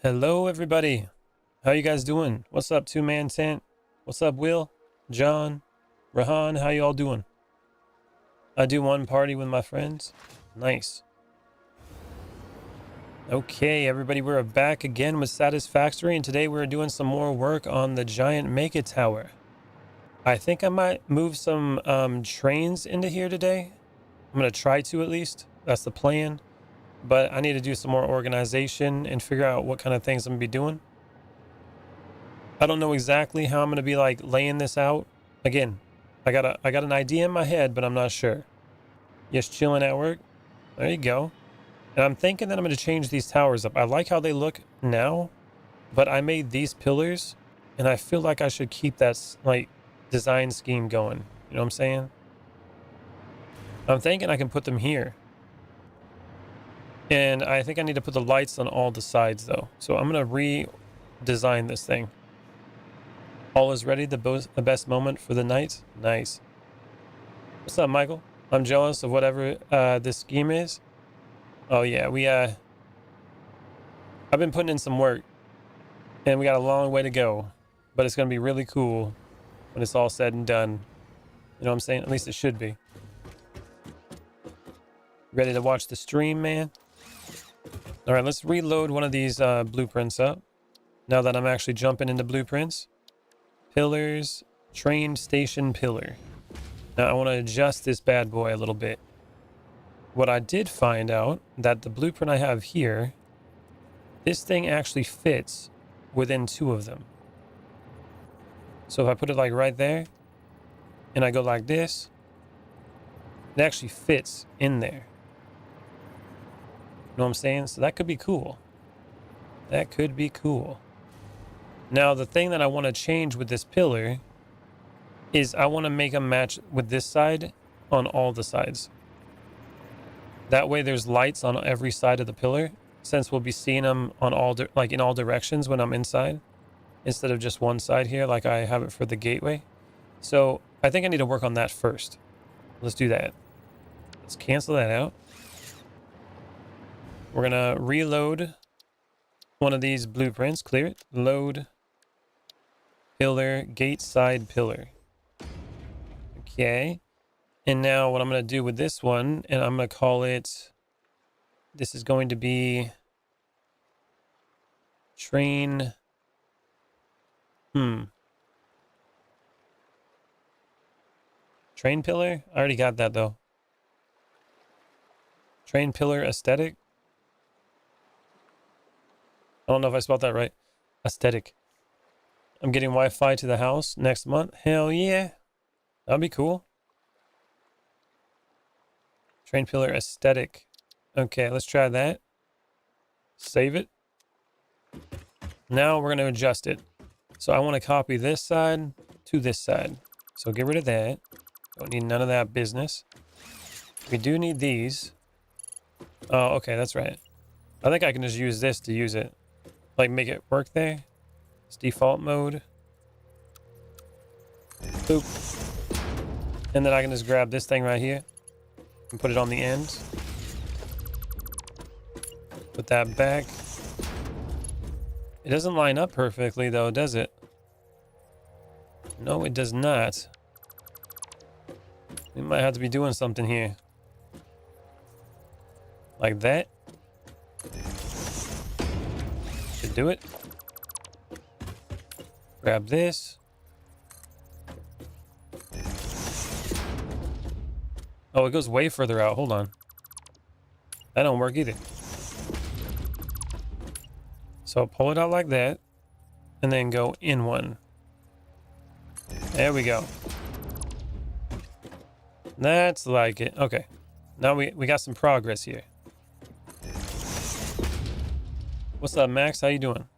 Hello, everybody. How you guys doing? What's up, Two Man Tent? What's up, Will, John, Rahan? How you all doing? I do one party with my friends. Nice. Okay, everybody, we're back again with Satisfactory, and today we're doing some more work on the giant Mega Tower. I think I might move some trains into here today. I'm going to try to, at least. That's the plan. But I need to do some more organization and figure out what kind of things I'm going to be doing. I don't know exactly how I'm going to be like laying this out. Again, I got an idea in my head, but I'm not sure. Just chilling at work. There you go. And I'm thinking that I'm going to change these towers up. I like how they look now, but I made these pillars and I feel like I should keep that like design scheme going. You know what I'm saying? I'm thinking I can put them here. And I think I need to put the lights on all the sides though. So I'm going to redesign this thing. All is ready, the best moment for the night. Nice. What's up, Michael? I'm jealous of whatever this scheme is. Oh yeah, I've been putting in some work and we got a long way to go, but it's going to be really cool when it's all said and done. You know what I'm saying? At least it should be. Ready to watch the stream, man? All right, let's reload one of these blueprints up. Now that I'm actually jumping into blueprints. Pillars, train station pillar. Now I want to adjust this bad boy a little bit. What I did find out that the blueprint I have here, this thing actually fits within two of them. So if I put it like right there and I go like this, it actually fits in there. You know what I'm saying? So that could be cool. That could be cool. Now, the thing that I want to change with this pillar is I want to make a match with this side on all the sides. That way there's lights on every side of the pillar, since we'll be seeing them on all in all directions when I'm inside, instead of just one side here like I have it for the gateway. So I think I need to work on that first. Let's do that. Let's cancel that out. We're going to reload one of these blueprints. Clear it. Load. Pillar, gate side pillar. Okay. And now what I'm going to do with this one, and I'm going to call it, this is going to be train. Train pillar? I already got that though. Train pillar aesthetic. I don't know if I spelled that right. Aesthetic. I'm getting Wi-Fi to the house next month. Hell yeah. That'll be cool. Train pillar aesthetic. Okay, let's try that. Save it. Now we're going to adjust it. So I want to copy this side to this side. So get rid of that. Don't need none of that business. We do need these. Oh, okay, that's right. I think I can just use this to use it. Like make it work there. It's default mode. Boop. And then I can just grab this thing right here and put it on the end. Put that back. It doesn't line up perfectly though, does it? No, it does not. We might have to be doing something here. Like that. Should do it. Grab this. Oh, it goes way further out. Hold on. That don't work either. So pull it out like that. And then go in one. There we go. That's like it. Okay. Now we got some progress here. What's up, Max? How you doing?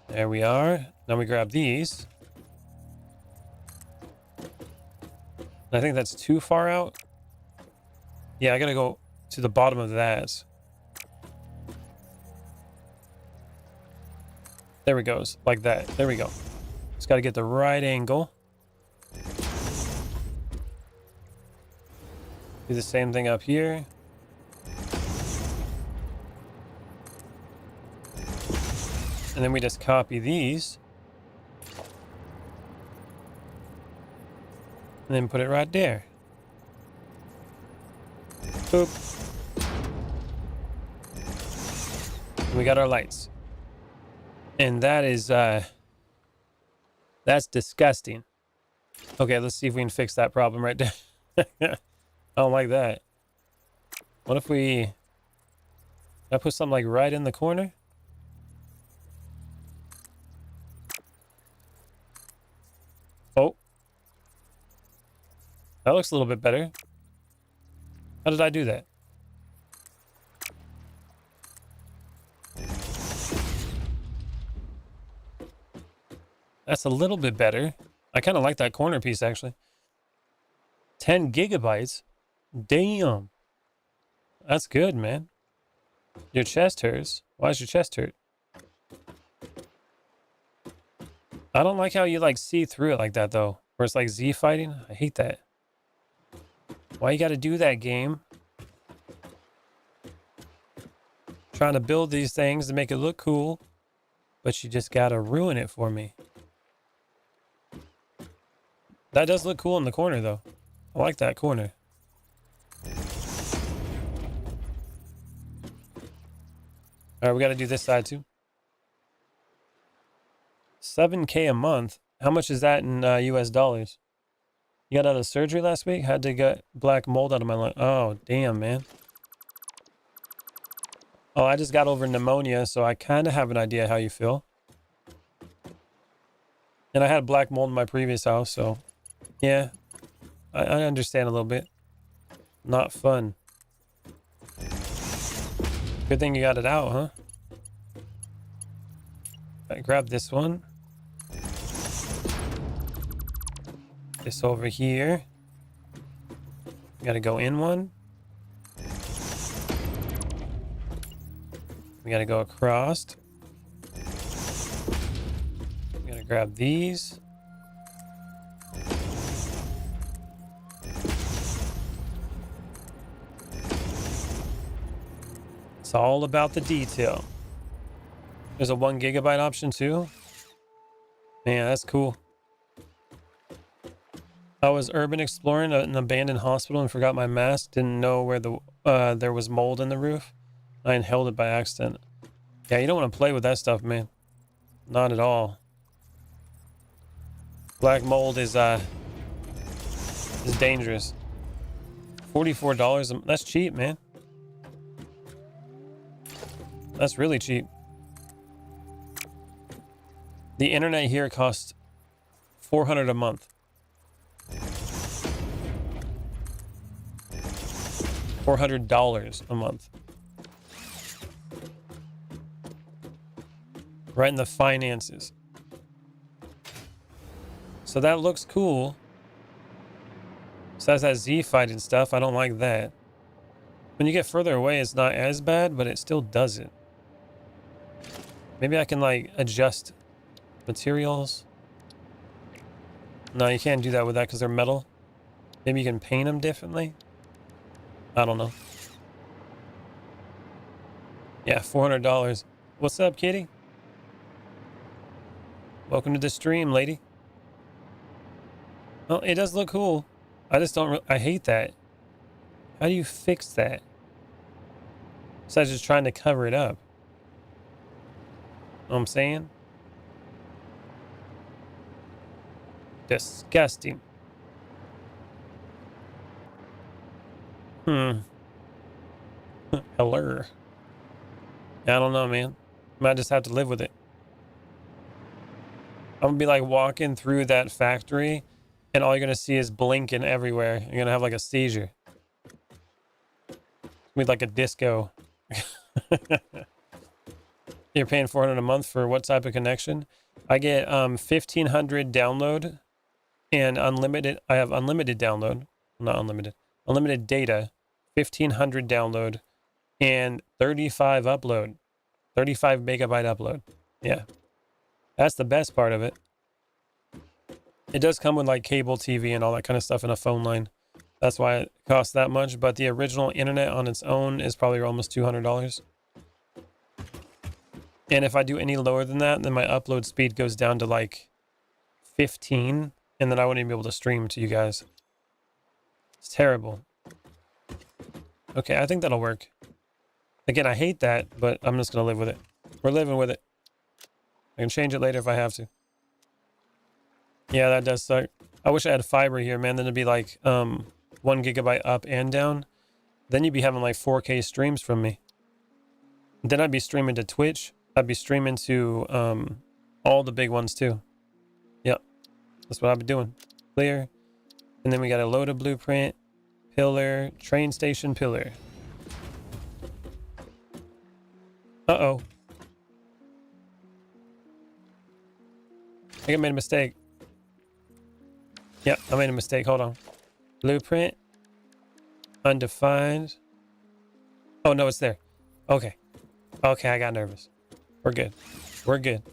There we are. Now we grab these. I think that's too far out. Yeah, I gotta go to the bottom of that. There it goes. Like that. There we go. Just gotta get the right angle. Do the same thing up here. And then we just copy these. And then put it right there. Boop. And we got our lights. And that is, that's disgusting. Okay, let's see if we can fix that problem right there. I don't like that. What if I put something like right in the corner? Oh. That looks a little bit better. How did I do that? That's a little bit better. I kind of like that corner piece, actually. 10 gigabytes? Damn. That's good, man. Your chest hurts. Why does your chest hurt? I don't like how you, like, see through it like that, though. Where it's like Z fighting. I hate that. Why you gotta do that, game? Trying to build these things to make it look cool. But you just gotta ruin it for me. That does look cool in the corner, though. I like that corner. All right, we got to do this side, too. 7K a month. How much is that in US dollars? You got out of surgery last week? Had to get black mold out of my lung. Oh, damn, man. Oh, I just got over pneumonia, so I kind of have an idea how you feel. And I had black mold in my previous house, so... Yeah, I understand a little bit. Not fun. Good thing you got it out, huh? I grab this one. This over here. We gotta go in one. We gotta go across. We gotta grab these. It's all about the detail. There's a 1 gigabyte option too. Man, that's cool. I was urban exploring an abandoned hospital and forgot my mask. Didn't know where there was mold in the roof. I inhaled it by accident. Yeah, you don't want to play with that stuff, man. Not at all. Black mold is dangerous. $44. That's cheap, man. That's really cheap. The internet here costs $400 a month. $400 a month. Right in the finances. So that looks cool. So that's that Z fight and stuff. I don't like that. When you get further away, it's not as bad, but it still does it. Maybe I can, like, adjust materials. No, you can't do that with that because they're metal. Maybe you can paint them differently. I don't know. Yeah, $400. What's up, kitty? Welcome to the stream, lady. Well, it does look cool. I just don't... I hate that. How do you fix that? Besides just trying to cover it up. Know what I'm saying? Disgusting. Hello. I don't know, man. Might just have to live with it. I'm gonna be like walking through that factory and all you're gonna see is blinking everywhere. You're gonna have like a seizure. With like a disco. You're paying $400 a month for what type of connection? I get 1500 download and unlimited. I have unlimited download, not unlimited, unlimited data, 1500 download and 35 upload, 35 megabyte upload. Yeah, that's the best part of it. It does come with like cable TV and all that kind of stuff in a phone line. That's why it costs that much. But the original internet on its own is probably almost $200. And if I do any lower than that, then my upload speed goes down to like 15, and then I wouldn't even be able to stream to you guys. It's terrible. Okay, I think that'll work. Again, I hate that, but I'm just gonna live with it. We're living with it. I can change it later if I have to. Yeah, that does suck. I wish I had fiber here, man. Then it'd be like 1 gigabyte up and down. Then you'd be having like 4K streams from me. Then I'd be streaming to Twitch. I'd be streaming to all the big ones too. Yep, that's what I'd be doing. Clear. And then we got a load of blueprint, pillar, train station pillar. Uh-oh. I think I made a mistake. Yep, I made a mistake. Hold on. Blueprint. Undefined. Oh, no, it's there. Okay. Okay, I got nervous. We're good. We're good.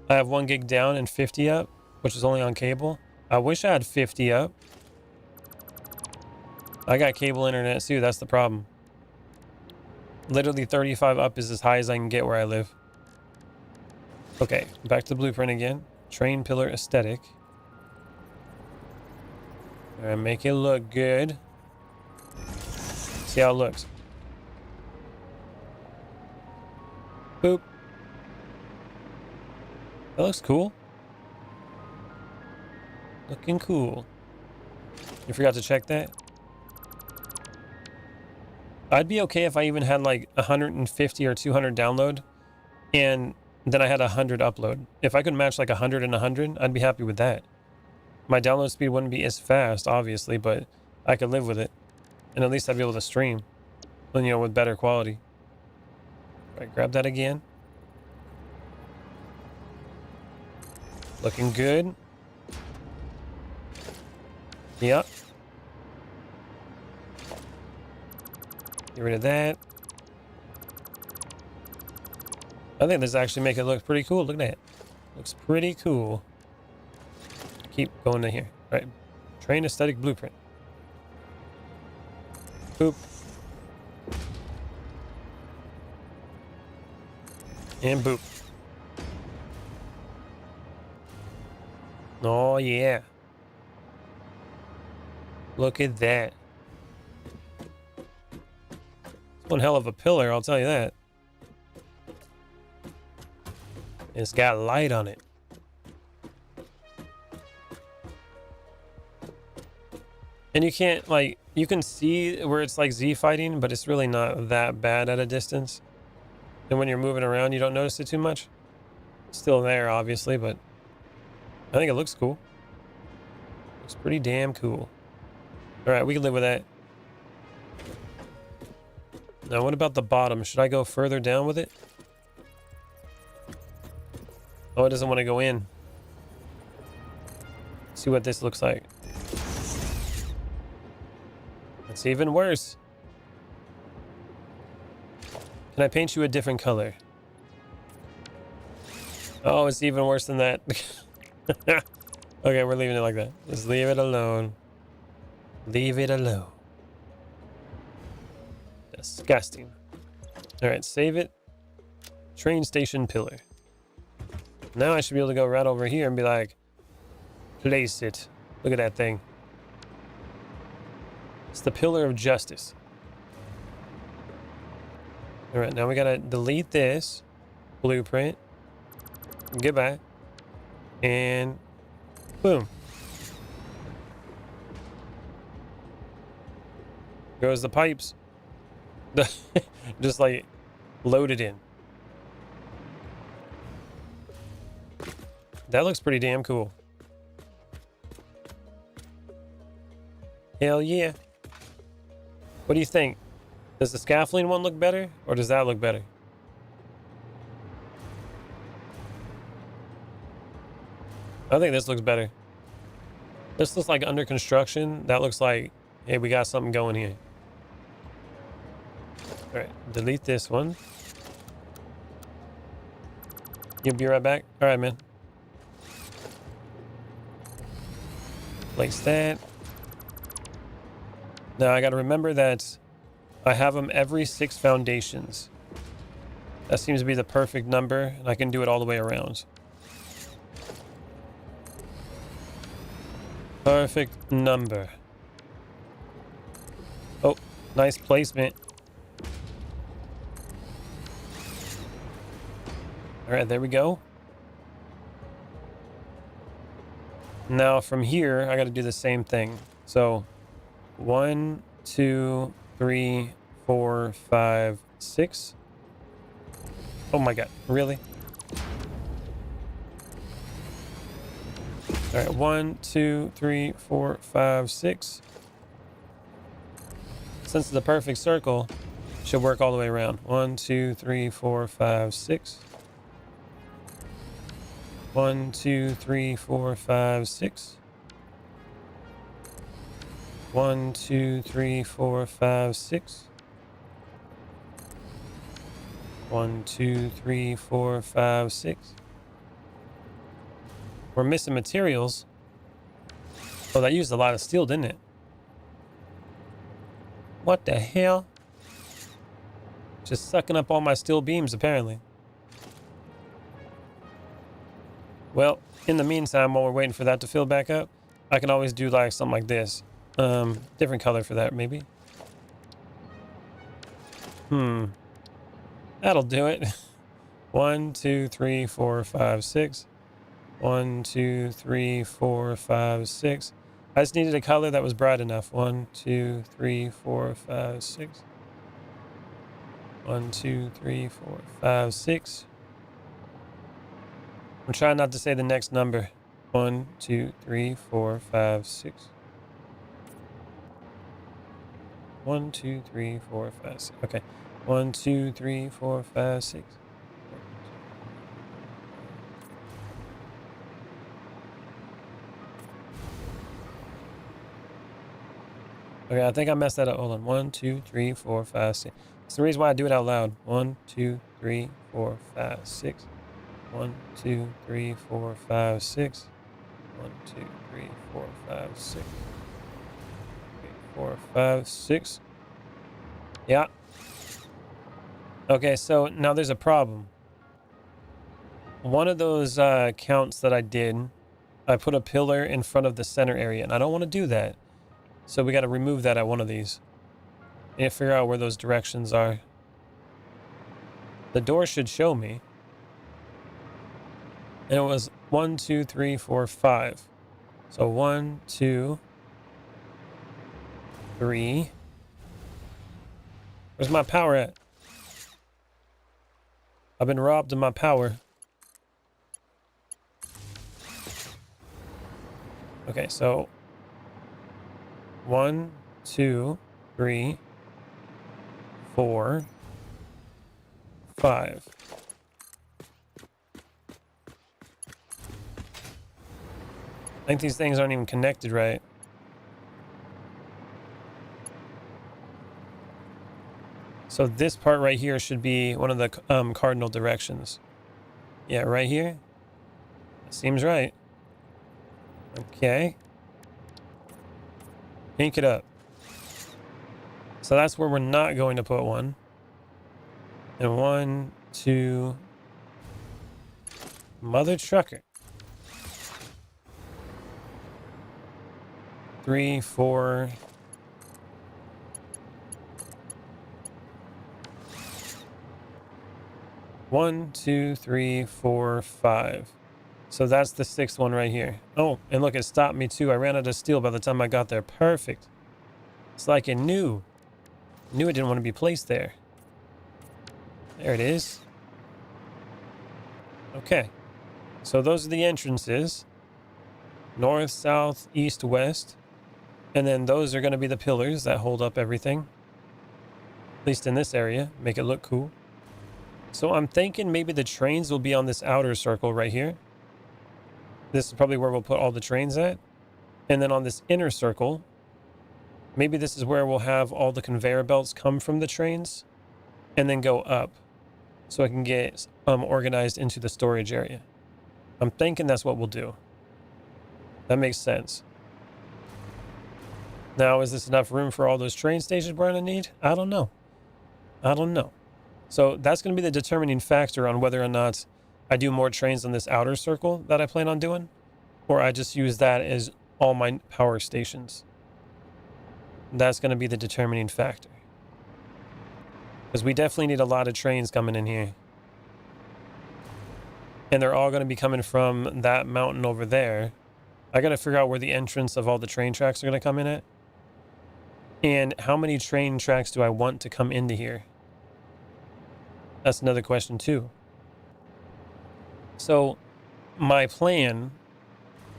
I have 1 gig down and 50 up, which is only on cable. I wish I had 50 up. I got cable internet too. That's the problem. Literally 35 up is as high as I can get where I live. Okay, back to the blueprint again. Train pillar aesthetic. All right, make it look good. See how it looks. Boop. That looks cool. Looking cool. You forgot to check that? I'd be okay if I even had like 150 or 200 download and then I had 100 upload. If I could match like 100 and 100, I'd be happy with that. My download speed wouldn't be as fast, obviously, but I could live with it. And at least I'd be able to stream, you know, with better quality. All right, grab that again. Looking good. Yep. Get rid of that. I think this actually make it look pretty cool. Look at that. Looks pretty cool. Keep going to here. All right. Train aesthetic blueprint. Boop. And boop. Oh, yeah. Look at that. One hell of a pillar, I'll tell you that. It's got light on it. And you can't, like, you can see where it's like Z fighting, but it's really not that bad at a distance. And when you're moving around, you don't notice it too much. It's still there, obviously, but I think it looks cool. Looks pretty damn cool. All right, we can live with that. Now, what about the bottom? Should I go further down with it? Oh, it doesn't want to go in. Let's see what this looks like. That's even worse. Can I paint you a different color? Oh, it's even worse than that. Okay, we're leaving it like that. Just leave it alone. Leave it alone. Disgusting. All right, save it. Train station pillar. Now I should be able to go right over here and be like, place it. Look at that thing. It's the pillar of justice. All right, now we gotta delete this blueprint. Goodbye. And boom. Goes the pipes. Just like loaded in. That looks pretty damn cool. Hell yeah. What do you think? Does the scaffolding one look better, or does that look better? I think this looks better. This looks like under construction. That looks like, hey, we got something going here. All right, delete this one. You'll be right back. All right, man. Place that. Now I got to remember that I have them every 6 foundations. That seems to be the perfect number, and I can do it all the way around. Perfect number. Oh, nice placement. All right, there we go. Now from here, I got to do the same thing. So 1, 2, 3, 4, 5, 6. Oh my God, really? All right, 1, 2, 3, 4, 5, 6. Since it's a perfect circle, should work all the way around. 1, 2, 3, 4, 5, 6. 1, 2, 3, 4, 5, 6. 1, 2, 3, 4, 5, 6. 1, 2, 3, 4, 5, 6. We're missing materials. Oh, that used a lot of steel, didn't it? What the hell? Just sucking up all my steel beams, apparently. Well, in the meantime, while we're waiting for that to fill back up, I can always do like something like this. Different color for that, maybe. That'll do it. 1, 2, 3, 4, 5, 6. 1, 2, 3, 4, 5, 6. I just needed a color that was bright enough. 1, 2, 3, 4, 5, 6. 1, 2, 3, 4, 5, 6. I'm trying not to say the next number. 1, 2, 3, 4, 5, 6. 1, 2, 3, 4, 5, 6. Okay. 1, 2, 3, 4, 5, 6. Okay, I think I messed that up. Hold on. 1, 2, 3, 4, 5, 6. That's the reason why I do it out loud. 1, 2, 3, 4, 5, 6. 1, 2, 3, 4, 5, 6. 1, 2, 3, 4, 5, 6. 3, 4, 5, 6. Yeah. Okay, so now there's a problem. One of those counts that I did, I put a pillar in front of the center area, and I don't want to do that. So we got to remove that at one of these. And figure out where those directions are. The door should show me. And it was 1, 2, 3, 4, 5. So 1, 2, 3. Where's my power at? I've been robbed of my power. Okay, so 1, 2, 3, 4, 5. I think these things aren't even connected right. So this part right here should be one of the cardinal directions. Yeah, right here. Seems right. Okay. Ink it up. So that's where we're not going to put one. And 1, 2. Mother trucker. 3, 4. One, 2, 3, 4, 5. So that's the 6th one right here. Oh, and look, it stopped me too. I ran out of steel by the time I got there. Perfect. It's like it knew. It knew it didn't want to be placed there. There it is. Okay. So those are the entrances. North, south, east, west. And then those are going to be the pillars that hold up everything. At least in this area. Make it look cool. So I'm thinking maybe the trains will be on this outer circle right here. This is probably where we'll put all the trains at. And then on this inner circle, maybe this is where we'll have all the conveyor belts come from the trains and then go up so I can get organized into the storage area. I'm thinking that's what we'll do. That makes sense. Now, is this enough room for all those train stations we're going to need? I don't know. I don't know. So that's going to be the determining factor on whether or not I do more trains on this outer circle that I plan on doing, or I just use that as all my power stations. That's going to be the determining factor. Because we definitely need a lot of trains coming in here. And they're all going to be coming from that mountain over there. I got to figure out where the entrance of all the train tracks are going to come in at. And how many train tracks do I want to come into here? That's another question too. So my plan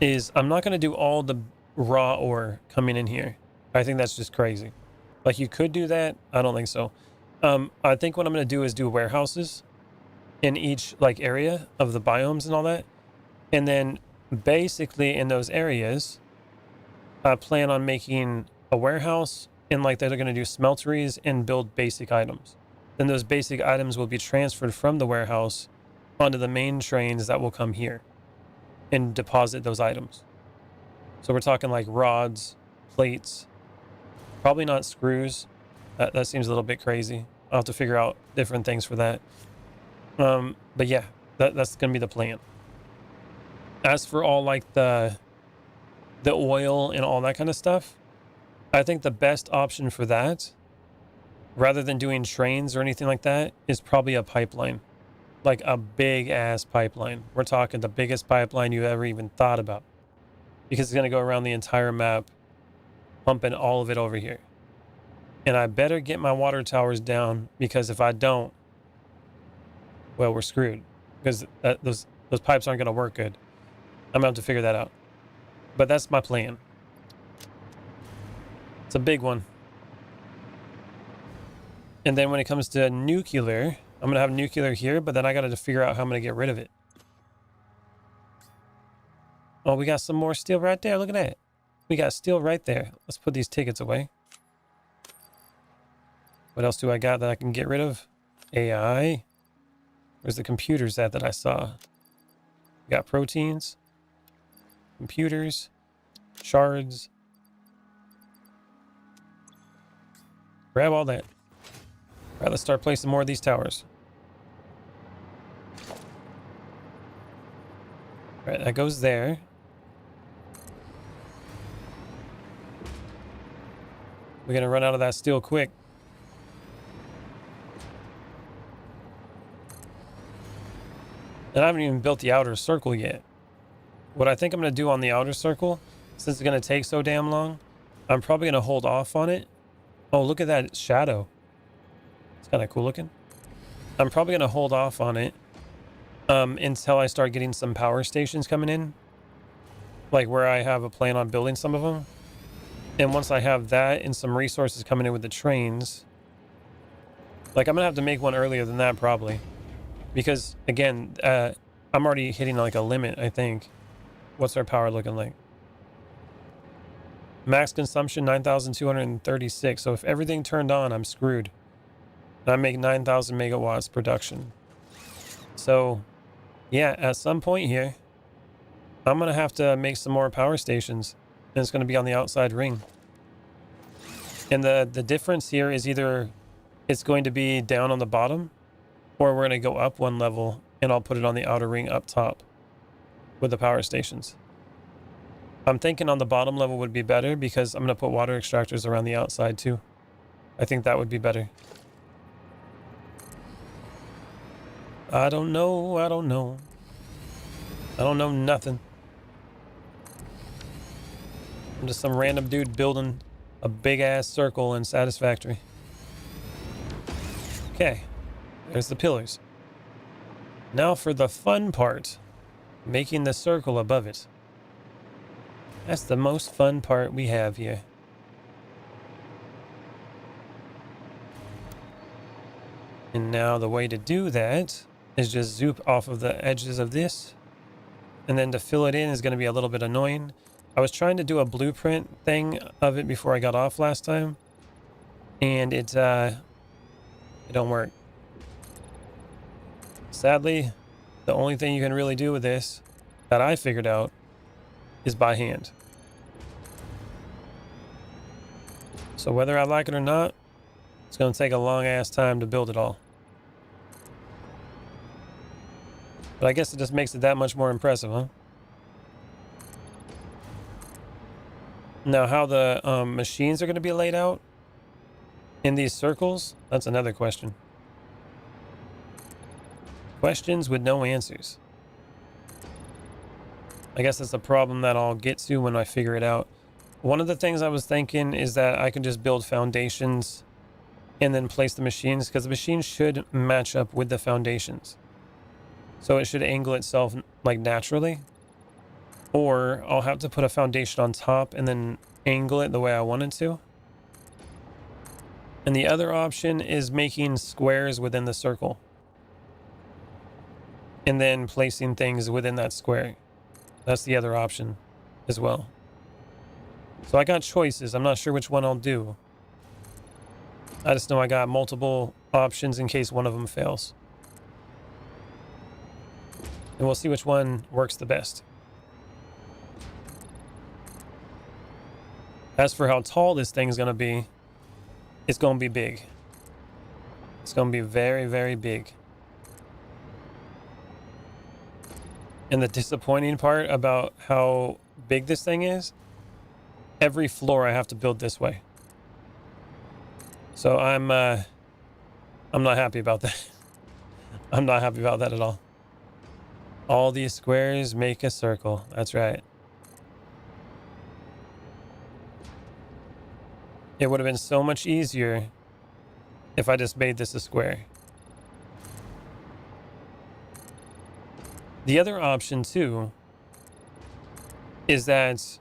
is I'm not going to do all the raw ore coming in here. I think that's just crazy. Like, you could do that. I don't think so. I think what I'm going to do is do warehouses in each like area of the biomes and all that. And then basically in those areas, I plan on making a warehouse, and like they're going to do smelteries and build basic items. Then those basic items will be transferred from the warehouse onto the main trains that will come here and deposit those items. So we're talking like rods, plates, probably not screws. That seems a little bit crazy. I'll have to figure out different things for that. But yeah, that's going to be the plan. As for all like the oil and all that kind of stuff, I think the best option for that, rather than doing trains or anything like that, is probably a pipeline. Like a big ass pipeline. We're talking the biggest pipeline you ever even thought about. Because it's going to go around the entire map, pumping all of it over here. And I better get my water towers down, because if I don't, well, we're screwed. Because those pipes aren't going to work good. I'm going to have to figure that out. But that's my plan. It's a big one. And then when it comes to nuclear, I'm going to have nuclear here, but then I got to figure out how I'm going to get rid of it. Oh, we got some more steel right there. Look at that. We got steel right there. Let's put these tickets away. What else do I got that I can get rid of? AI. Where's the computers that I saw? We got proteins, computers, shards. Grab all that. All right, let's start placing more of these towers. All right, that goes there. We're going to run out of that steel quick. And I haven't even built the outer circle yet. What I think I'm going to do on the outer circle, since it's going to take so damn long, I'm probably going to hold off on it. Oh, look at that shadow. It's kind of cool looking. I'm probably going to hold off on it until I start getting some power stations coming in. Like where I have a plan on building some of them. And once I have that and some resources coming in with the trains, like I'm going to have to make one earlier than that probably. Because again, I'm already hitting like a limit, I think. What's our power looking like? Max consumption 9,236. So if everything turned on, I'm screwed. And I make 9,000 megawatts production. So yeah, at some point here, I'm going to have to make some more power stations. And it's going to be on the outside ring. And the difference here is either it's going to be down on the bottom, or we're going to go up one level and I'll put it on the outer ring up top with the power stations. I'm thinking on the bottom level would be better because I'm going to put water extractors around the outside too. I think that would be better. I don't know. I don't know. I don't know nothing. I'm just some random dude building a big ass circle in Satisfactory. Okay. There's the pillars. Now for the fun part. Making the circle above it. That's the most fun part we have here. And now the way to do that is just zoop off of the edges of this. And then to fill it in is going to be a little bit annoying. I was trying to do a blueprint thing of it before I got off last time. And it don't work. Sadly, the only thing you can really do with this that I figured out is by hand. So whether I like it or not, it's going to take a long ass time to build it all. But I guess it just makes it that much more impressive, huh? Now, how the machines are going to be laid out in these circles, that's another question. Questions with no answers. I guess that's a problem that I'll get to when I figure it out. One of the things I was thinking is that I can just build foundations and then place the machines, because the machines should match up with the foundations. So it should angle itself like naturally. Or I'll have to put a foundation on top and then angle it the way I want it to. And the other option is making squares within the circle. And then placing things within that square. That's the other option as well. So I got choices. I'm not sure which one I'll do. I just know I got multiple options in case one of them fails. And we'll see which one works the best. As for how tall this thing is going to be, it's going to be big. It's going to be very, very big. And the disappointing part about how big this thing is, every floor I have to build this way. So I'm not happy about that. I'm not happy about that at all. All these squares make a circle. That's right. It would have been so much easier if I just made this a square. The other option too is that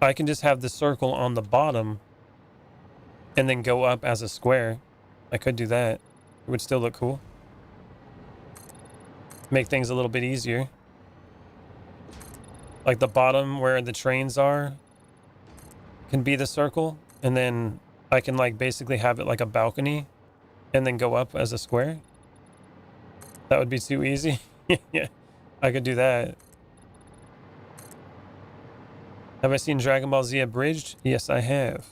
I can just have the circle on the bottom and then go up as a square. I could do that. It would still look cool. Make things a little bit easier. Like the bottom where the trains are can be the circle, and then I can like basically have it like a balcony and then go up as a square. That would be too easy. Yeah, I could do that. Have I seen Dragon Ball Z abridged? Yes, I have.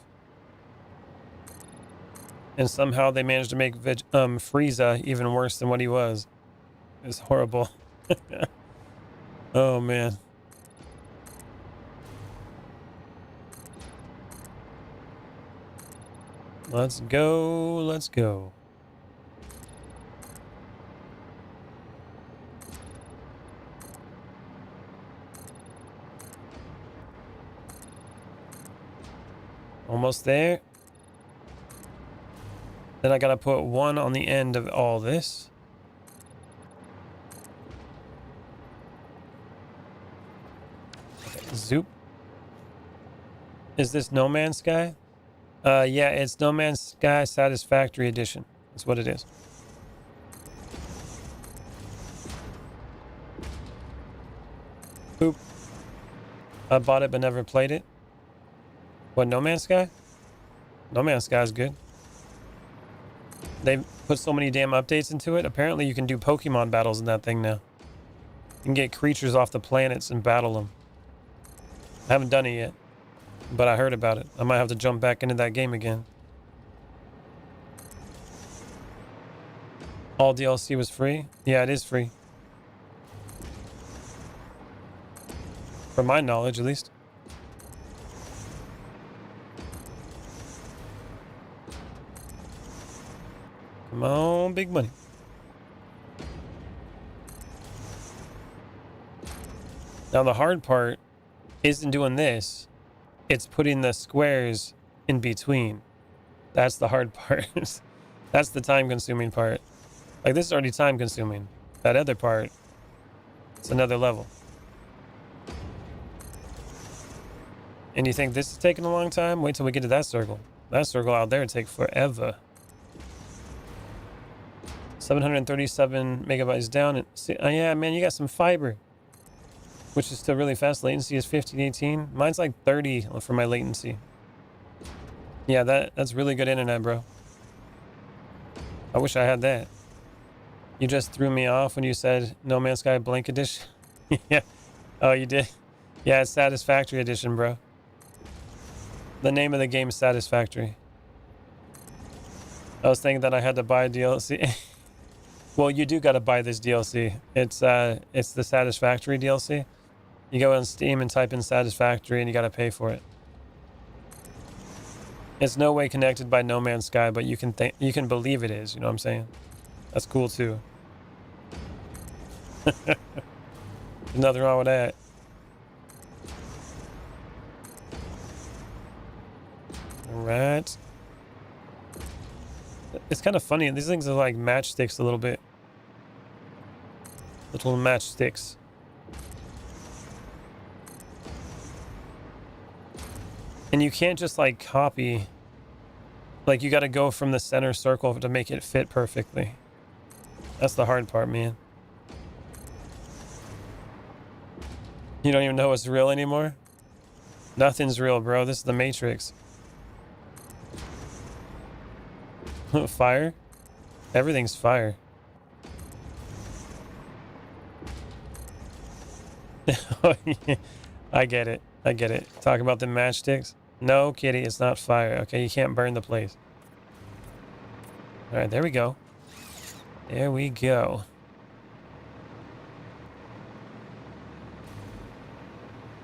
And somehow they managed to make Frieza even worse than what he was. It's horrible. Oh, man. Let's go. Let's go. Almost there. Then I gotta put one on the end of all this. Okay, zoop. Is this No Man's Sky? Yeah, it's No Man's Sky Satisfactory Edition. That's what it is. Oop. I bought it but never played it. What, No Man's Sky? No Man's Sky is good. They put so many damn updates into it. Apparently you can do Pokemon battles in that thing now. You can get creatures off the planets and battle them. I haven't done it yet, but I heard about it. I might have to jump back into that game again. All DLC was free? Yeah, it is free. From my knowledge, at least. Come on, big money. Now the hard part isn't doing this. It's putting the squares in between. That's the hard part. That's the time-consuming part. Like, this is already time-consuming. That other part, it's another level. And you think this is taking a long time? Wait till we get to that circle. That circle out there would take forever. 737 megabytes down. And oh yeah, man, you got some fiber, which is still really fast. Latency is 1518. Mine's like 30 for my latency. Yeah, that's really good internet, bro. I wish I had that. You just threw me off when you said No Man's Sky Blank Edition. Yeah. Oh, you did? Yeah, it's Satisfactory Edition, bro. The name of the game is Satisfactory. I was thinking that I had to buy DLC. Well, you do got to buy this DLC. It's the Satisfactory DLC. You go on Steam and type in Satisfactory and you got to pay for it. It's no way connected by No Man's Sky, but you can believe it is, you know what I'm saying? That's cool too. There's nothing wrong with that. All right. It's kind of funny. These things are like matchsticks a little bit. Little matchsticks. And you can't just like copy. Like you got to go from the center circle to make it fit perfectly. That's the hard part, man. You don't even know what's real anymore? Nothing's real, bro. This is the Matrix. Fire? Everything's fire. I get it. I get it. Talk about the matchsticks. No, kitty, it's not fire. Okay, you can't burn the place. All right, there we go. There we go.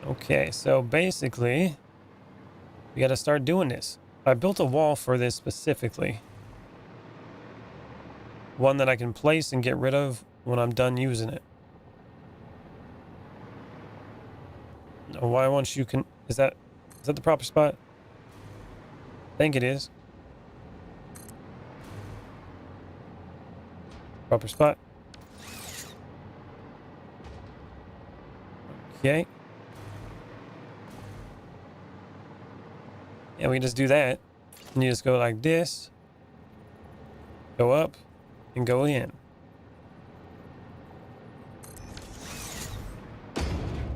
Okay, so basically, we got to start doing this. I built a wall for this specifically. One that I can place and get rid of when I'm done using it. Why won't you is that the proper spot? I think it is. Proper spot. Okay. Yeah, we can just do that. And you just go like this. Go up and go in.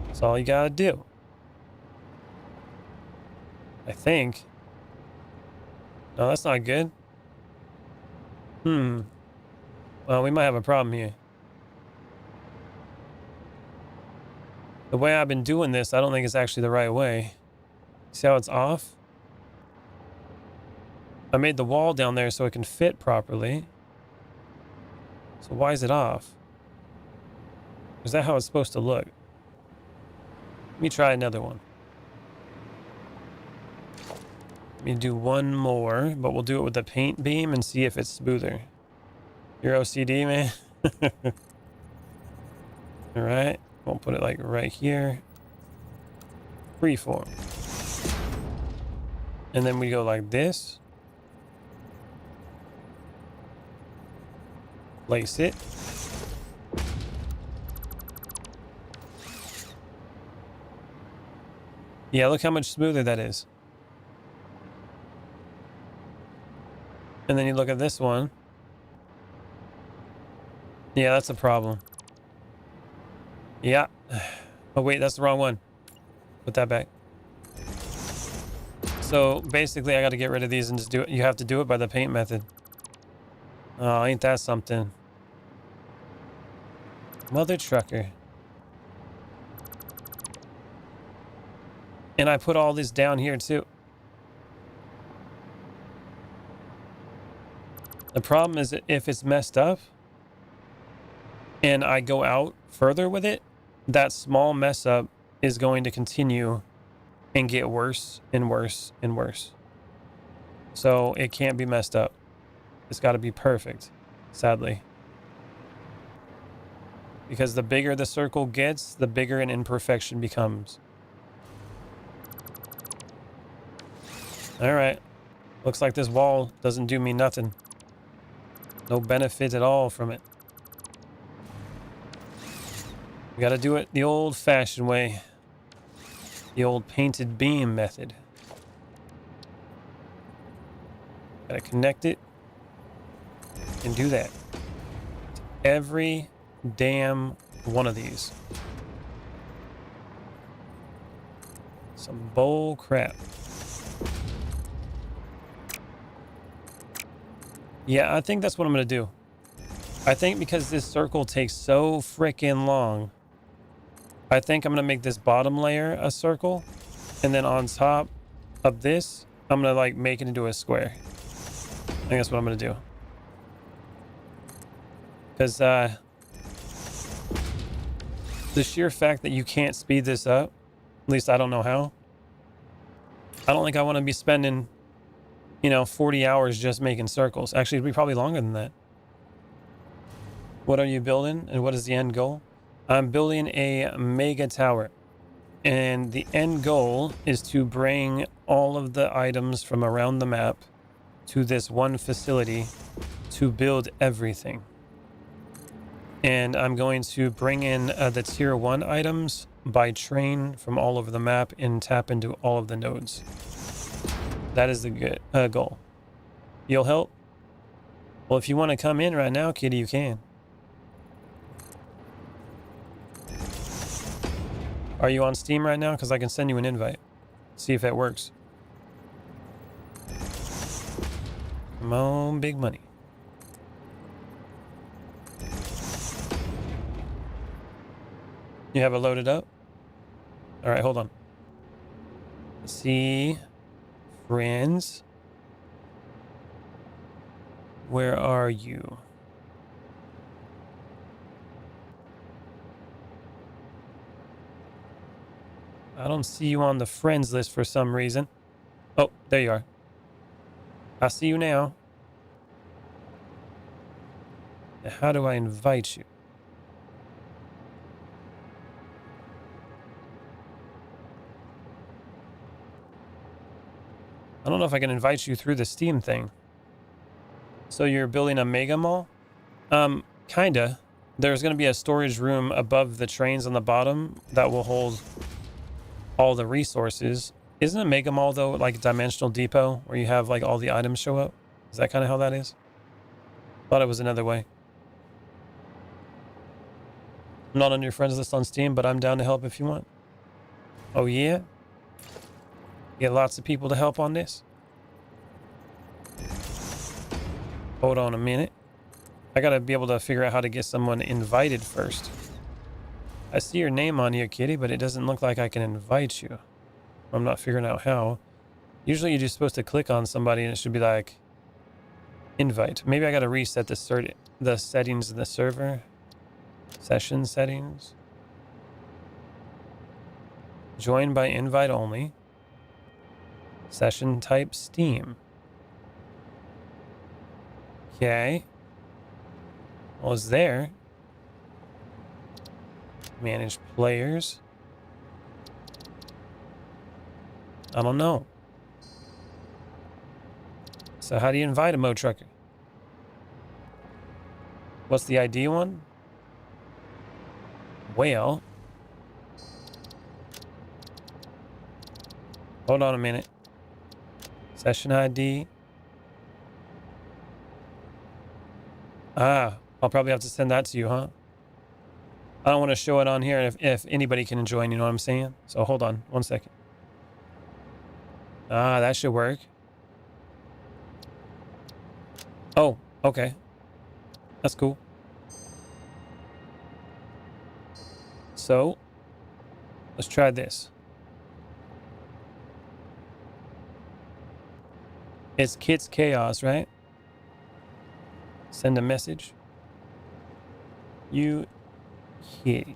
That's all you gotta do. I think. No, that's not good. Well, we might have a problem here. The way I've been doing this, I don't think it's actually the right way. See how it's off? I made the wall down there so it can fit properly. So why is it off? Is that how it's supposed to look? Let me try another one. Let me do one more, but we'll do it with the paint beam and see if it's smoother. You're OCD, man. All right. We'll put it like right here. Freeform. And then we go like this. Place it. Yeah, look how much smoother that is. And then you look at this one. Yeah, that's a problem. Yeah. Oh, wait, that's the wrong one. Put that back. So basically, I got to get rid of these and just do it. You have to do it by the paint method. Oh, ain't that something? Mother trucker. And I put all this down here too. The problem is that if it's messed up and I go out further with it, that small mess up is going to continue and get worse and worse and worse. So it can't be messed up. It's got to be perfect, sadly. Because the bigger the circle gets, the bigger an imperfection becomes. All right. Looks like this wall doesn't do me nothing. No benefit at all from it. We got to do it the old-fashioned way. The old painted beam method. Got to connect it and do that. Every damn one of these. Some bull crap. Yeah, I think that's what I'm going to do. I think because this circle takes so freaking long, I think I'm going to make this bottom layer a circle. And then on top of this, I'm going to like make it into a square. I think that's what I'm going to do. Because the sheer fact that you can't speed this up, at least I don't know how. I don't think I want to be spending, 40 hours just making circles. Actually, it'd be probably longer than that. What are you building and what is the end goal? I'm building a mega tower. And the end goal is to bring all of the items from around the map to this one facility to build everything. And I'm going to bring in the tier 1 items by train from all over the map and tap into all of the nodes. That is the good goal. You'll help? Well, if you want to come in right now, Kitty, you can. Are you on Steam right now? Because I can send you an invite. See if that works. Come on, big money. You have it loaded up? All right, hold on. Let's see. Friends. Where are you? I don't see you on the friends list for some reason. Oh, there you are. I see you now. How do I invite you? I don't know if I can invite you through the Steam thing. So you're building a mega mall? Kinda. There's going to be a storage room above the trains on the bottom that will hold all the resources. Isn't a mega mall though like a dimensional depot where you have like all the items show up? Is that kind of how that is? Thought it was another way. I'm not on your friends list on Steam, but I'm down to help if you want. Oh yeah? Get lots of people to help on this. Hold on a minute. I gotta be able to figure out how to get someone invited first. I see your name on here, Kitty, but it doesn't look like I can invite you. I'm not figuring out how. Usually you're just supposed to click on somebody and it should be like invite. Maybe I gotta reset the settings of the server. Session settings. Join by invite only. Session type Steam. Okay. Well, it's there. Manage players. I don't know. So how do you invite a Mo Trucker? What's the ID one? Well. Hold on a minute. Session ID. Ah, I'll probably have to send that to you, huh? I don't want to show it on here if anybody can join, you know what I'm saying? So hold on 1 second. Ah, that should work. Oh, okay. That's cool. So, let's try this. It's Kit's Chaos, right? Send a message. You Kitty.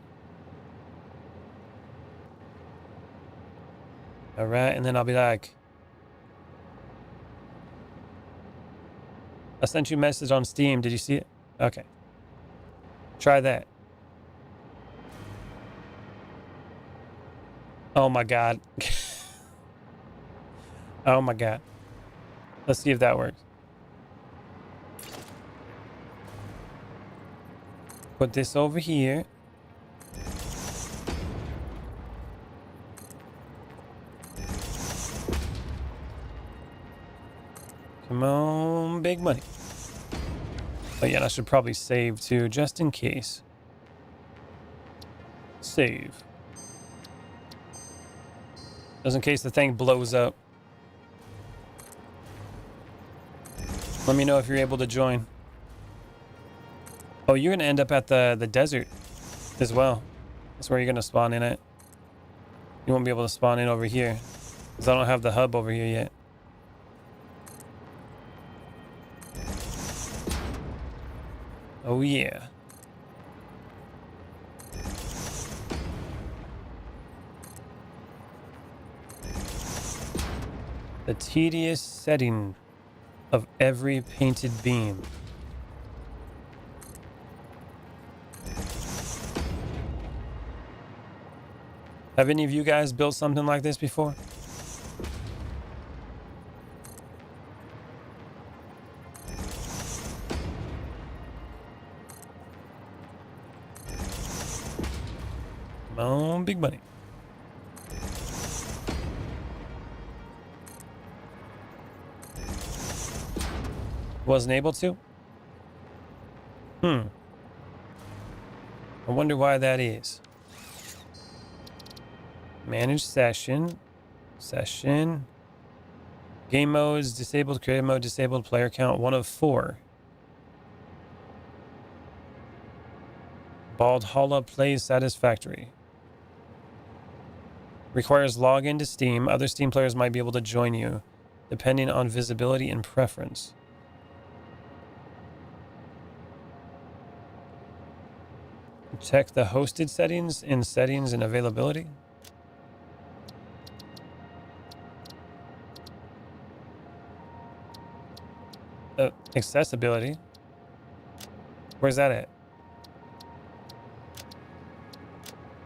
All right, and then I'll be like, I sent you a message on Steam. Did you see it? Okay. Try that. Oh my God. Oh my God. Let's see if that works. Put this over here. Come on, big money. Oh yeah, I should probably save too, just in case. Save. Just in case the thing blows up. Let me know if you're able to join. Oh, you're going to end up at the desert as well. That's where you're going to spawn in at. You won't be able to spawn in over here because I don't have the hub over here yet. Oh, yeah. The tedious setting of every painted beam. Have any of you guys built something like this before? Come on, big money. Wasn't able to? I wonder why that is. Manage session. Session. Game modes disabled. Creative mode disabled. Player count 1 of 4. Baldhalla plays satisfactory. Requires login to Steam. Other Steam players might be able to join you, depending on visibility and preference. Check the hosted settings in settings and availability. Accessibility. Where's that at?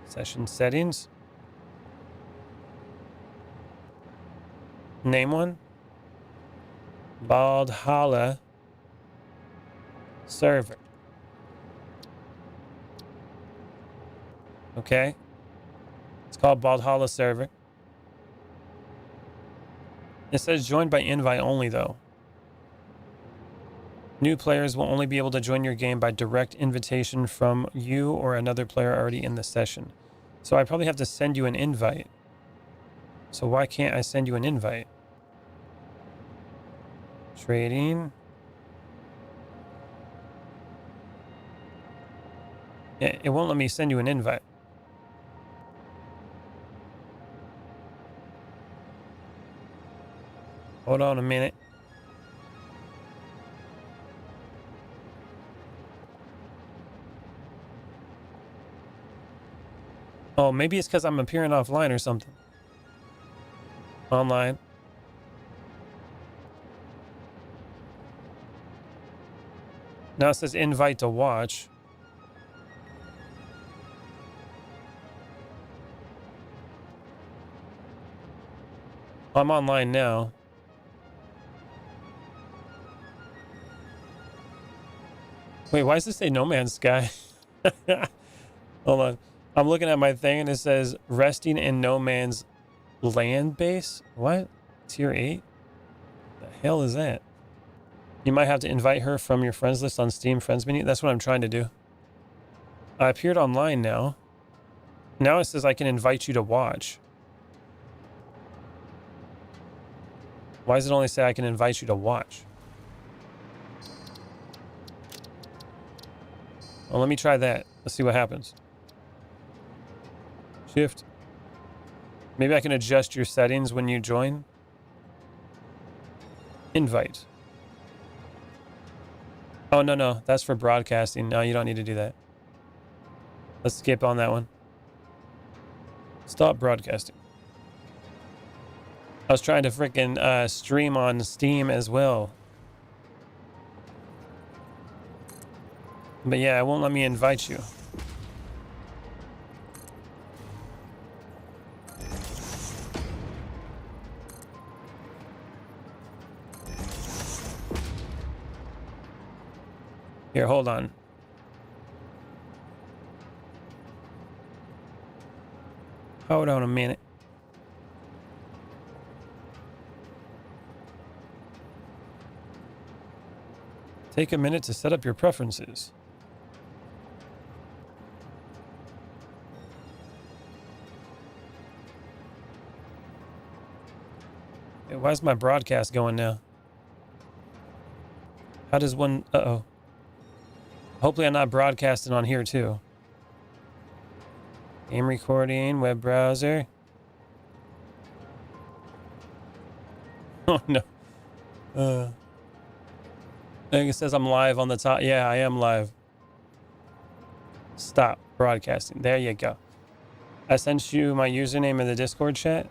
Session settings. Name one. Baldhalla server. Okay. It's called Baldhalla server. It says joined by invite only though. New players will only be able to join your game by direct invitation from you or another player already in the session. So I probably have to send you an invite. So why can't I send you an invite? Trading. Yeah, it won't let me send you an invite. Hold on a minute. Oh, maybe it's because I'm appearing offline or something. Online. Now it says invite to watch. I'm online now. Wait, why does this say No Man's Sky? Hold on. I'm looking at my thing and it says resting in No Man's Land base. What? Tier 8? The hell is that? You might have to invite her from your friends list on Steam Friends menu. That's what I'm trying to do. I appeared online now. Now it says I can invite you to watch. Why does it only say I can invite you to watch? Well, let me try that. Let's see what happens. Shift. Maybe I can adjust your settings when you join. Invite. Oh, no. That's for broadcasting. No, you don't need to do that. Let's skip on that one. Stop broadcasting. I was trying to freaking stream on Steam as well. But yeah, it won't let me invite you. Here, hold on. Hold on a minute. Take a minute to set up your preferences. Hey, why is my broadcast going now? How does one... Uh-oh. Hopefully I'm not broadcasting on here too. Game recording, web browser. Oh no. I think it says I'm live on the top. Yeah, I am live. Stop broadcasting. There you go. I sent you my username in the Discord chat.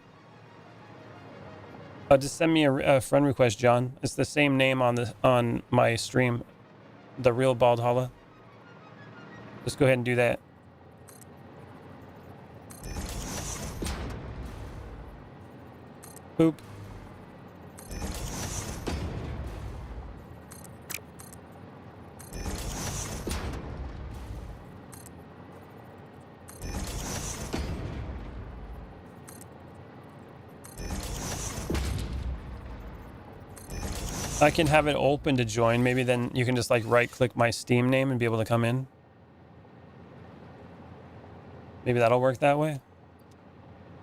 Just send me a friend request, John. It's the same name on my stream, the real Bald Holla. Just go ahead and do that. Boop. I can have it open to join. Maybe then you can just like right click my Steam name and be able to come in. Maybe that'll work that way.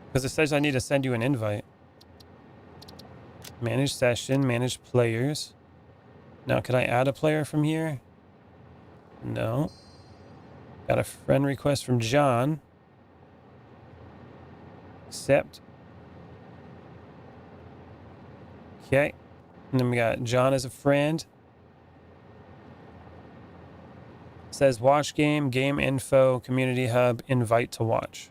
Because it says I need to send you an invite. Manage session, manage players. Now, can I add a player from here? No. Got a friend request from John. Accept. Okay. And then we got John as a friend. Says watch game, game info, community hub, invite to watch.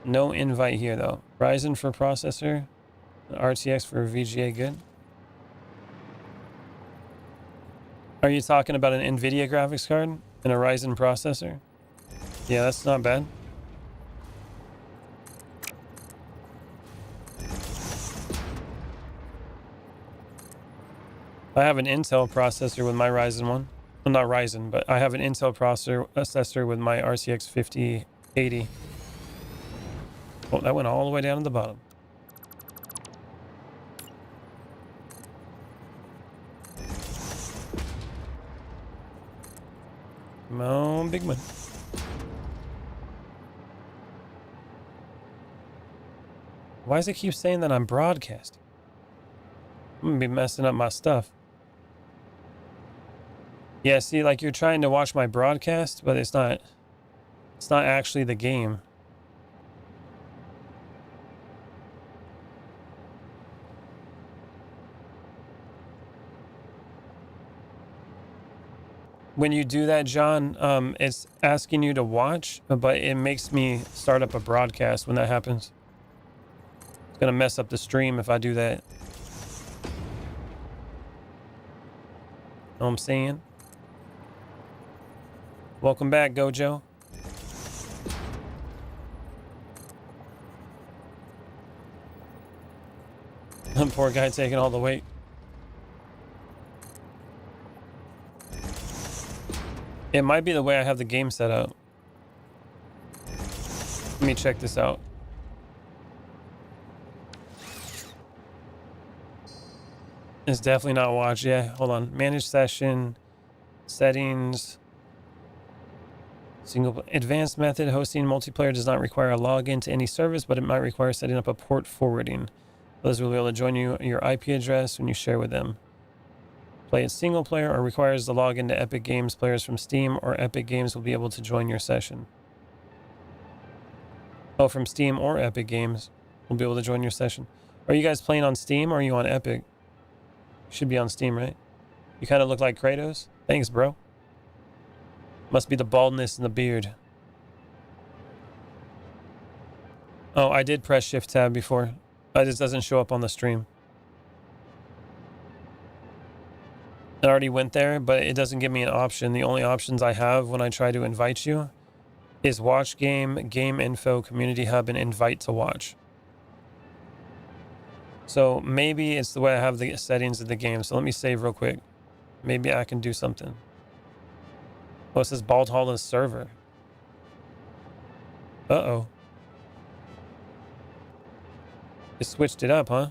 No invite here though. Ryzen for processor, RTX for VGA, good. Are you talking about an NVIDIA graphics card and a Ryzen processor? Yeah, that's not bad. I have an Intel processor with my Ryzen one. Well, not Ryzen, but I have an Intel processor with my RTX 5080. Oh, that went all the way down to the bottom. Come on, big one. Why does it keep saying that I'm broadcasting? I'm gonna be messing up my stuff. Yeah, see, like you're trying to watch my broadcast, but it's not actually the game. When you do that, John, it's asking you to watch, but it makes me start up a broadcast when that happens. It's gonna mess up the stream if I do that. Know what I'm saying? Welcome back, Gojo. Poor guy taking all the weight. It might be the way I have the game set up. Let me check this out. It's definitely not watch. Yeah, hold on. Manage session, settings, single advanced method. Hosting multiplayer does not require a login to any service, but it might require setting up a port forwarding. Others will be able to join you your IP address when you share with them. Play it single player or requires the login to Epic Games. Players from Steam or Epic Games will be able to join your session. Oh, from Steam or Epic Games will be able to join your session. Are you guys playing on Steam or are you on Epic? You should be on Steam, right? You kind of look like Kratos. Thanks, bro. Must be the baldness and the beard. Oh, I did press Shift Tab before. It just doesn't show up on the stream. I already went there, but it doesn't give me an option. The only options I have when I try to invite you is watch game, game info, community hub, and invite to watch. So maybe it's the way I have the settings of the game. So let me save real quick. Maybe I can do something. Oh, it says Bald Holla's server. Uh-oh. It switched it up, huh?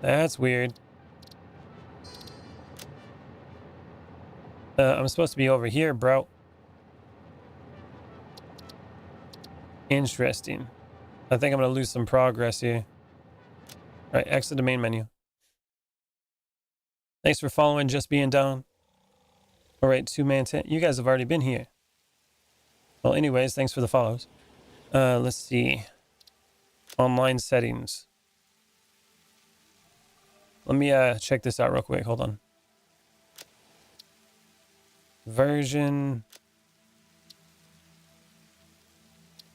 That's weird. I'm supposed to be over here, bro. Interesting. I think I'm going to lose some progress here. All right, exit the main menu. Thanks for following Just Being Down. All right, 2-man tent. You guys have already been here. Well, anyways, thanks for the follows. Let's see. Online settings. Let me check this out real quick. Hold on. Version.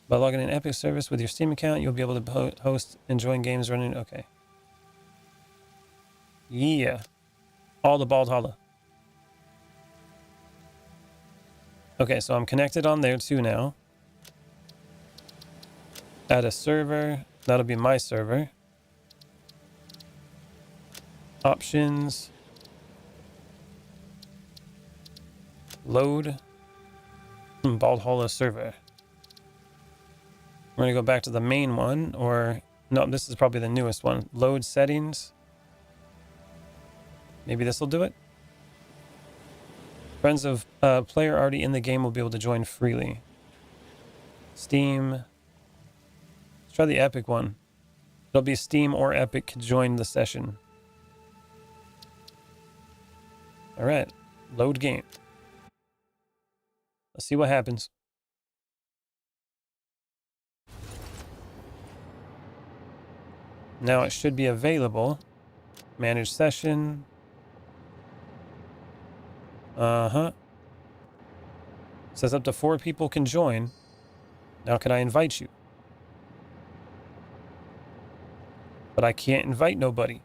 By logging in Epic service with your Steam account, you'll be able to host and join games running. Okay. Yeah. All the Bald Hollow. Okay, so I'm connected on there too now. Add a server. That'll be my server. Options. Load. Bald Hollow server. We're going to go back to the main one, or no, this is probably the newest one. Load settings. Maybe this will do it. Friends of player already in the game will be able to join freely. Steam. Let's try the Epic one. It'll be Steam or Epic can join the session. All right, load game. Let's see what happens. Now it should be available. Manage session. Says up to 4 people can join. Now can I invite you? But I can't invite nobody.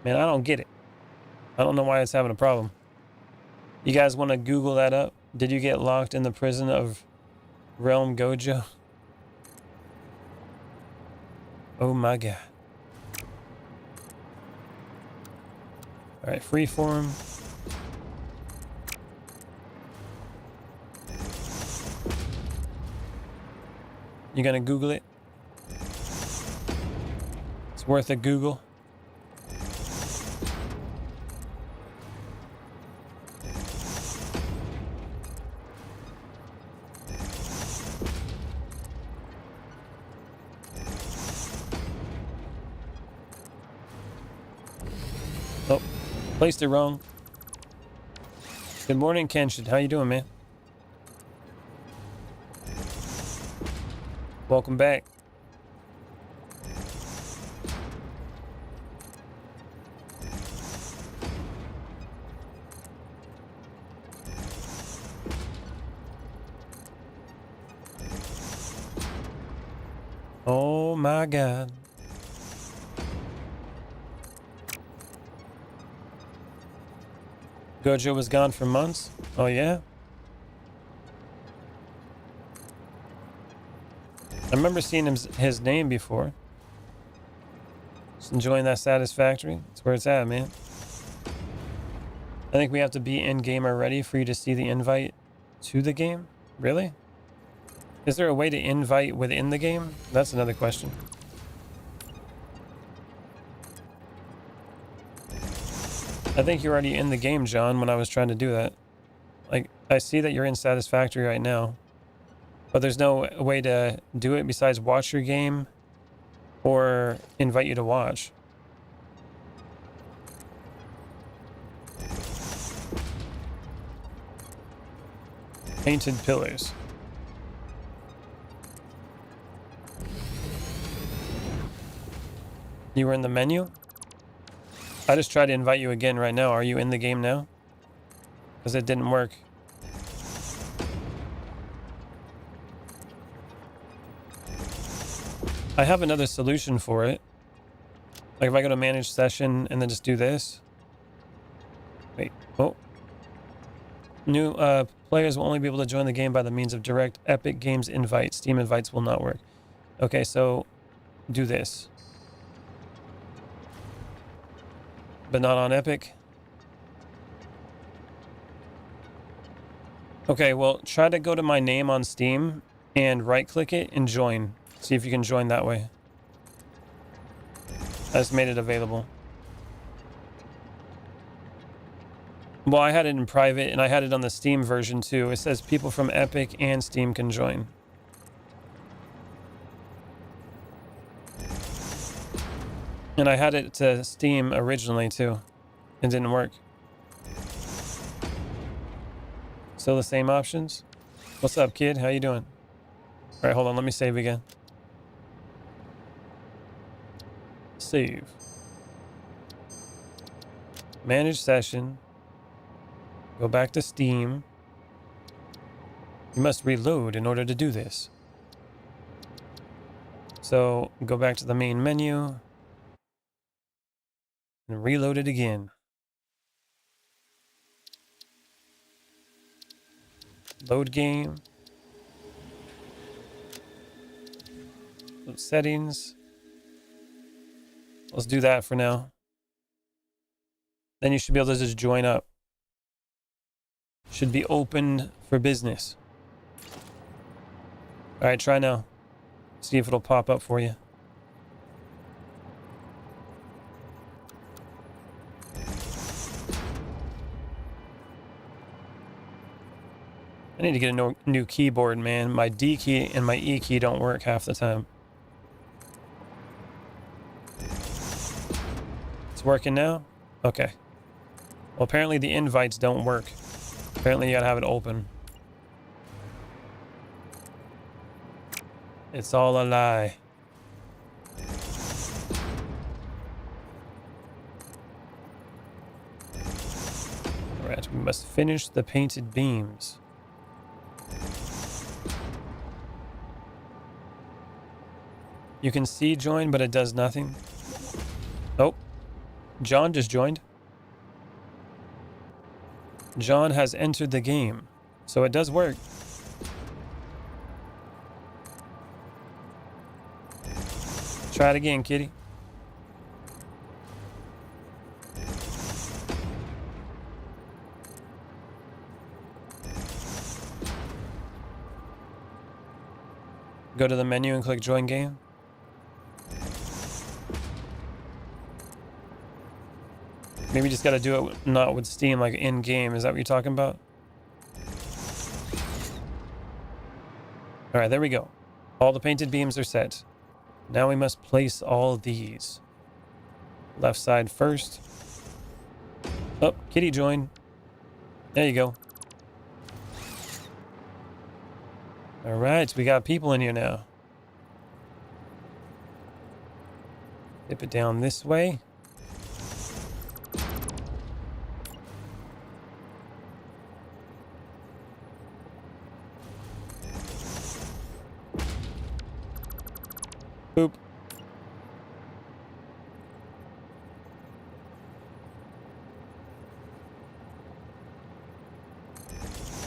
Man, I don't get it. I don't know why it's having a problem. You guys want to Google that up? Did you get locked in the prison of Realm Gojo? Oh my god. Alright, freeform. You gonna Google it? It's worth a Google. Oh, placed it wrong. Good morning, Kenshin. How you doing, man? Welcome back. Oh my god. Gojo was gone for months? Oh yeah? I remember seeing his name before. Just enjoying that Satisfactory. That's where it's at, man. I think we have to be in-game already for you to see the invite to the game. Really? Is there a way to invite within the game? That's another question. I think you're already in the game, John, when I was trying to do that. Like, I see that you're in Satisfactory right now. But there's no way to do it besides watch your game or invite you to watch. Painted pillars. You were in the menu? I just tried to invite you again right now. Are you in the game now? Because it didn't work. I have another solution for it. Like if I go to manage session and then just do this. Wait, oh. New players will only be able to join the game by the means of direct Epic Games invite. Steam invites will not work. Okay, so do this. But not on Epic. Okay, well, try to go to my name on Steam and right-click it and join. See if you can join that way. I just made it available. Well, I had it in private, and I had it on the Steam version, too. It says people from Epic and Steam can join. And I had it to Steam originally, too. It didn't work. Still the same options? What's up, kid? How you doing? All right, hold on. Let me save again. Save. Manage session. Go back to Steam. You must reload in order to do this. So go back to the main menu and reload it again. Load game. Settings. Let's do that for now. Then you should be able to just join up. Should be open for business. All right, try now. See if it'll pop up for you. I need to get a new keyboard, man. My D key and my E key don't work half the time. It's working now? Okay. Well, apparently the invites don't work. Apparently you gotta have it open. It's all a lie. Alright, we must finish the painted beams. You can see join, but it does nothing. Oh, John just joined. John has entered the game, so it does work. Try it again, kitty. Go to the menu and click join game. Maybe you just gotta do it not with Steam, like in game. Is that what you're talking about? All right, there we go. All the painted beams are set. Now we must place all these. Left side first. Oh, kitty joined. There you go. All right, we got people in here now. Dip it down this way. Boop.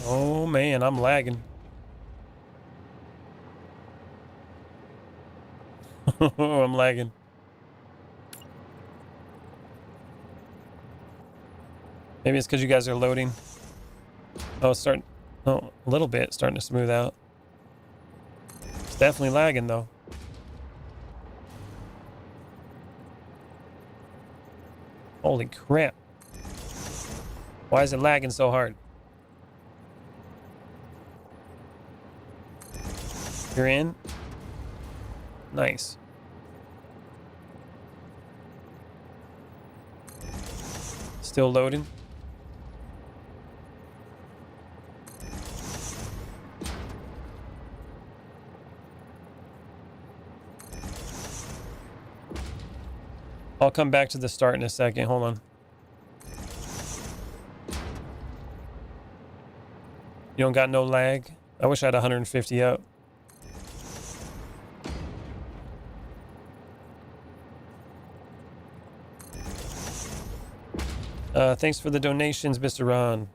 Oh man, I'm lagging. I'm lagging. Maybe it's because you guys are loading. Oh, it's starting. Oh, a little bit starting to smooth out. It's definitely lagging though. Holy crap. Why is it lagging so hard? You're in? Nice. Still loading. I'll come back to the start in a second. Hold on. You don't got no lag? I wish I had 150 up. Thanks for the donations, Mr. Ron.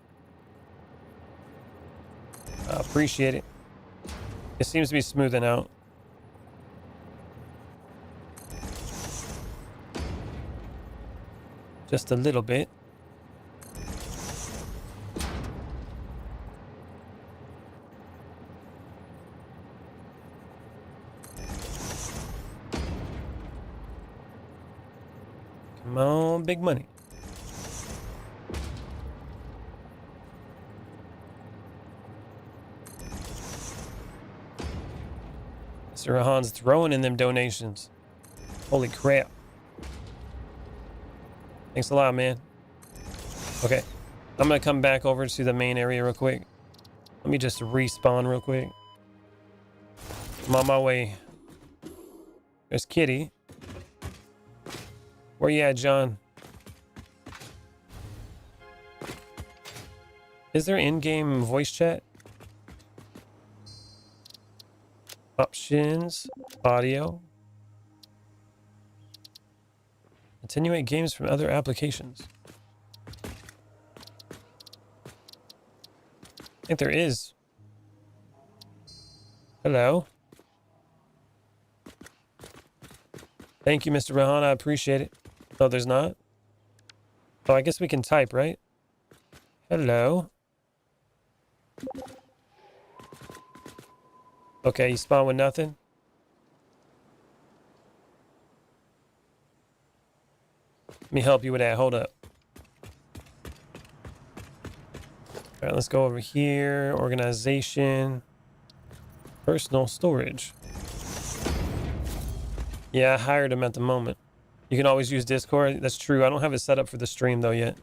Appreciate it. It seems to be smoothing out. Just a little bit. Come on, big money. Mr. Rahan's throwing in them donations. Holy crap. Thanks a lot, man. Okay. I'm going to come back over to the main area real quick. Let me just respawn real quick. I'm on my way. There's Kitty. Where you at, John? Is there in-game voice chat? Options, audio. Attenuate games from other applications. I think there is. Hello. Thank you, Mr. Rahan. I appreciate it. Oh, there's not? Oh, I guess we can type, right? Hello. Okay, you spawn with nothing? Let me help you with that. Hold up. All right, let's go over here. Organization. Personal storage. Yeah, I hired him at the moment. You can always use Discord. That's true. I don't have it set up for the stream, though, yet.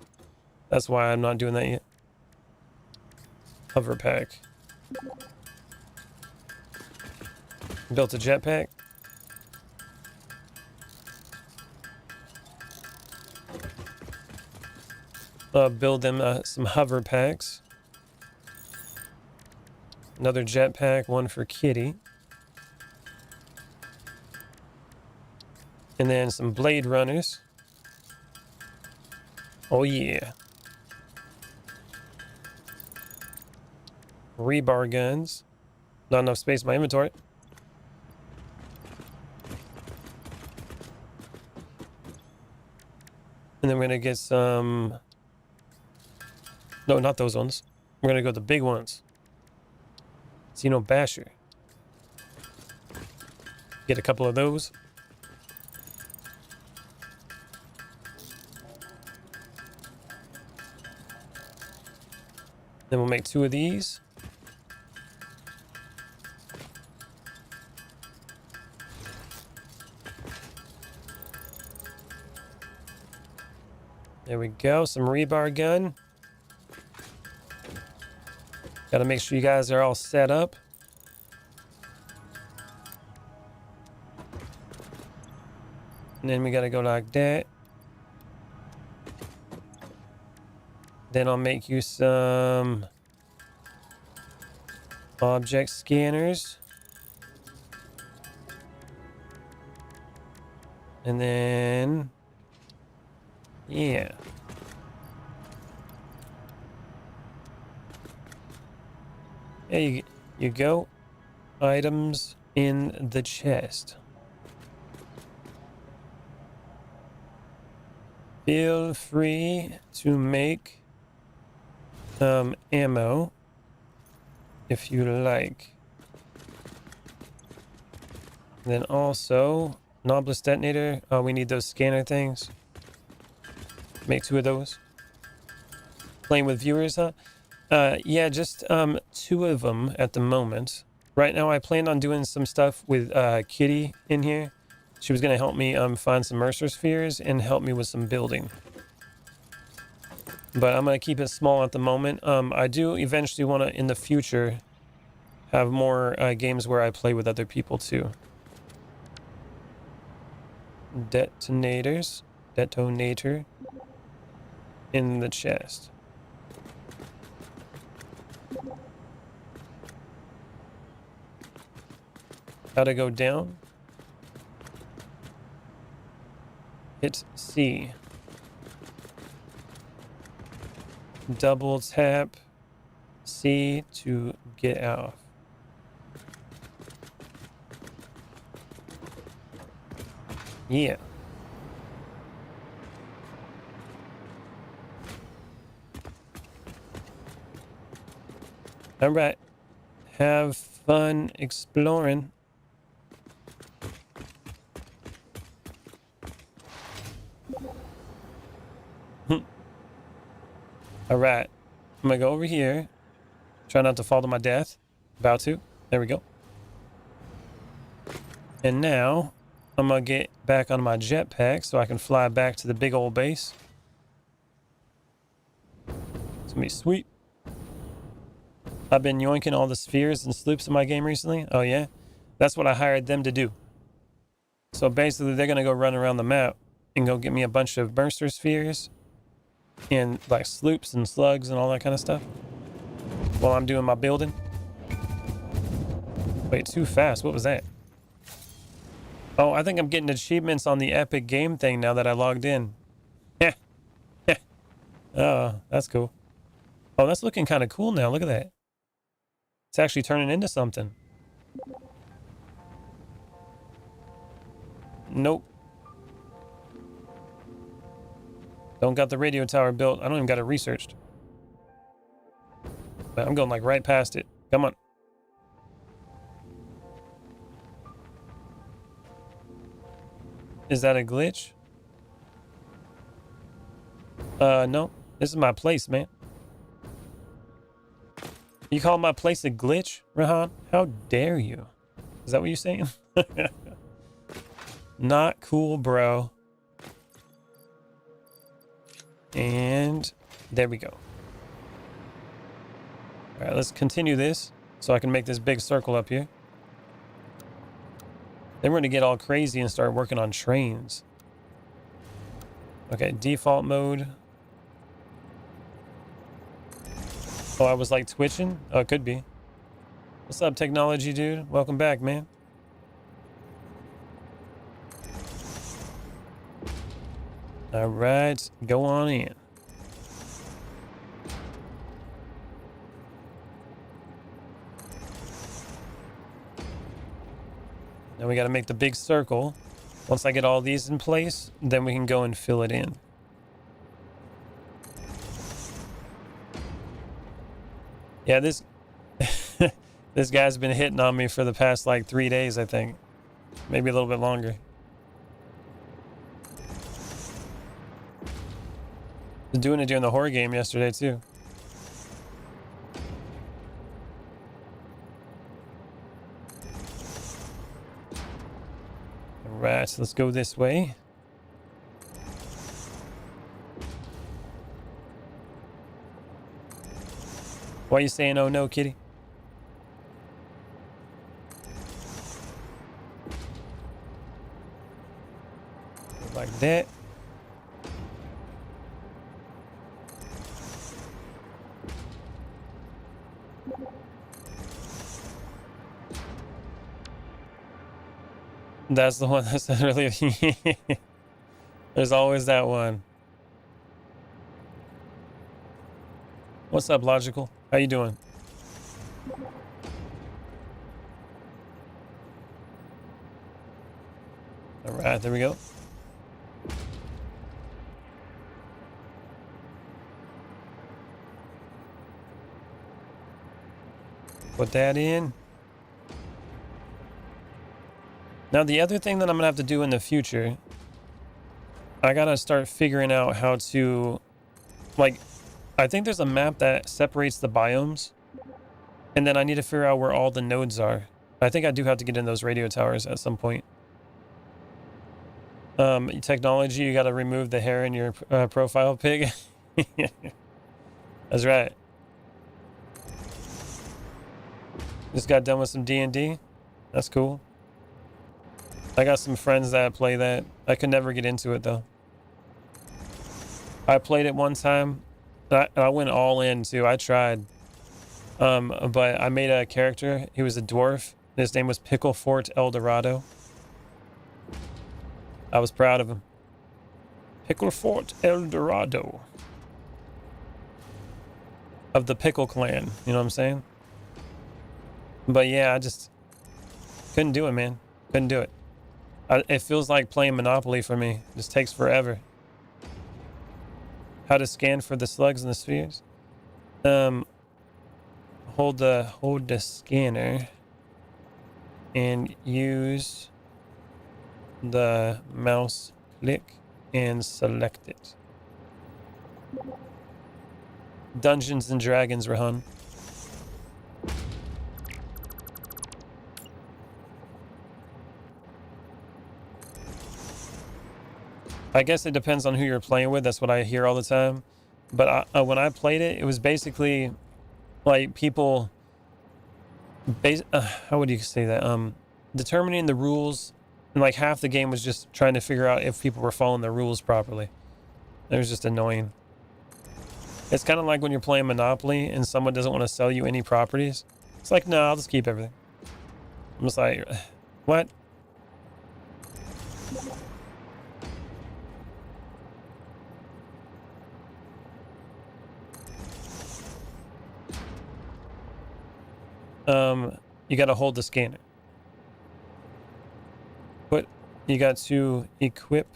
That's why I'm not doing that yet. Hover pack. Built a jetpack. Build them some hover packs. Another jetpack, one for Kitty. And then some Blade Runners. Oh yeah. Rebar guns. Not enough space in my inventory. And then we're gonna get some... No, not those ones. We're gonna go the big ones. Xeno Basher. Get a couple of those. Then we'll make 2 of these. There we go. Some rebar gun. Got to make sure you guys are all set up. And then we got to go like that. Then I'll make you some object scanners. And then, yeah. There you go. Items in the chest. Feel free to make ammo if you like. And then also, Noblest Detonator. Oh, we need those scanner things. Make 2 of those. Playing with viewers, huh? Yeah, just 2 of them at the moment. Right now, I planned on doing some stuff with Kitty in here. She was going to help me find some Mercer spheres and help me with some building. But I'm going to keep it small at the moment. I do eventually want to, in the future, have more games where I play with other people too. Detonators. Detonator. In the chest. How to go down? Hit C. Double tap C to get out. Yeah. All right. Have fun exploring. All right. I'm going to go over here. Try not to fall to my death. About to. There we go. And now I'm going to get back on my jetpack so I can fly back to the big old base. It's going to be sweet. I've been yoinking all the spheres and sloops in my game recently. Oh, yeah? That's what I hired them to do. So basically, they're going to go run around the map and go get me a bunch of Mercer spheres and like sloops and slugs and all that kind of stuff while I'm doing my building. Wait, too fast. What was that? Oh, I think I'm getting achievements on the Epic Game thing now that I logged in. Yeah. Oh, that's cool. Oh, that's looking kind of cool now. Look at that. It's actually turning into something. Nope. Don't got the radio tower built. I don't even got it researched. But I'm going like right past it. Come on. Is that a glitch? No. This is my place, man. You call my place a glitch, Rahan? How dare you? Is that what you're saying? Not cool, bro. And there we go. All right, let's continue this so I can make this big circle up here. Then we're going to get all crazy and start working on trains. Okay, default mode. Oh, I was like twitching? Oh, it could be. What's up, technology dude? Welcome back, man. All right, go on in. Now we got to make the big circle. Once I get all these in place, then we can go and fill it in. Yeah, this this guy's been hitting on me for the past like 3 days, I think. Maybe a little bit longer. Was doing it during the horror game yesterday too. Alright, so let's go this way. Why are you saying oh no, kitty? Like that. That's the one that's really... There's always that one. What's up, Logical? How you doing? All right, there we go. Put that in. Now, the other thing that I'm going to have to do in the future, I got to start figuring out how to, like, I think there's a map that separates the biomes, and then I need to figure out where all the nodes are. I think I do have to get in those radio towers at some point. Technology, you got to remove the hair in your profile pic. That's right. Just got done with some D&D. That's cool. I got some friends that play that. I could never get into it though. I played it one time. I went all in too. I tried. But I made a character. He was a dwarf. His name was Pickle Fort El Dorado. I was proud of him. Pickle Fort El Dorado. Of the Pickle Clan. You know what I'm saying? But yeah, I just couldn't do it, man. Couldn't do it. It feels like playing Monopoly for me. It just takes forever. How to scan for the slugs and the spheres? Hold the scanner and use the mouse click and select it. Dungeons and Dragons, Rahan. I guess it depends on who you're playing with. That's what I hear all the time. But when I played it, it was basically like people... how would you say that? Determining the rules. And like half the game was just trying to figure out if people were following the rules properly. It was just annoying. It's kind of like when you're playing Monopoly and someone doesn't want to sell you any properties. It's like, no, I'll just keep everything. I'm just like, what? You got to hold the scanner. You got to equip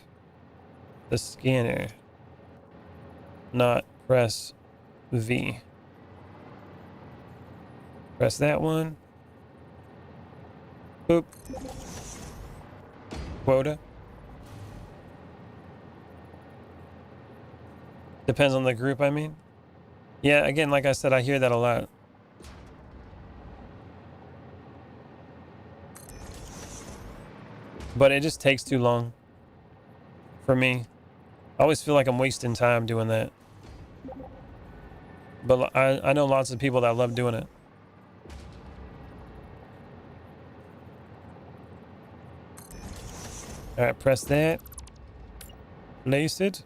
the scanner, not press V. Press that one. Boop. Quota. Depends on the group, I mean. Yeah, again, like I said, I hear that a lot. But it just takes too long for me. I always feel like I'm wasting time doing that. But I know lots of people that love doing it. All right, press that. Place it.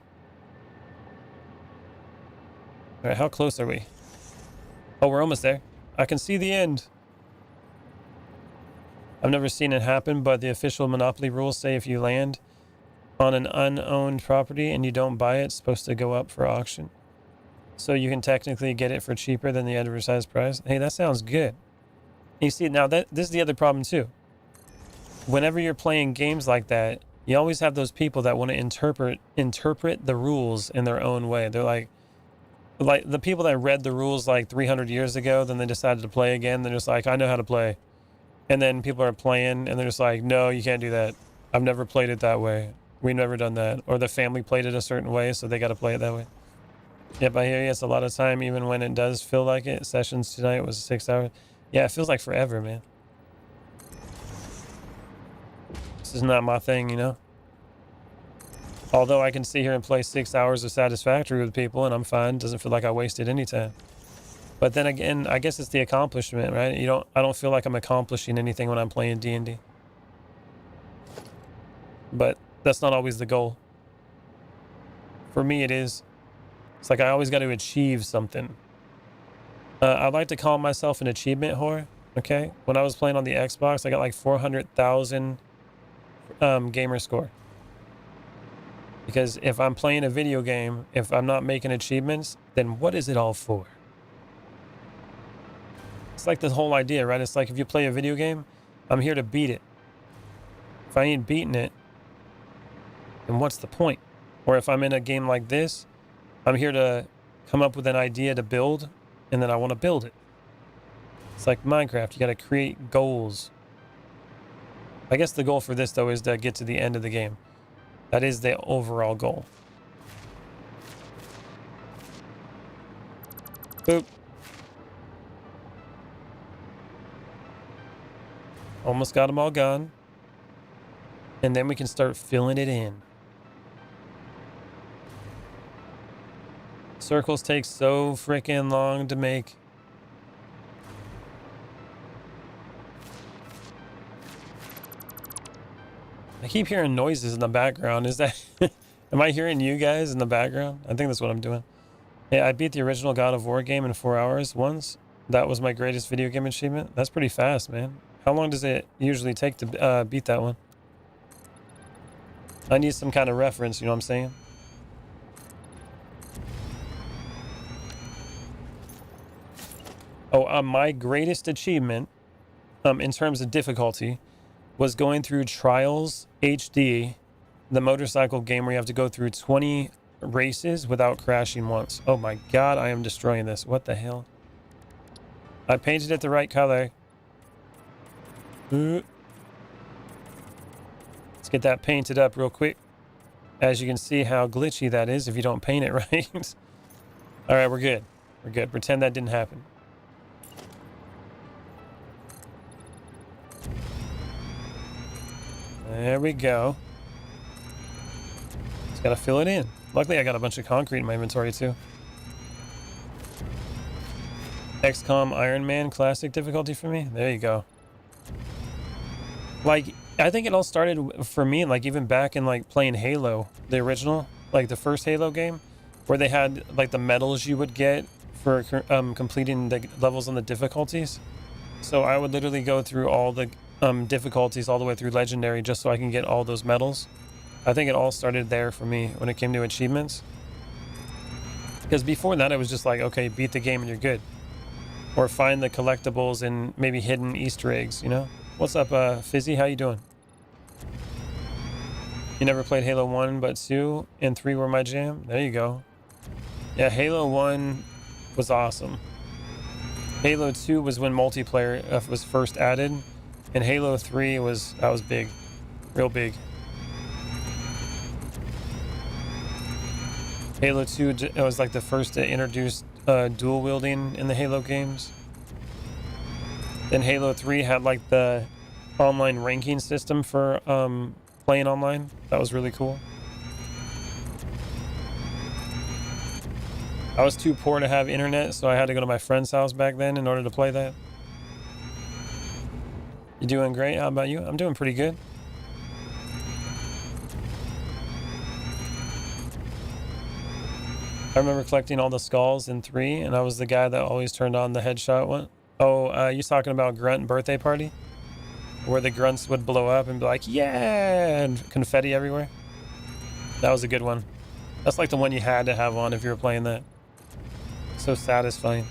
All right, how close are we? Oh, we're almost there. I can see the end. I've never seen it happen, but the official Monopoly rules say if you land on an unowned property and you don't buy it, it's supposed to go up for auction. So you can technically get it for cheaper than the advertised price. Hey, that sounds good. You see, now this is the other problem too. Whenever you're playing games like that, you always have those people that want to interpret the rules in their own way. They're like the people that read the rules like 300 years ago, then they decided to play again. They're just like, I know how to play. And then people are playing and they're just like, no, you can't do that. I've never played it that way. We've never done that. Or the family played it a certain way, so they got to play it that way. Yep, I hear you. It's a lot of time, even when it does feel like it. Sessions tonight was 6 hours. Yeah, it feels like forever, man. This is not my thing, you know? Although I can sit here and play 6 hours of Satisfactory with people and I'm fine. Doesn't feel like I wasted any time. But then again, I guess it's the accomplishment, right? I don't feel like I'm accomplishing anything when I'm playing D&D. But that's not always the goal. For me, it is. It's like I always got to achieve something. I like to call myself an achievement whore, okay? When I was playing on the Xbox, I got like 400,000 gamer score. Because if I'm playing a video game, if I'm not making achievements, then what is it all for? It's like the whole idea, right? It's like if you play a video game, I'm here to beat it. If I ain't beating it, then what's the point? Or if I'm in a game like this, I'm here to come up with an idea to build, and then I want to build it. It's like Minecraft. You got to create goals. I guess the goal for this, though, is to get to the end of the game. That is the overall goal. Boop. Almost got them all gone. And then we can start filling it in. Circles take so freaking long to make. I keep hearing noises in the background. Is that... Am I hearing you guys in the background? I think that's what I'm doing. Hey, I beat the original God of War game in 4 hours once. That was my greatest video game achievement. That's pretty fast, man. How long does it usually take to beat that one? I need some kind of reference, you know what I'm saying? Oh, my greatest achievement, in terms of difficulty, was going through Trials HD, the motorcycle game where you have to go through 20 races without crashing once. Oh my god, I am destroying this. What the hell? I painted it the right color. Let's get that painted up real quick. As you can see how glitchy that is if you don't paint it right. All right, we're good. We're good. Pretend that didn't happen. There we go. Just gotta fill it in. Luckily, I got a bunch of concrete in my inventory too. XCOM Iron Man classic difficulty for me. There you go. Like, I think it all started for me, like even back in like playing Halo, the original, like the first Halo game, where they had like the medals you would get for completing the levels on the difficulties. So I would literally go through all the difficulties all the way through legendary just so I can get all those medals. I think it all started there for me when it came to achievements. Because before that, it was just like, okay, beat the game and you're good. Or find the collectibles and maybe hidden Easter eggs, you know? What's up, Fizzy? How you doing? You never played Halo 1, but 2 and 3 were my jam? There you go. Yeah, Halo 1 was awesome. Halo 2 was when multiplayer was first added. And Halo 3 was big. Real big. Halo 2 it was like the first to introduce dual wielding in the Halo games. Then Halo 3 had like the online ranking system for playing online. That was really cool. I was too poor to have internet, so I had to go to my friend's house back then in order to play that. You doing great? How about you? I'm doing pretty good. I remember collecting all the skulls in 3, and I was the guy that always turned on the headshot one. Oh, you talking about Grunt Birthday Party? Where the grunts would blow up and be like, yeah, and confetti everywhere. That was a good one. That's like the one you had to have on if you were playing that. So satisfying.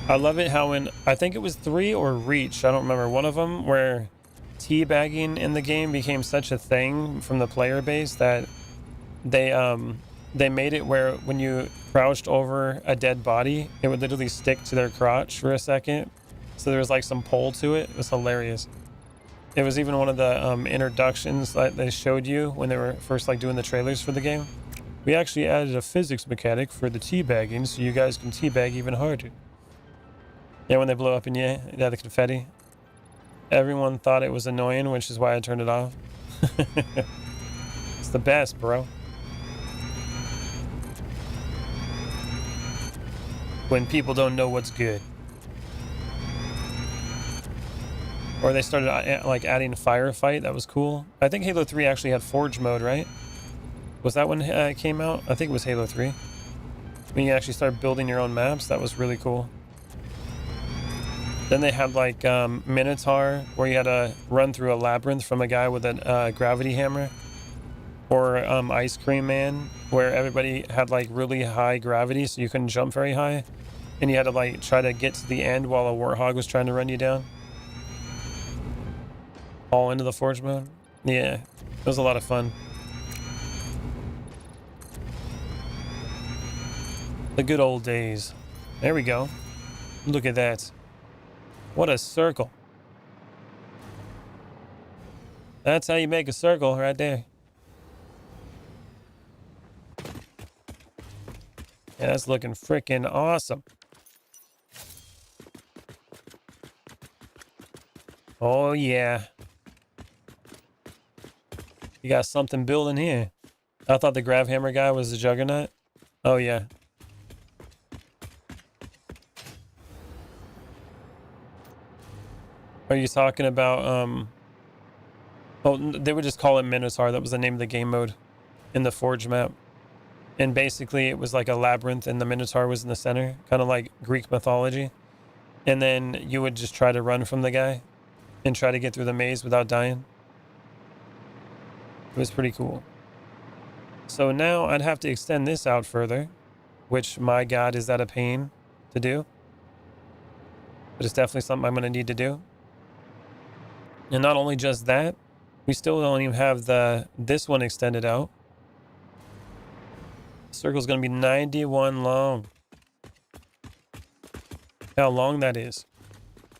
I love it how in, I think it was 3 or Reach, I don't remember, one of them where teabagging in the game became such a thing from the player base that they made it where when you crouched over a dead body, it would literally stick to their crotch for a second. So there was like some pull to it. It was hilarious. It was even one of the introductions that they showed you when they were first like doing the trailers for the game. We actually added a physics mechanic for the teabagging so you guys can teabag even harder. Yeah, when they blow up in you, yeah, the confetti. Everyone thought it was annoying, which is why I turned it off. It's the best, bro. When people don't know what's good. Or they started like adding firefight. That was cool. I think Halo 3 actually had Forge mode, right? Was that when it came out? I think it was Halo 3. When you actually start building your own maps, that was really cool. Then they had like Minotaur, where you had to run through a labyrinth from a guy with a gravity hammer. Or Ice Cream Man, where everybody had like really high gravity, so you couldn't jump very high. And you had to like try to get to the end while a warthog was trying to run you down. All into the Forge mode. Yeah, it was a lot of fun. The good old days. There we go. Look at that. What a circle. That's how you make a circle right there. Yeah, that's looking freaking awesome. Oh, yeah. You got something building here. I thought the grav hammer guy was the Juggernaut. Oh, yeah. Are you talking about, oh, they would just call it Minotaur. That was the name of the game mode in the Forge map. And basically it was like a labyrinth and the Minotaur was in the center, kind of like Greek mythology. And then you would just try to run from the guy and try to get through the maze without dying. It was pretty cool. So now I'd have to extend this out further, which, my God, is that a pain to do? But it's definitely something I'm going to need to do. And not only just that, we still don't even have this one extended out. The circle's going to be 91 long. How long that is.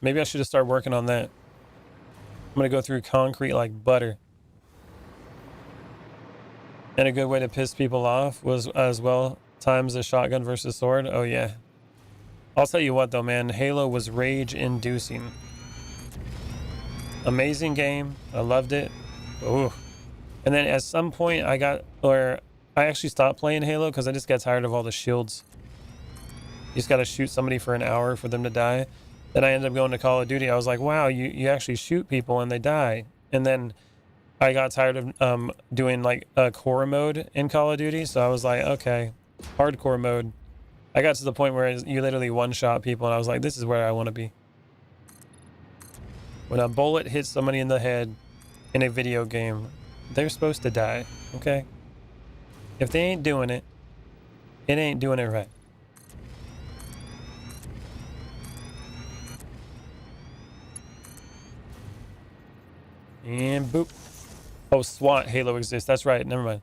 Maybe I should have started working on that. I'm going to go through concrete like butter. And a good way to piss people off was as well times a shotgun versus sword. Oh, yeah. I'll tell you what, though, man. Halo was rage-inducing. Amazing game. I loved it. Ooh. And then at some point, I actually stopped playing Halo because I just got tired of all the shields. You just got to shoot somebody for an hour for them to die. Then I ended up going to Call of Duty. I was like, wow, you actually shoot people and they die. And then I got tired of doing like a core mode in Call of Duty. So I was like, okay, hardcore mode. I got to the point where you literally one-shot people, and I was like, this is where I want to be. When a bullet hits somebody in the head in a video game, they're supposed to die, okay? If they ain't doing it, it ain't doing it right. And boop. Oh, SWAT Halo exists. That's right. Never mind.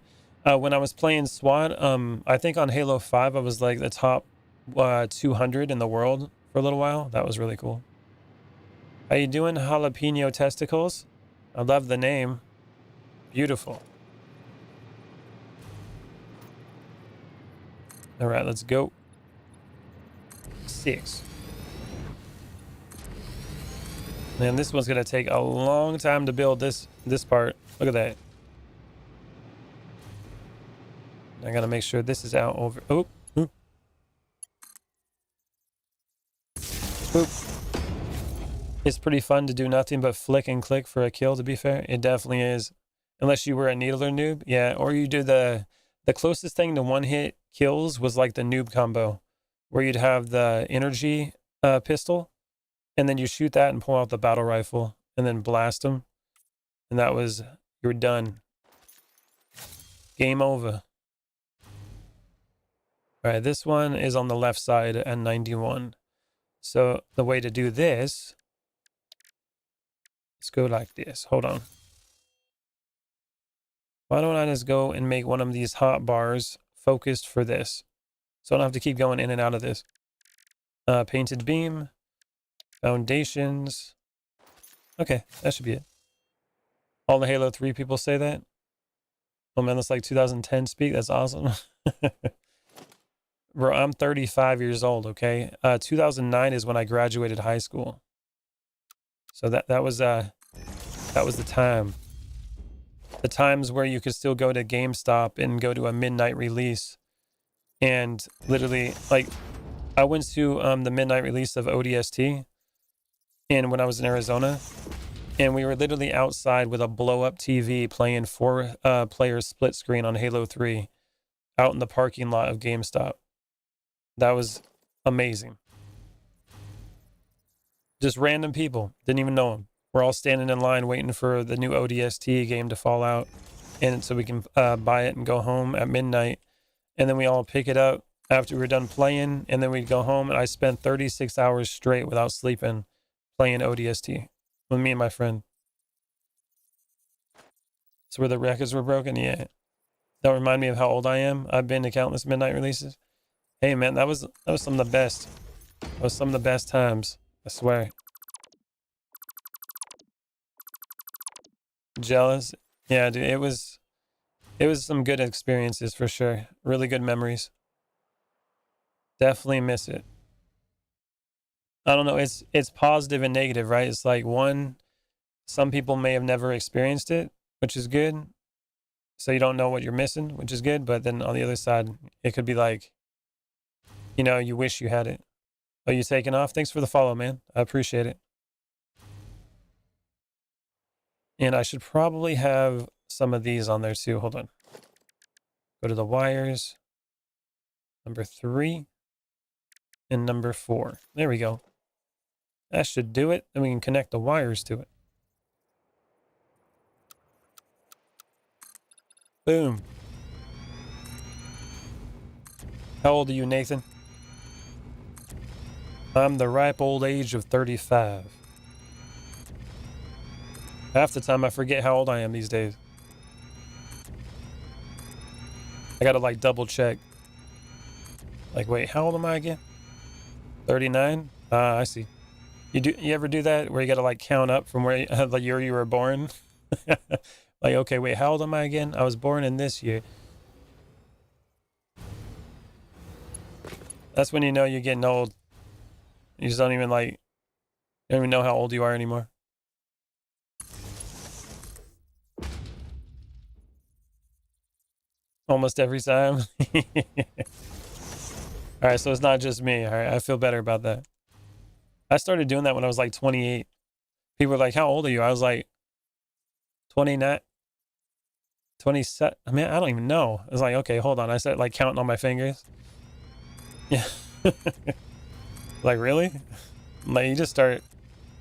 When I was playing SWAT, I think on Halo 5, I was like the top 200 in the world for a little while. That was really cool. How you doing, Jalapeno Testicles? I love the name. Beautiful. All right, let's go. 6. Man, this one's gonna take a long time to build this part. Look at that. I gotta make sure this is out over. Oh, oop. Oop. It's pretty fun to do nothing but flick and click for a kill, to be fair. It definitely is. Unless you were a needler noob. Yeah, or you do the closest thing to one-hit kills was like the noob combo, where you'd have the energy pistol, and then you shoot that and pull out the battle rifle, and then blast them. And that was, you're done. Game over. All right, this one is on the left side at 91. So the way to do this, let's go like this. Hold on. Why don't I just go and make one of these hot bars focused for this? So I don't have to keep going in and out of this. Painted beam, foundations. Okay, that should be it. All the Halo 3 people say that. Oh man, that's like 2010 speak. That's awesome. Bro, I'm 35 years old, okay? 2009 is when I graduated high school. So that was the time. The times where you could still go to GameStop and go to a midnight release. And literally, like, I went to the midnight release of ODST, and when I was in Arizona, and we were literally outside with a blow-up TV playing 4-player split screen on Halo 3 out in the parking lot of GameStop. That was amazing. Just random people. Didn't even know them. We're all standing in line waiting for the new ODST game to fall out, and so we can buy it and go home at midnight. And then we all pick it up after we were done playing, and then we'd go home, and I spent 36 hours straight without sleeping playing ODST with me and my friend. So where the records were broken? Yeah. That remind me of how old I am. I've been to countless midnight releases. Hey man, that was some of the best. That was some of the best times. I swear. Jealous? Yeah, dude, it was some good experiences for sure. Really good memories. Definitely miss it. I don't know, it's positive and negative, right? It's like one, some people may have never experienced it, which is good. So you don't know what you're missing, which is good, but then on the other side, it could be like, you know, you wish you had it. Are you taking off? Thanks for the follow, man. I appreciate it. And I should probably have some of these on there too. Hold on. Go to the wires. Number 3 and number 4. There we go. That should do it. Then we can connect the wires to it. Boom. How old are you, Nathan? I'm the ripe old age of 35. Half the time I forget how old I am these days. I gotta like double check. Like, wait, how old am I again? 39? Ah, I see. You ever do that where you gotta like count up from where the year you were born? Like, okay, wait, how old am I again? I was born in this year. That's when you know you're getting old. You just don't even like, you don't even know how old you are anymore. Almost every time. All right, so it's not just me. All right, I feel better about that. I started doing that when I was like 28. People were like, how old are you? I was like, 29, 27. I mean, I don't even know. I was like, okay, hold on. I started like counting on my fingers. Yeah. Like, really? Like, you just start...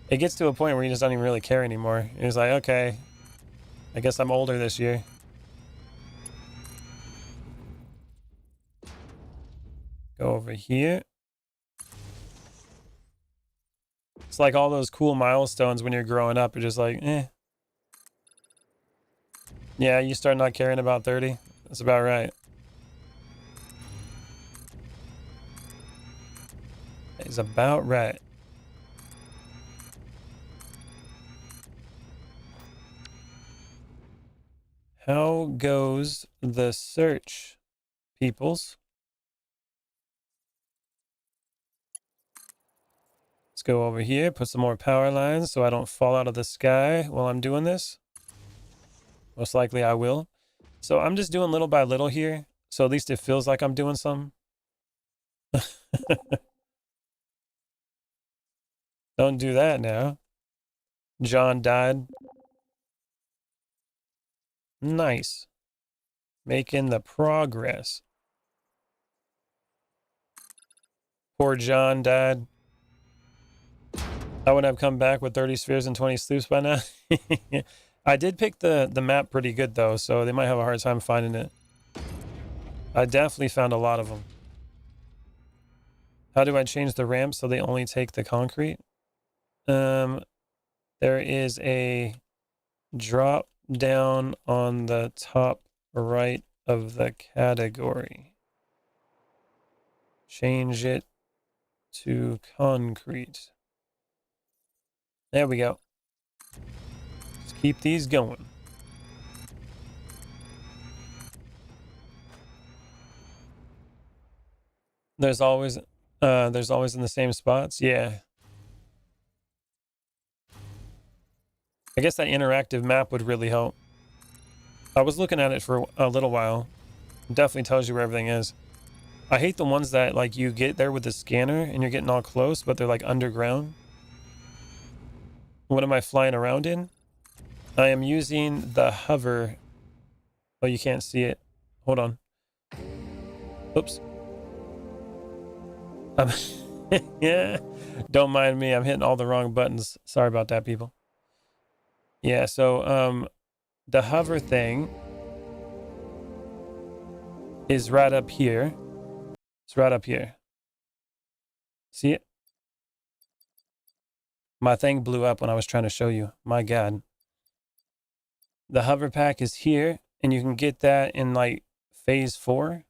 It gets to a point where you just don't even really care anymore. It's like, okay, I guess I'm older this year. Go over here. It's like all those cool milestones when you're growing up are just like, eh. Yeah, you start not caring about 30. That's about right. It's about right. How goes the search, peoples? Let's go over here, put some more power lines so I don't fall out of the sky while I'm doing this. Most likely I will. So I'm just doing little by little here. So at least it feels like I'm doing something. Don't do that now. John died. Nice. Making the progress. Poor John died. I would have come back with 30 spheres and 20 sloops by now. I did pick the map pretty good though, so they might have a hard time finding it. I definitely found a lot of them. How do I change the ramp so they only take the concrete? There is a drop down on the top right of the category. Change it to concrete. There we go. Let's keep these going. There's always in the same spots. Yeah. I guess that interactive map would really help. I was looking at it for a little while. It definitely tells you where everything is. I hate the ones that like you get there with the scanner and you're getting all close, but they're like underground. What am I flying around in? I am using the hover. Oh, you can't see it. Hold on. Oops. Yeah. Don't mind me. I'm hitting all the wrong buttons. Sorry about that, people. Yeah, so the hover thing is right up here. It's right up here. See it? My thing blew up when I was trying to show you. My God. The hover pack is here, and you can get that in like phase 4.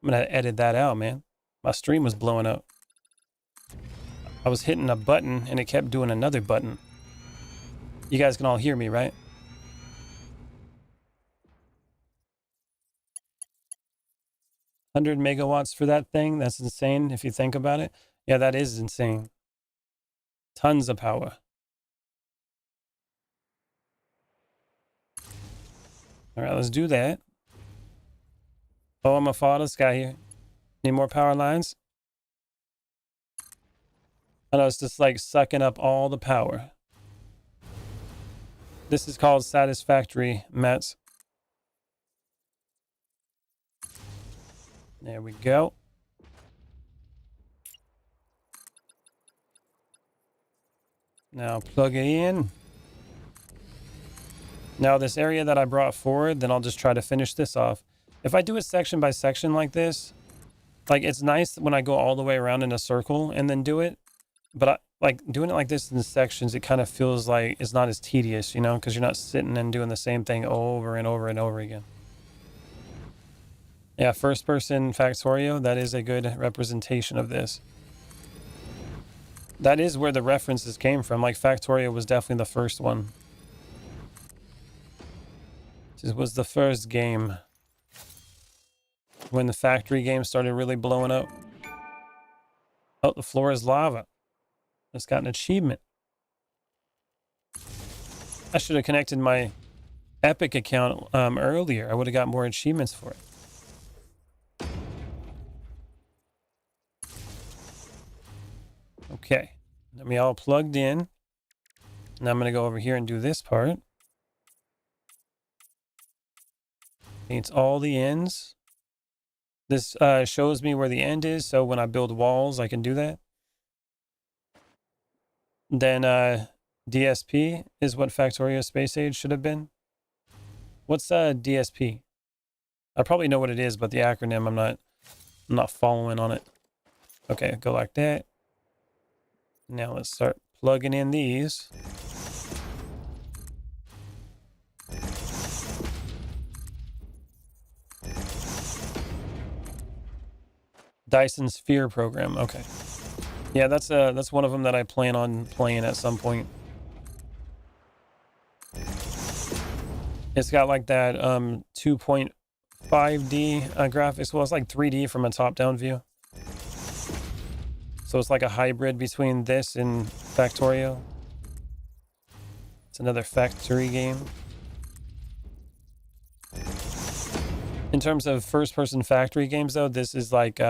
I'm gonna edit that out, man. My stream was blowing up. I was hitting a button, and it kept doing another button. You guys can all hear me, right? $100 megawatts for that thing? That's insane if you think about it. Yeah, that is insane. Tons of power. All right, let's do that. Oh, I'm gonna fall out of the sky here. Need more power lines? I know, it's just like sucking up all the power. This is called satisfactory, Mets. There we go. Now plug it in. Now this area that I brought forward, then I'll just try to finish this off. If I do it section by section like this, like it's nice when I go all the way around in a circle and then do it. But like doing it like this in sections, it kind of feels like it's not as tedious, you know, because you're not sitting and doing the same thing over and over and over again. Yeah, first person Factorio, that is a good representation of this. That is where the references came from. Like Factorio was definitely the first one. This was the first game when the factory game started really blowing up. Oh, the floor is lava. It's got an achievement. I should have connected my Epic account earlier. I would have got more achievements for it. Okay, let me all plugged in. Now I'm going to go over here and do this part. Paints all the ends. This shows me where the end is, so when I build walls, I can do that. Then DSP is what Factorio Space Age should have been. What's DSP? I probably know what it is, but the acronym I'm not following on it. Okay, go like that. Now let's start plugging in these. Dyson Sphere program. Okay. Yeah, that's one of them that I plan on playing at some point. It's got like that 2.5D graphics. Well, it's like 3D from a top-down view. So it's like a hybrid between this and Factorio. It's another factory game. In terms of first-person factory games, though, this is like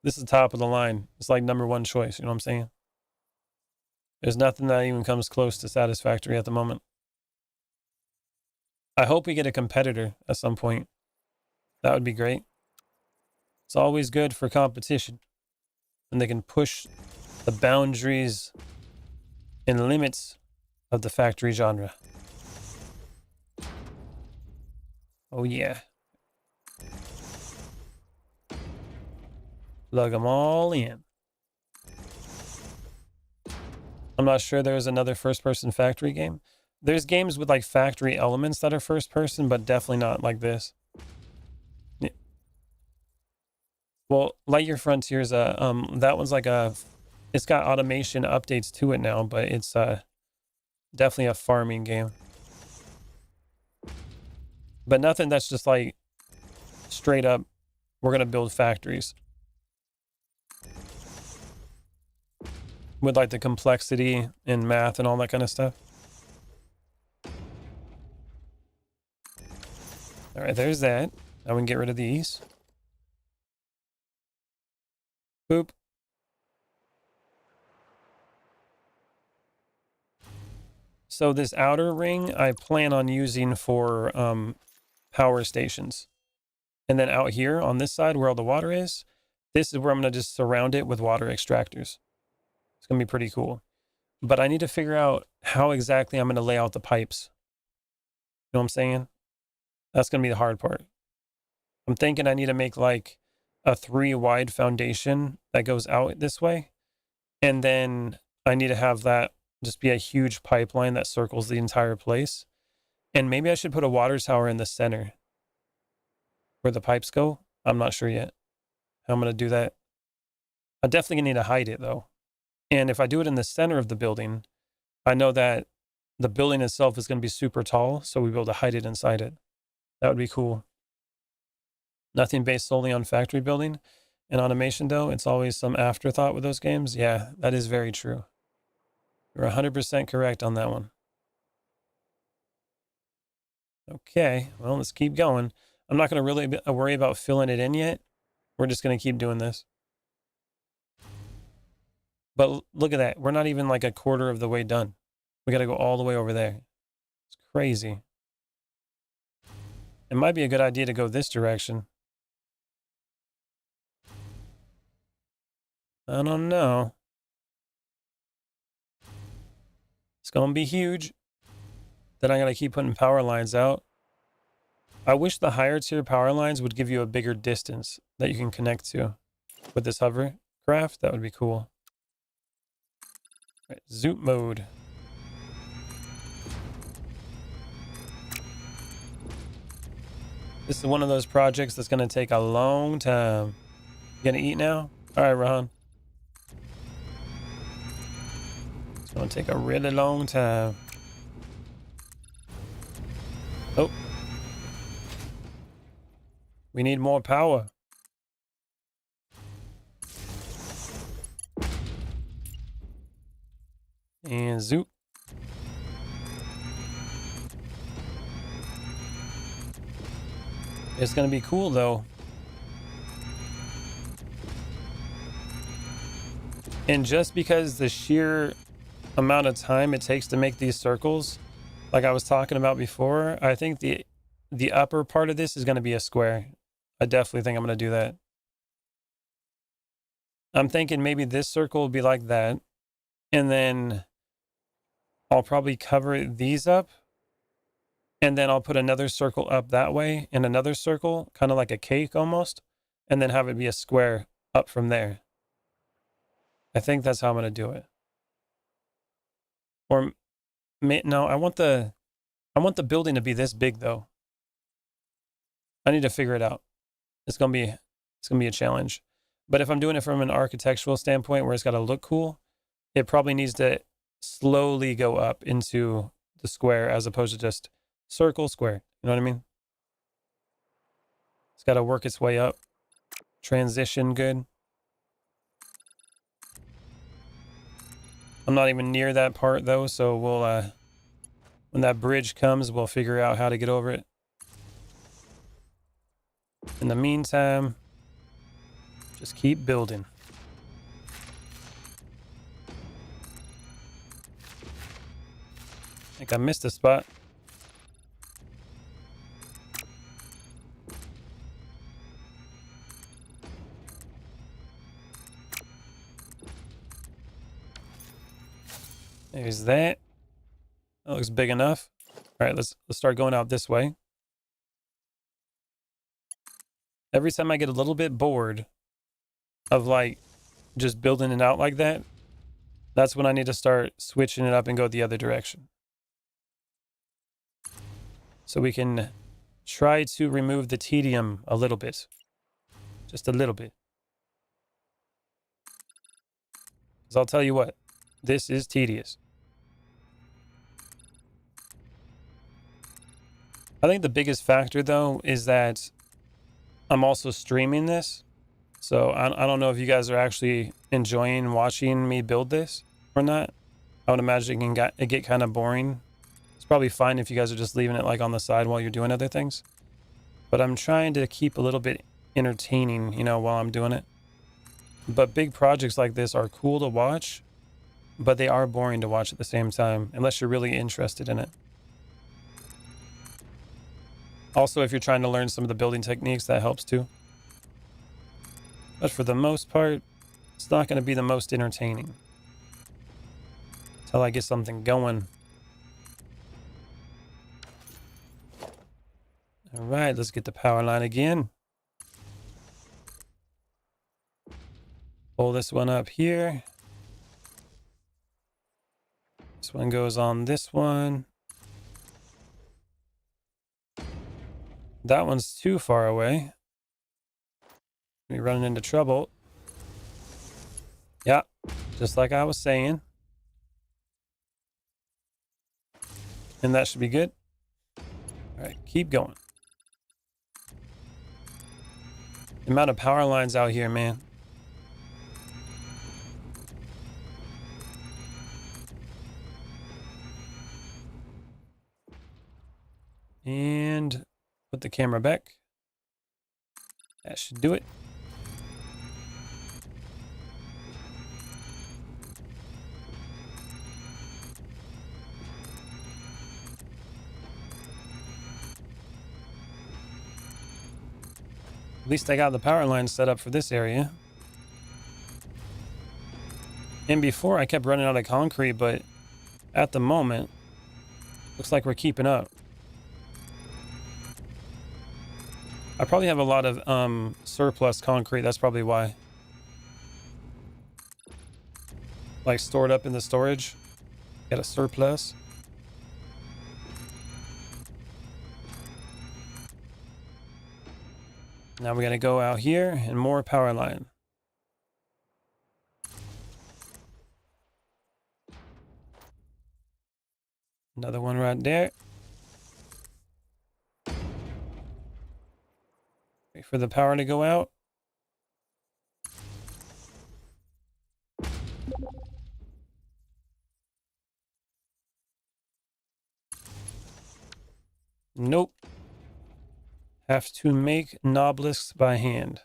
this is top of the line. It's like #1 choice. You know what I'm saying? There's nothing that even comes close to Satisfactory at the moment. I hope we get a competitor at some point. That would be great. It's always good for competition. And they can push the boundaries and limits of the factory genre. Oh yeah. Plug them all in. I'm not sure there's another first-person factory game. There's games with like factory elements that are first-person, but definitely not like this. Yeah. Well, Lightyear Frontiers, that one's like it's got automation updates to it now, but it's definitely a farming game. But nothing that's just like straight up, we're gonna build factories. With like the complexity in math and all that kind of stuff. All right, there's that. Now we can get rid of these. Boop. So this outer ring I plan on using for power stations. And then out here on this side where all the water is, this is where I'm going to just surround it with water extractors. It's going to be pretty cool. But I need to figure out how exactly I'm going to lay out the pipes. You know what I'm saying? That's going to be the hard part. I'm thinking I need to make like a 3-wide foundation that goes out this way. And then I need to have that just be a huge pipeline that circles the entire place. And maybe I should put a water tower in the center where the pipes go. I'm not sure yet how I'm going to do that. I'm definitely going to need to hide it though. And if I do it in the center of the building, I know that the building itself is going to be super tall, so we'll be able to hide it inside it. That would be cool. Nothing based solely on factory building and automation, though. It's always some afterthought with those games. Yeah, that is very true. You're 100% correct on that one. Okay, well, let's keep going. I'm not going to really worry about filling it in yet. We're just going to keep doing this. But look at that. We're not even like a quarter of the way done. We got to go all the way over there. It's crazy. It might be a good idea to go this direction. I don't know. It's going to be huge. Then I got to keep putting power lines out. I wish the higher tier power lines would give you a bigger distance that you can connect to with this hovercraft. That would be cool. All right, zoop mode. This is one of those projects that's going to take a long time. You gonna eat now? All right, Ron. It's going to take a really long time. Oh. We need more power. And zoop. It's going to be cool, though. And just because the sheer amount of time it takes to make these circles, like I was talking about before, I think the upper part of this is going to be a square. I definitely think I'm going to do that. I'm thinking maybe this circle will be like that. And then I'll probably cover these up. And then I'll put another circle up that way and another circle, kind of like a cake almost. And then have it be a square up from there. I think that's how I'm going to do it. Or no, I want the building to be this big though. I need to figure it out. It's going to be a challenge. But if I'm doing it from an architectural standpoint where it's got to look cool, it probably needs to slowly go up into the square as opposed to just circle, square. You know what I mean? It's got to work its way up. Transition good. I'm not even near that part though, so we'll when that bridge comes, we'll figure out how to get over it. In the meantime, just keep building. I think I missed a spot. There's that. That looks big enough. All right, let's start going out this way. Every time I get a little bit bored of like just building it out like that, that's when I need to start switching it up and go the other direction. So we can try to remove the tedium a little bit. Just a little bit. Because I'll tell you what, this is tedious. I think the biggest factor though is that I'm also streaming this. So I don't know if you guys are actually enjoying watching me build this or not. I would imagine it can get kind of boring. It's probably fine if you guys are just leaving it like on the side while you're doing other things. But I'm trying to keep a little bit entertaining, you know, while I'm doing it. But big projects like this are cool to watch, but they are boring to watch at the same time, unless you're really interested in it. Also, if you're trying to learn some of the building techniques, that helps too. But for the most part, it's not going to be the most entertaining until I get something going. All right, let's get the power line again. Pull this one up here. This one goes on this one. That one's too far away. We're running into trouble. Yeah, just like I was saying. And that should be good. All right, keep going. The amount of power lines out here, man. And put the camera back. That should do it. At least I got the power line set up for this area. And before I kept running out of concrete, but at the moment, looks like we're keeping up. I probably have a lot of surplus concrete. That's probably why. Like stored up in the storage. Got a surplus. Now we're gonna go out here and more power line. Another one right there. Wait for the power to go out. Nope. Have to make knobelisks by hand.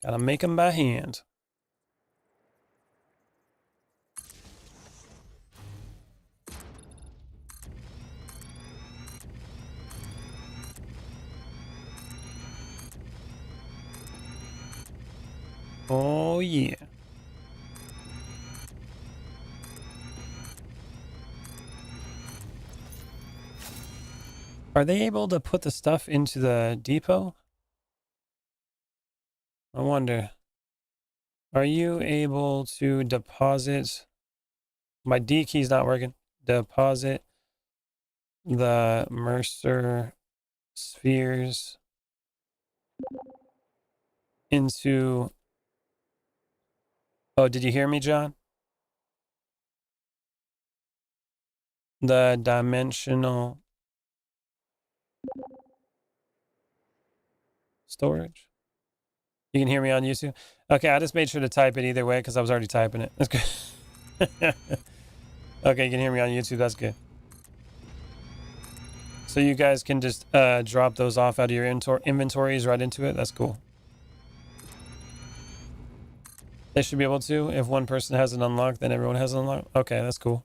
Gotta make them by hand. Oh yeah. Are they able to put the stuff into the depot? I wonder. Are you able to deposit? My D key's not working. Deposit the Mercer spheres into... Oh, did you hear me, John? The dimensional storage. You can hear me on YouTube? Okay, I just made sure to type it either way because I was already typing it. That's good. Okay, you can hear me on YouTube. That's good. So you guys can just drop those off out of your inventories right into it. That's cool. They should be able to. If one person has it unlocked, then everyone has it unlocked. Okay, that's cool.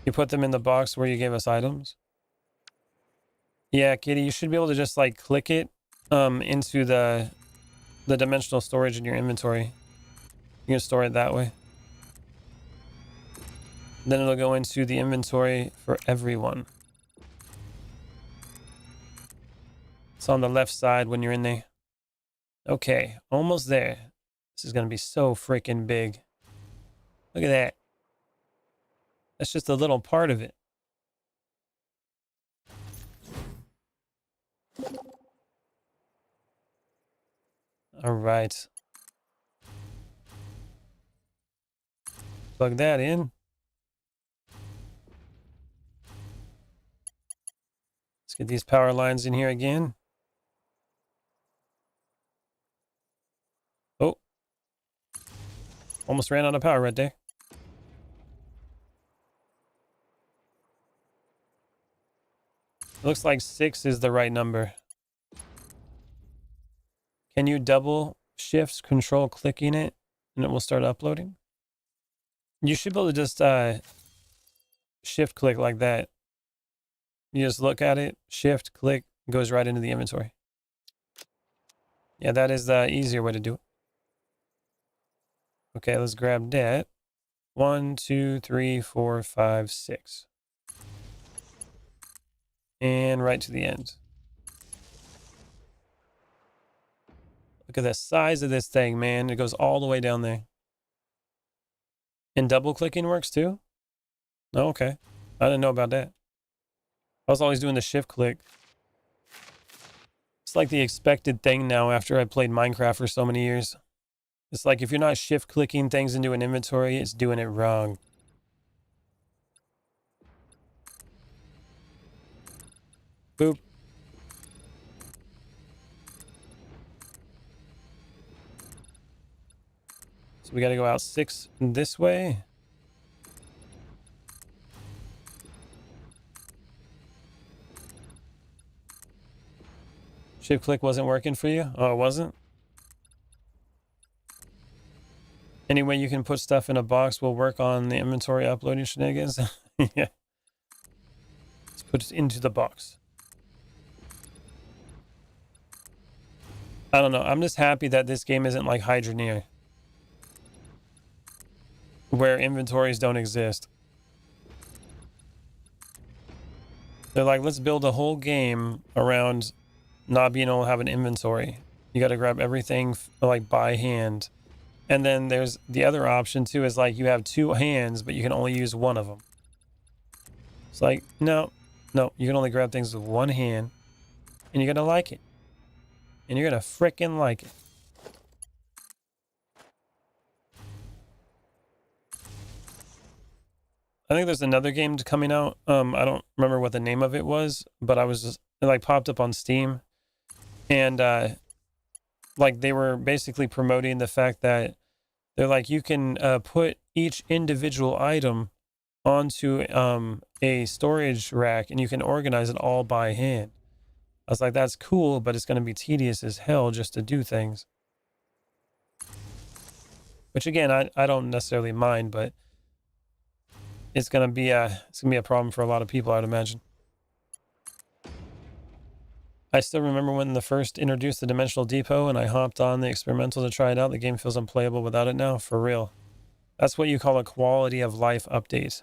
You put them in the box where you gave us items? Yeah, Kitty, you should be able to just like click it into the dimensional storage in your inventory. You can store it that way. Then it'll go into the inventory for everyone. It's on the left side when you're in there. Okay, almost there. This is going to be so freaking big. Look at that. That's just a little part of it. All right. Plug that in. Let's get these power lines in here again. Oh. Almost ran out of power right there. It looks like 6 is the right number. Can you double shift control clicking it and it will start uploading? You should be able to just shift click like that. You just look at it, shift click, goes right into the inventory. Yeah, that is the easier way to do it. Okay, let's grab that. 1, 2, 3, 4, 5, 6. And right to the end. Look at the size of this thing, man. It goes all the way down there. And double clicking works too? Oh, okay. I didn't know about that. I was always doing the shift click. It's like the expected thing now after I played Minecraft for so many years. It's like if you're not shift clicking things into an inventory, it's doing it wrong. Boop. So we got to go out 6 this way. Shift click wasn't working for you? Oh, it wasn't? Any way you can put stuff in a box will work on the inventory uploading shenanigans? Yeah. Let's put it into the box. I don't know. I'm just happy that this game isn't like Hydroneer, where inventories don't exist. They're like, let's build a whole game around not being able to have an inventory. You got to grab everything like by hand. And then there's the other option too, is like you have 2 hands, but you can only use one of them. It's like, no, you can only grab things with 1 hand and you're going to like it. And you're going to frickin' like it. I think there's another game coming out. I don't remember what the name of it was, but I was just, it like popped up on Steam. And like they were basically promoting the fact that they're like, you can put each individual item onto a storage rack and you can organize it all by hand. I was like, that's cool, but it's going to be tedious as hell just to do things. Which again, I don't necessarily mind, but it's going to be a problem for a lot of people, I'd imagine. I still remember when the first introduced the Dimensional Depot and I hopped on the experimental to try it out. The game feels unplayable without it now, for real. That's what you call a quality of life update.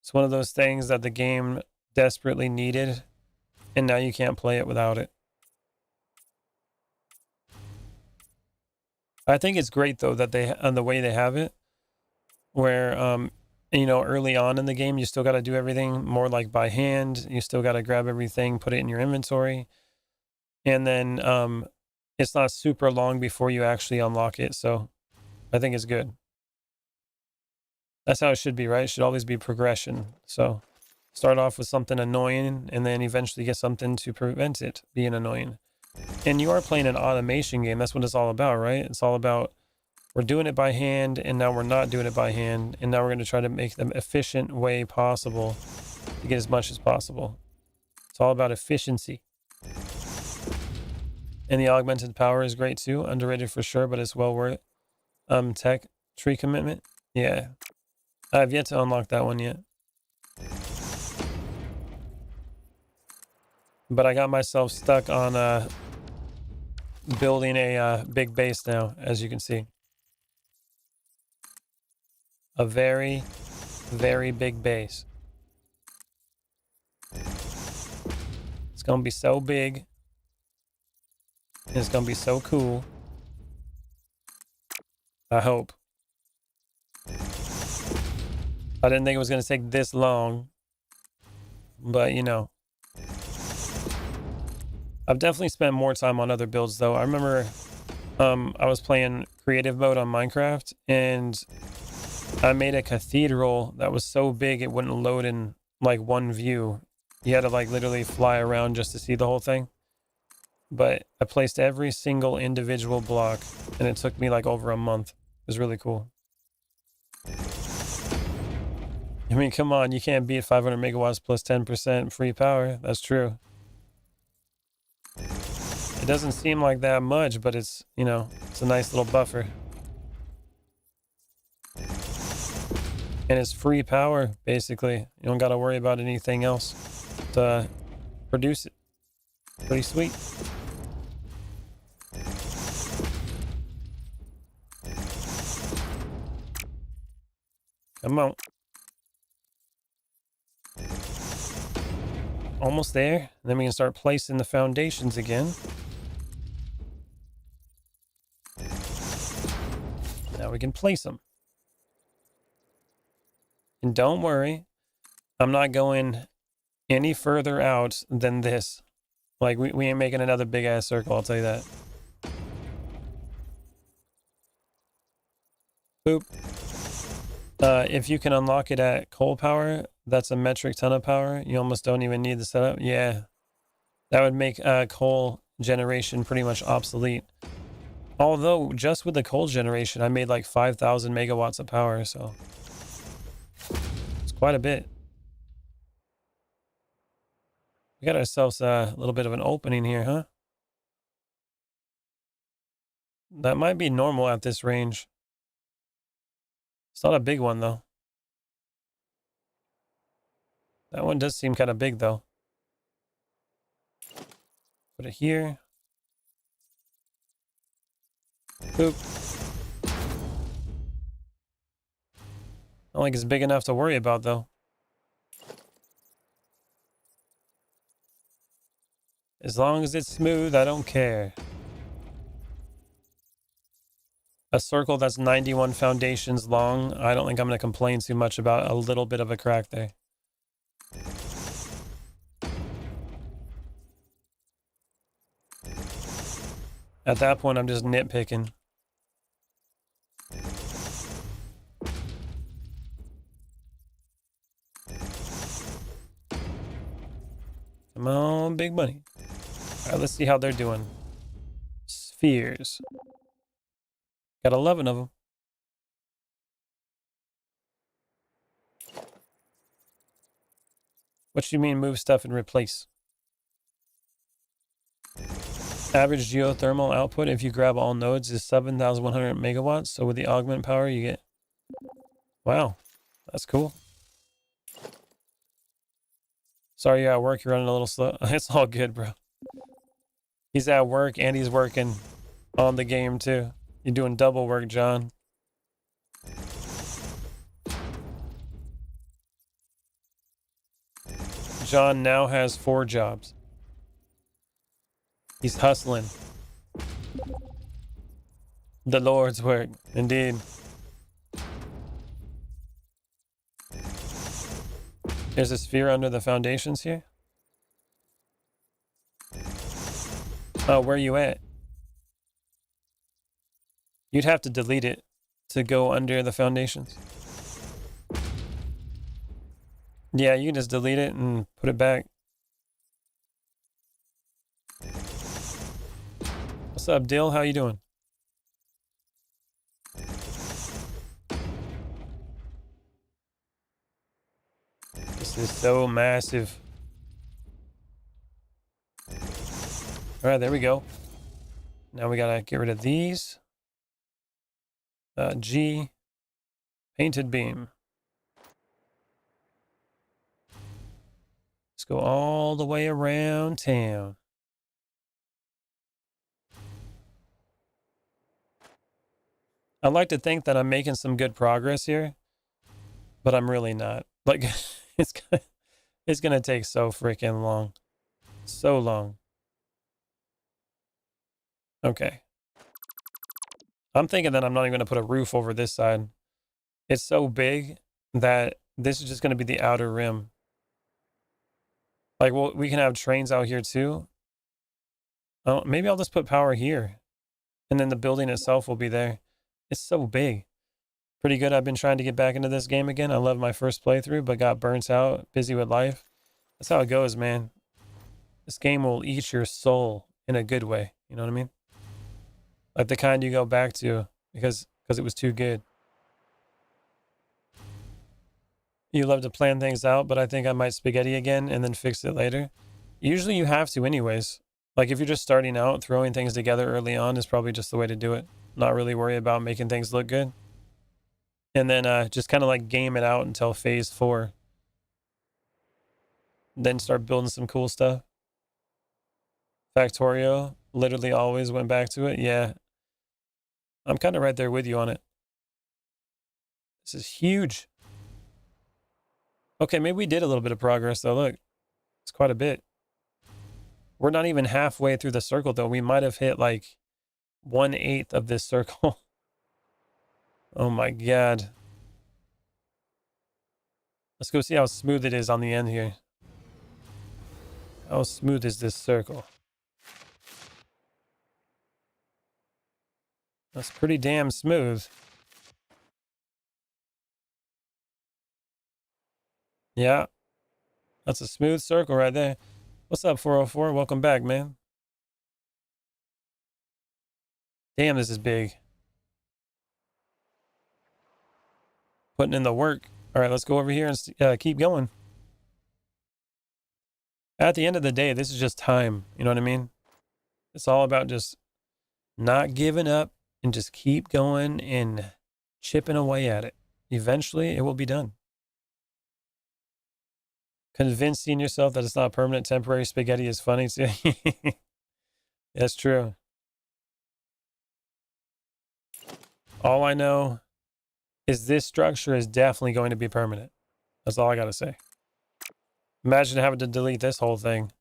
It's one of those things that the game desperately needed, and now you can't play it without it. I think it's great though that they, on the way they have it, where you know, early on in the game you still got to do everything more like by hand. You still got to grab everything, put it in your inventory, and then it's not super long before you actually unlock it. So I think it's good. That's how it should be, right? It should always be progression. So start off with something annoying and then eventually get something to prevent it being annoying. And you are playing an automation game. That's what it's all about, right? It's all about, we're doing it by hand and now we're not doing it by hand. And now we're going to try to make the efficient way possible to get as much as possible. It's all about efficiency. And the augmented power is great too. Underrated for sure, but it's well worth it. Tech tree commitment. Yeah. I've yet to unlock that one yet. But I got myself stuck on building a big base now, as you can see. A very, very big base. It's going to be so big. And it's going to be so cool. I hope. I didn't think it was going to take this long. But, you know. I've definitely spent more time on other builds, though. I remember I was playing creative mode on Minecraft, and I made a cathedral that was so big it wouldn't load in, like, one view. You had to, like, literally fly around just to see the whole thing. But I placed every single individual block, and it took me, like, over a month. It was really cool. I mean, come on, you can't beat 500 megawatts plus 10% free power. That's true. It doesn't seem like that much, but it's, you know, it's a nice little buffer. And it's free power, basically. You don't got to worry about anything else to produce it. Pretty sweet. Come on. Almost there. And then we can start placing the foundations again. Now we can place them. And don't worry, I'm not going any further out than this. Like, we ain't making another big ass circle, I'll tell you that. Boop. If you can unlock it at coal power, that's a metric ton of power. You almost don't even need the setup. Yeah. That would make coal generation pretty much obsolete. Although, just with the coal generation, I made like 5,000 megawatts of power, so it's quite a bit. We got ourselves a little bit of an opening here, huh? That might be normal at this range. It's not a big one, though. That one does seem kind of big, though. Put it here. Boop. Not like it's big enough to worry about, though. As long as it's smooth, I don't care. A circle that's 91 foundations long, I don't think I'm going to complain too much about a little bit of a crack there. At that point, I'm just nitpicking. Come on, big money. All right, let's see how they're doing. Spheres. Got 11 of them. What do you mean move stuff and replace? Average geothermal output if you grab all nodes is 7,100 megawatts. So with the augment power, you get... Wow, that's cool. Sorry you're at work, you're running a little slow. It's all good, bro. He's at work and he's working on the game too. You're doing double work, John. John now has 4 jobs. He's hustling. The Lord's work, indeed. There's a sphere under the foundations here. Oh, where you at? You'd have to delete it to go under the foundations. Yeah, you can just delete it and put it back. What's up, Dill? How you doing? This is so massive. All right, there we go. Now we gotta get rid of these. G, painted beam. Let's go all the way around town. I'd like to think that I'm making some good progress here, but I'm really not. Like, it's gonna take so freaking long. So long. Okay. I'm thinking that I'm not even going to put a roof over this side. It's so big that this is just going to be the outer rim. Like, well, we can have trains out here too. Oh, maybe I'll just put power here. And then the building itself will be there. It's so big. Pretty good. I've been trying to get back into this game again. I love my first playthrough, but got burnt out, busy with life. That's how it goes, man. This game will eat your soul in a good way. You know what I mean? Like the kind you go back to because it was too good. You love to plan things out, but I think I might spaghetti again and then fix it later. Usually you have to anyways. Like if you're just starting out, throwing things together early on is probably just the way to do it. Not really worry about making things look good. And then just kind of like game it out until phase 4. Then start building some cool stuff. Factorio, literally always went back to it. Yeah. I'm kind of right there with you on it. This is huge. Okay, maybe we did a little bit of progress though. Look, it's quite a bit. We're not even halfway through the circle though. We might have hit like 1/8 of this circle. Oh my God. Let's go see how smooth it is on the end here. How smooth is this circle? That's pretty damn smooth. Yeah. That's a smooth circle right there. What's up, 404? Welcome back, man. Damn, this is big. Putting in the work. All right, let's go over here and keep going. At the end of the day, this is just time. You know what I mean? It's all about just not giving up and just keep going and chipping away at it. Eventually, it will be done. Convincing yourself that it's not permanent, temporary spaghetti is funny too. That's true. All I know is this structure is definitely going to be permanent. That's all I got to say. Imagine having to delete this whole thing.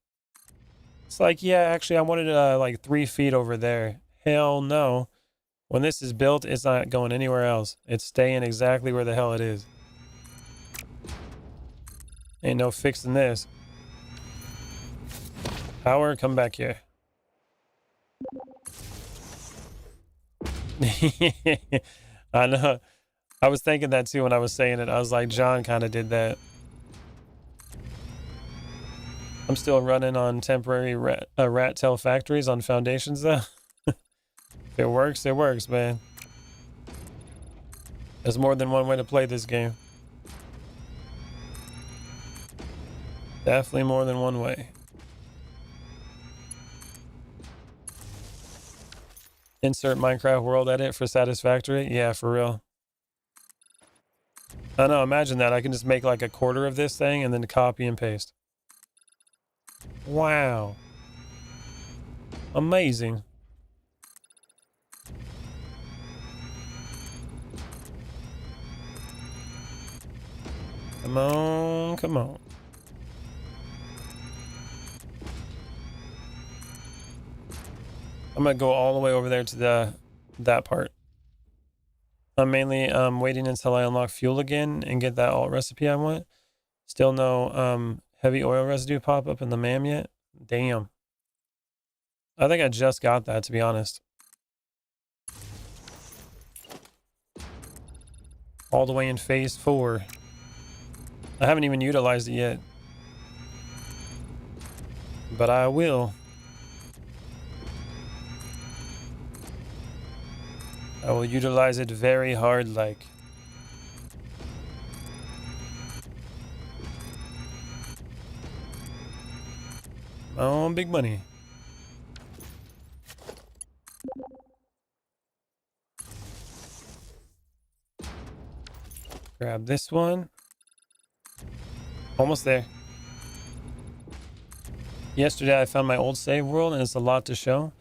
It's like, yeah, actually, I wanted like 3 feet over there. Hell no. When this is built, it's not going anywhere else. It's staying exactly where the hell it is. Ain't no fixing this. Power, come back here. I know. I was thinking that too when I was saying it. I was like, John kind of did that. I'm still running on temporary rat tail factories on foundations though. If it works, man. There's more than one way to play this game. Definitely more than one way. Insert Minecraft world edit for Satisfactory. Yeah, for real. I know, imagine that. I can just make like a quarter of this thing and then copy and paste. Wow. Amazing. Come on, come on. I'm gonna go all the way over there to that part. I'm mainly waiting until I unlock fuel again and get that alt recipe I want. Still no heavy oil residue pop up in the MAM yet. Damn. I think I just got that, to be honest. All the way in phase 4. I haven't even utilized it yet. But I will. I will utilize it very hard like. Oh, big money. Grab this one. Almost there. Yesterday I found my old save world and it's a lot to show.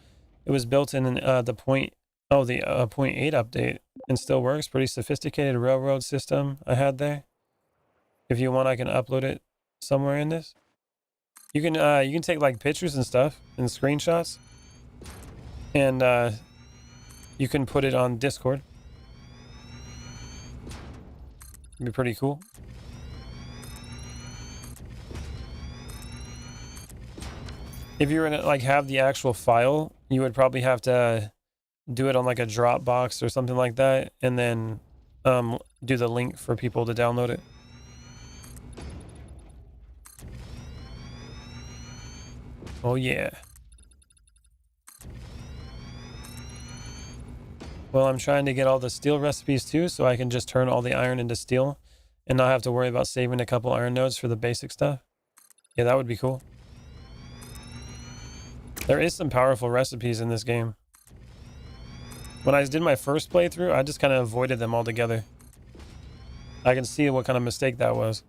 It was built in the point 0.8 update and still works. Pretty sophisticated railroad system I had there. If you want, I can upload it somewhere in this. You can take like pictures and stuff and screenshots, and you can put it on Discord. It'd be pretty cool. If you were to like have the actual file, you would probably have to do it on like a Dropbox or something like that, and then do the link for people to download it. Oh yeah. Well, I'm trying to get all the steel recipes too, so I can just turn all the iron into steel and not have to worry about saving a couple iron nodes for the basic stuff. Yeah, that would be cool. There is some powerful recipes in this game. When I did my first playthrough, I just kind of avoided them altogether. I can see what kind of mistake that was.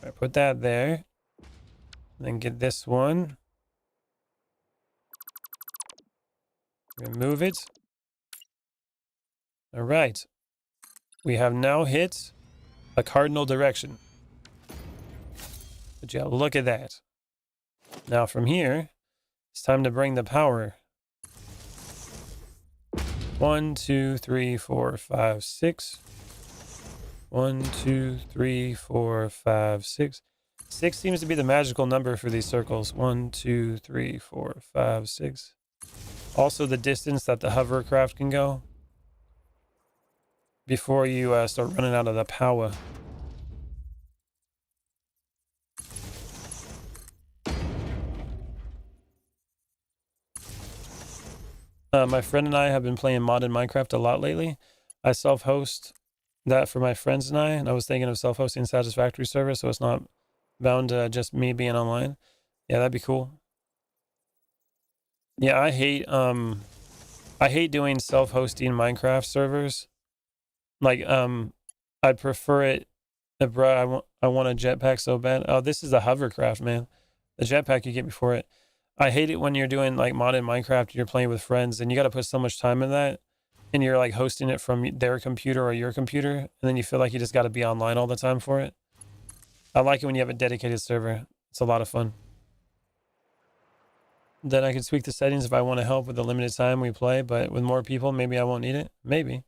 I put that there. Then get this one. Remove it. All right. We have now hit a cardinal direction. But yeah, look at that. Now from here, it's time to bring the power. 1, 2, 3, 4, 5, 6. 1, 2, 3, 4, 5, 6. 6 seems to be the magical number for these circles. 1, 2, 3, 4, 5, 6. Also the distance that the hovercraft can go before you start running out of the power. My friend and I have been playing modded Minecraft a lot lately. I self-host that for my friends and I was thinking of self-hosting Satisfactory server, so it's not bound to just me being online. Yeah, that'd be cool. Yeah, I hate doing self-hosting Minecraft servers. Like, I prefer it. Bro, I want a jetpack so bad. Oh, this is a hovercraft, man. The jetpack you get before it. I hate it when you're doing like modded Minecraft and you're playing with friends and you got to put so much time in that and you're like hosting it from their computer or your computer and then you feel like you just got to be online all the time for it. I like it when you have a dedicated server. It's a lot of fun. Then I can tweak the settings if I want to help with the limited time we play, but with more people, maybe I won't need it. Maybe.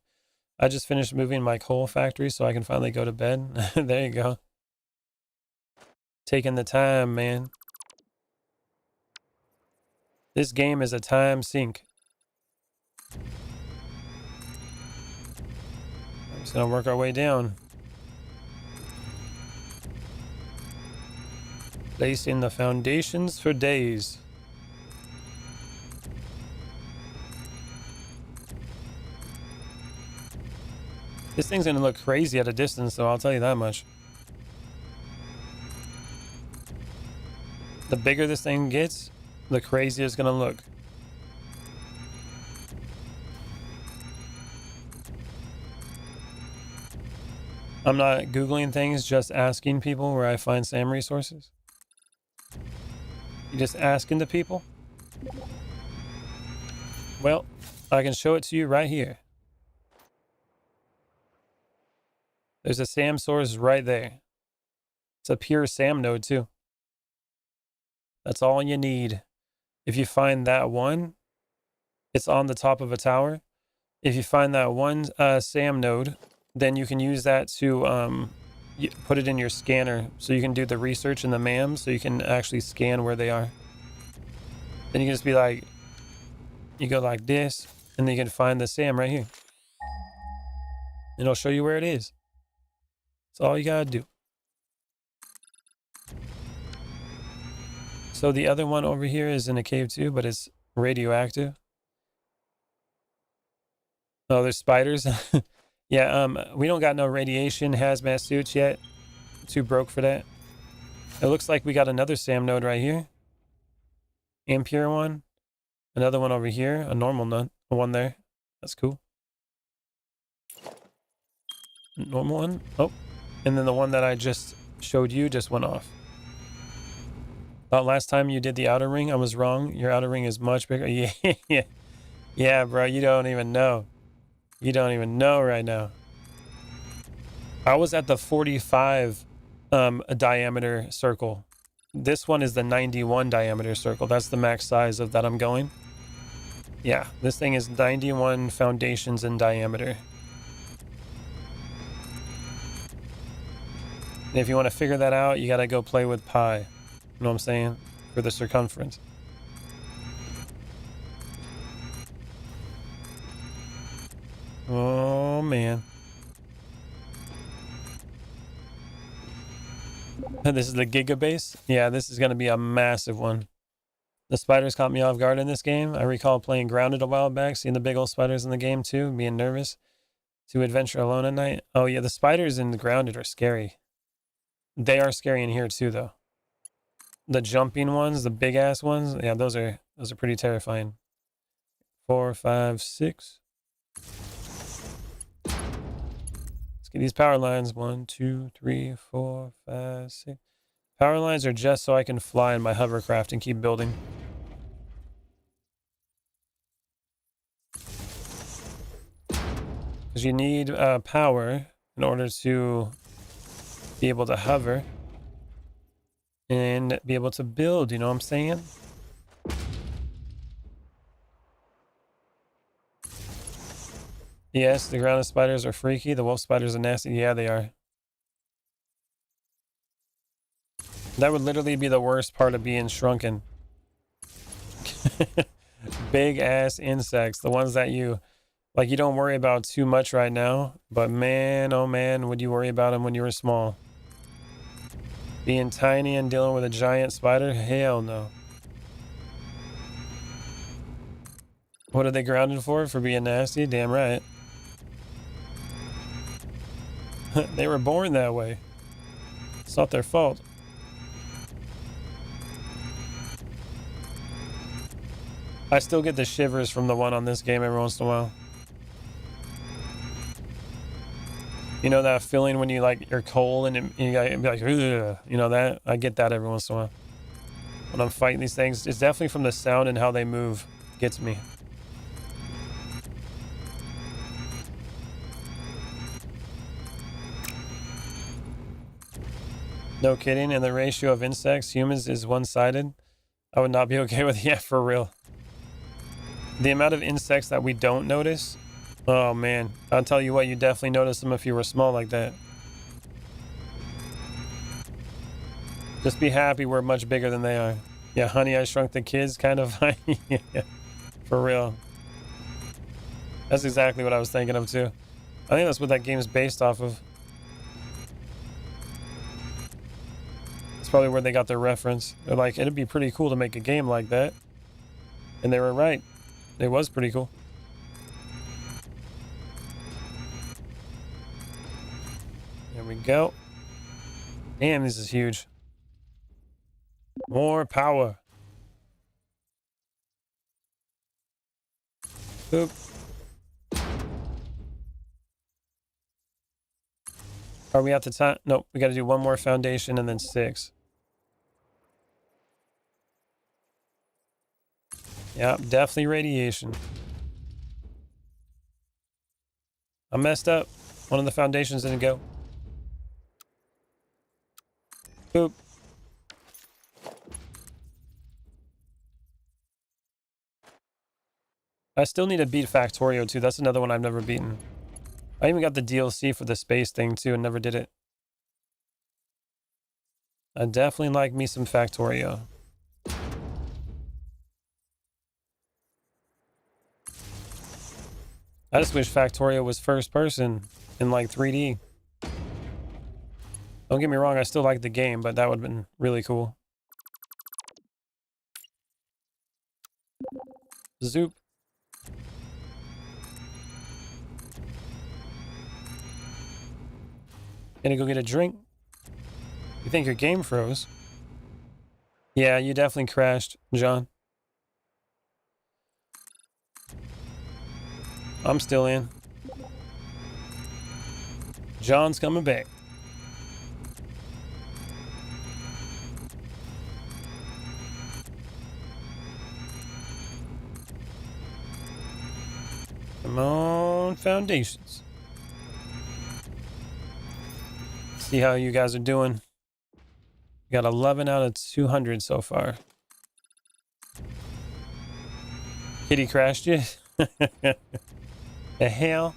I just finished moving my coal factory so I can finally go to bed. There you go. Taking the time, man. This game is a time sink. I'm just gonna work our way down. Placing the foundations for days. This thing's gonna look crazy at a distance, though, I'll tell you that much. The bigger this thing gets, the crazier it's gonna look. I'm not Googling things, just asking people where I find SAM resources. You just asking the people? Well, I can show it to you right here. There's a SAM source right there. It's a pure SAM node too. That's all you need. If you find that one, it's on the top of a tower. If you find that one SAM node, then you can use that to put it in your scanner so you can do the research in the MAM so you can actually scan where they are. Then you can just be like, you go like this, and then you can find the SAM right here. And it'll show you where it is. That's all you gotta do. So the other one over here is in a cave too, but it's radioactive. Oh, there's spiders. Yeah, we don't got no radiation hazmat suits yet. Too broke for that. It looks like we got another SAM node right here. Impure one. Another one over here. A normal node. One there. That's cool. Normal one. Oh. And then the one that I just showed you just went off. Thought last time you did the outer ring, I was wrong. Your outer ring is much bigger. Yeah. Yeah, bro. You don't even know. You don't even know right now. I was at the 45 diameter circle. This one is the 91 diameter circle. That's the max size of that I'm going. Yeah, this thing is 91 foundations in diameter. And if you want to figure that out, you got to go play with pi. You know what I'm saying? For the circumference. Oh, man. This is the gigabase? Yeah, this is going to be a massive one. The spiders caught me off guard in this game. I recall playing Grounded a while back, seeing the big old spiders in the game too, being nervous to adventure alone at night. Oh yeah, the spiders in the Grounded are scary. They are scary in here too, though. The jumping ones, the big ass ones, yeah, those are pretty terrifying. 4, 5, 6. Let's get these power lines. 1, 2, 3, 4, 5, 6. Power lines are just so I can fly in my hovercraft and keep building. Because you need power in order to be able to hover and be able to build, you know what I'm saying? Yes, the grounded spiders are freaky. The wolf spiders are nasty. Yeah, they are. That would literally be the worst part of being shrunken. Big ass insects, the ones that you don't worry about too much right now, but man, oh man, would you worry about them when you were small? Being tiny and dealing with a giant spider? Hell no. What are they grounded for? For being nasty? Damn right. They were born that way. It's not their fault. I still get the shivers from the one on this game every once in a while. You know that feeling when you you're cold and you gotta be like, ugh, you know that? I get that every once in a while. When I'm fighting these things, it's definitely from the sound and how they move. Gets me. No kidding, and the ratio of insects, humans is one-sided. I would not be okay with, yeah, for real. The amount of insects that we don't notice, oh man, I'll tell you what, you definitely notice them if you were small like that. Just be happy we're much bigger than they are. Yeah, Honey, I Shrunk the Kids, kind of. Yeah, for real. That's exactly what I was thinking of too. I think that's what that game's based off of. It's probably where they got their reference. They're like, it'd be pretty cool to make a game like that. And they were right. It was pretty cool. There we go. Damn, this is huge. More power. Boop. Are we at the time? Nope, we got to do one more foundation and then 6. Yeah, definitely radiation. I messed up. One of the foundations didn't go. Boop. I still need to beat Factorio too. That's another one I've never beaten. I even got the DLC for the space thing too and never did it. I definitely like me some Factorio. I just wish Factorio was first person in like 3D. Don't get me wrong, I still like the game, but that would have been really cool. Zoop. Gonna go get a drink? You think your game froze? Yeah, you definitely crashed, John. I'm still in. John's coming back. Come on, foundations. See how you guys are doing. We got 11 out of 200 so far. Kitty crashed you? The hell?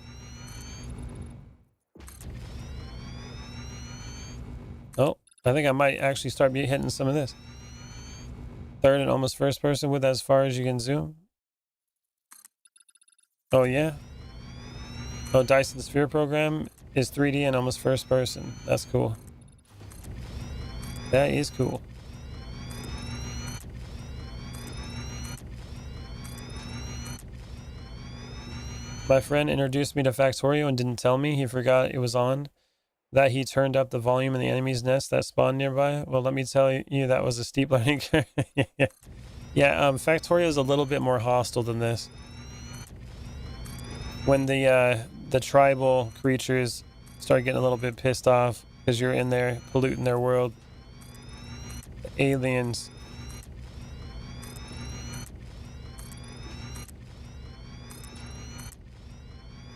Oh, I think I might actually start hitting some of this. Third and almost first person with as far as you can zoom. Oh, yeah. Oh, Dyson Sphere program is 3D and almost first person. That's cool. That is cool. My friend introduced me to Factorio and didn't tell me. He forgot it was on. That he turned up the volume in the enemy's nest that spawned nearby. Well, let me tell you, that was a steep learning curve. Yeah, Factorio is a little bit more hostile than this. When the tribal creatures start getting a little bit pissed off because you're in there polluting their world. The aliens.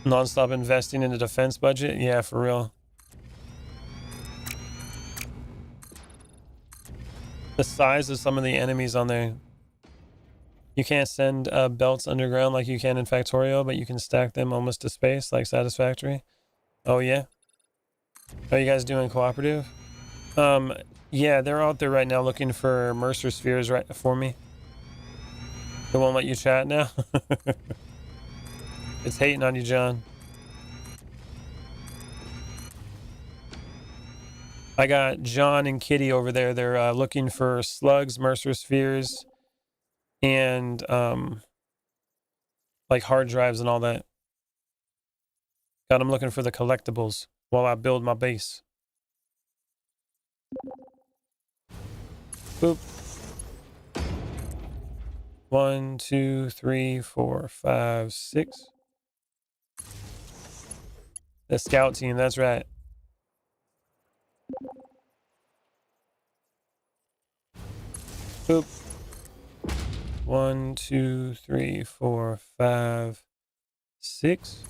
Non-stop investing in the defense budget? Yeah, for real. The size of some of the enemies on there. You can't send belts underground like you can in Factorio, but you can stack them almost to space like Satisfactory. Oh, yeah? Are you guys doing cooperative? Yeah, they're out there right now looking for Mercer spheres right for me. They won't let you chat now? It's hating on you, John. I got John and Kitty over there. They're looking for slugs, Mercer spheres, and like hard drives and all that. Got them looking for the collectibles while I build my base. Boop. 1, 2, 3, 4, 5, 6. The scout team, that's right. Boop. 1, 2, 3, 4, 5, 6.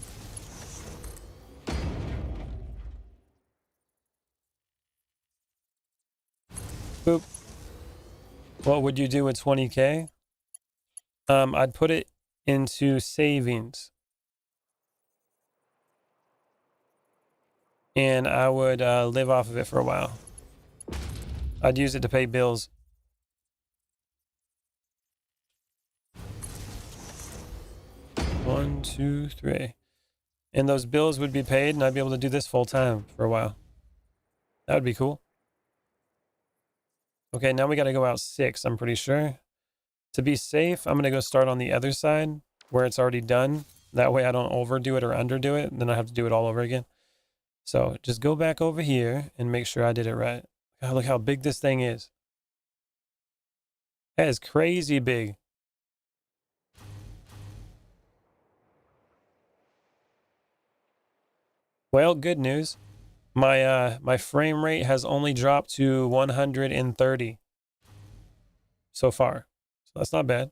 Boop. What would you do with 20K? I'd put it into savings. And I would live off of it for a while. I'd use it to pay bills. One, two, three. And those bills would be paid and I'd be able to do this full time for a while. That would be cool. Okay, now we got to go out 6, I'm pretty sure. To be safe, I'm going to go start on the other side where it's already done. That way I don't overdo it or underdo it. Then I have to do it all over again. So just go back over here and make sure I did it right. God, look how big this thing is. That is crazy big. Well, good news. My frame rate has only dropped to 130 so far. So that's not bad.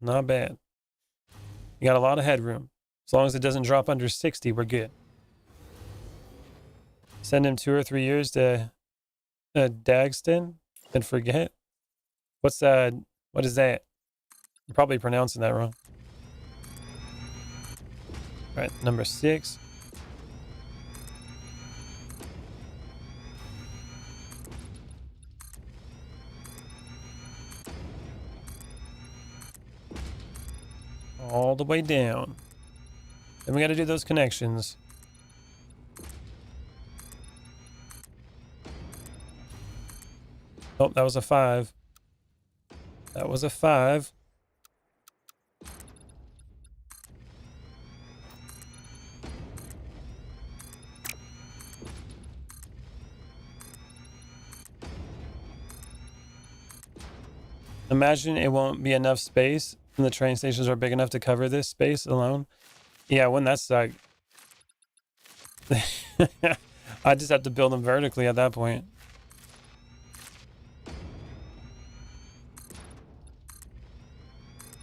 Not bad. You got a lot of headroom. As long as it doesn't drop under 60, we're good. Send him 2 or 3 years to Dagston and forget. What is that? I'm probably pronouncing that wrong. All right, number 6. All the way down. Then we got to do those connections. Oh, that was a 5. That was a 5. Imagine it won't be enough space and the train stations are big enough to cover this space alone. Yeah, wouldn't that suck? I just have to build them vertically at that point.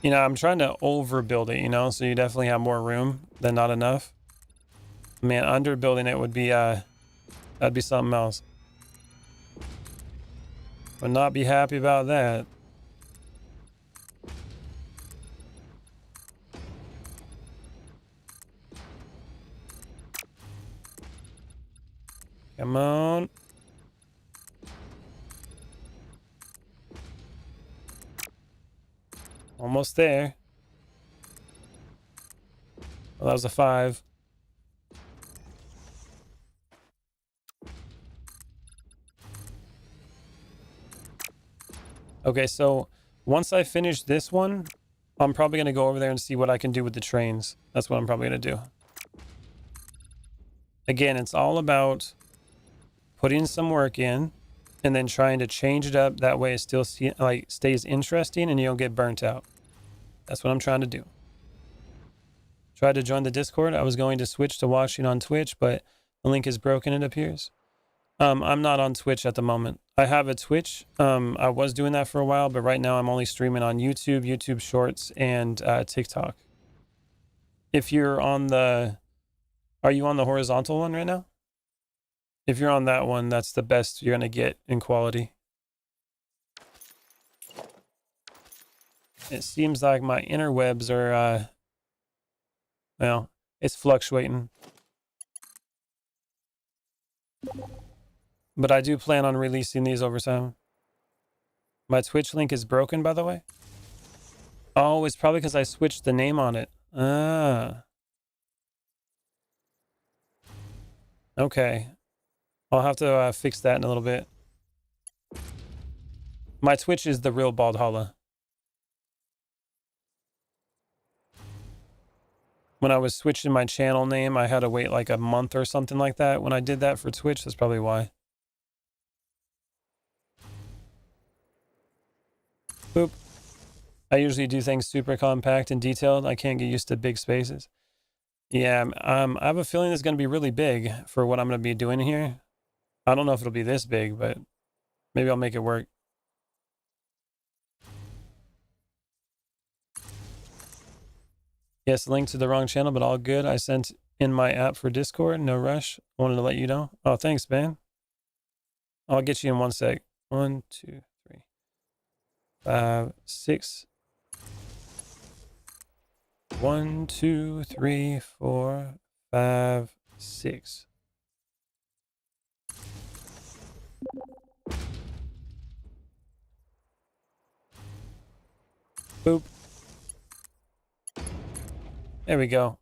You know, I'm trying to overbuild it, you know, so you definitely have more room than not enough. Man, underbuilding it would be, that'd be something else. Would not be happy about that. Come on. Almost there. Well, that was a 5. Okay, so once I finish this one, I'm probably going to go over there and see what I can do with the trains. That's what I'm probably going to do. Again, it's all about putting some work in and then trying to change it up. That way it still stays interesting and you don't get burnt out. That's what I'm trying to do. Tried to join the Discord. I was going to switch to watching on Twitch, but the link is broken, it appears. I'm not on Twitch at the moment. I have a Twitch. I was doing that for a while, but right now I'm only streaming on YouTube, YouTube Shorts, and TikTok. If you're on the... Are you on the horizontal one right now? If you're on that one, that's the best you're going to get in quality. It seems like my interwebs are... well, it's fluctuating. But I do plan on releasing these over time. My Twitch link is broken, by the way. Oh, it's probably because I switched the name on it. Ah. Okay. I'll have to fix that in a little bit. My Twitch is the real Baldhalla. When I was switching my channel name, I had to wait like a month or something like that. When I did that for Twitch, that's probably why. Boop. I usually do things super compact and detailed. I can't get used to big spaces. Yeah, I have a feeling it's going to be really big for what I'm going to be doing here. I don't know if it'll be this big, but maybe I'll make it work. Yes, link to the wrong channel, but all good. I sent in my app for Discord. No rush. Wanted to let you know. Oh, thanks, man. I'll get you in 1 sec. 1, 2, 3, 5, 6. 1, 2, 3, 4, 5, 6. Boop. There we go.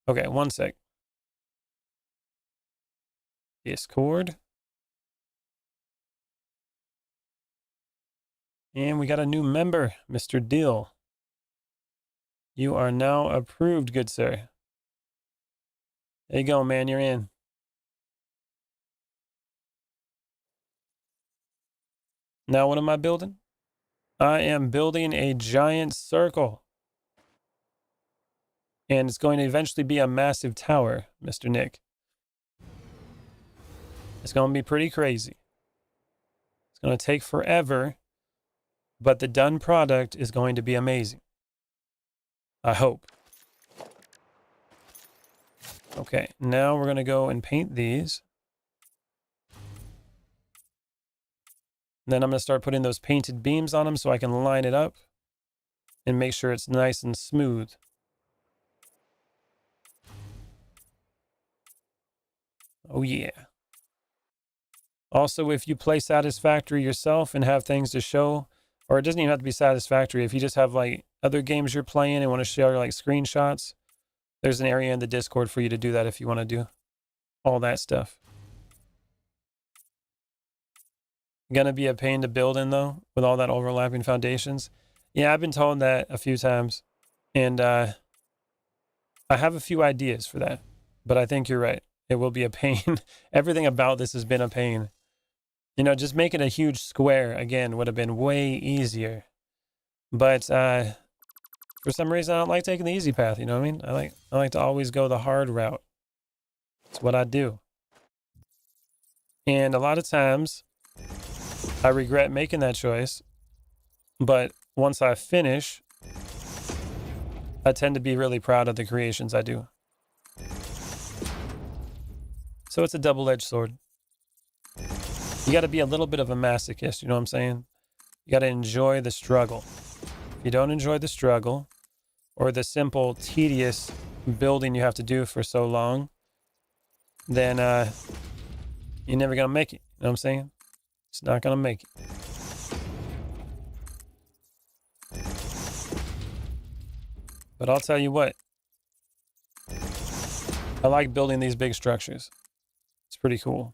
Okay, 1 sec. Discord. And we got a new member, Mr. Dill. You are now approved, good sir. There you go, man. You're in. Now what am I building? I am building a giant circle. And it's going to eventually be a massive tower, Mr. Nick. It's going to be pretty crazy. It's going to take forever, but the done product is going to be amazing. I hope. Okay, now we're going to go and paint these. Then I'm going to start putting those painted beams on them so I can line it up and make sure it's nice and smooth. Oh yeah. Also, if you play Satisfactory yourself and have things to show, or it doesn't even have to be Satisfactory, if you just have like other games you're playing and want to share like screenshots, there's an area in the Discord for you to do that if you want to do all that stuff. Gonna be a pain to build in though, with all that overlapping foundations. Yeah, I've been told that a few times, and I have a few ideas for that, but I think you're right. It will be a pain. Everything about this has been a pain. You know, just making a huge square, again, would have been way easier. But for some reason, I don't like taking the easy path, you know what I mean? I like to always go the hard route. It's what I do. And a lot of times, I regret making that choice. But once I finish, I tend to be really proud of the creations I do. So it's a double-edged sword. You got to be a little bit of a masochist, you know what I'm saying? You got to enjoy the struggle. If you don't enjoy the struggle, or the simple, tedious building you have to do for so long, then you're never going to make it. You know what I'm saying? It's not going to make it. But I'll tell you what. I like building these big structures. It's pretty cool.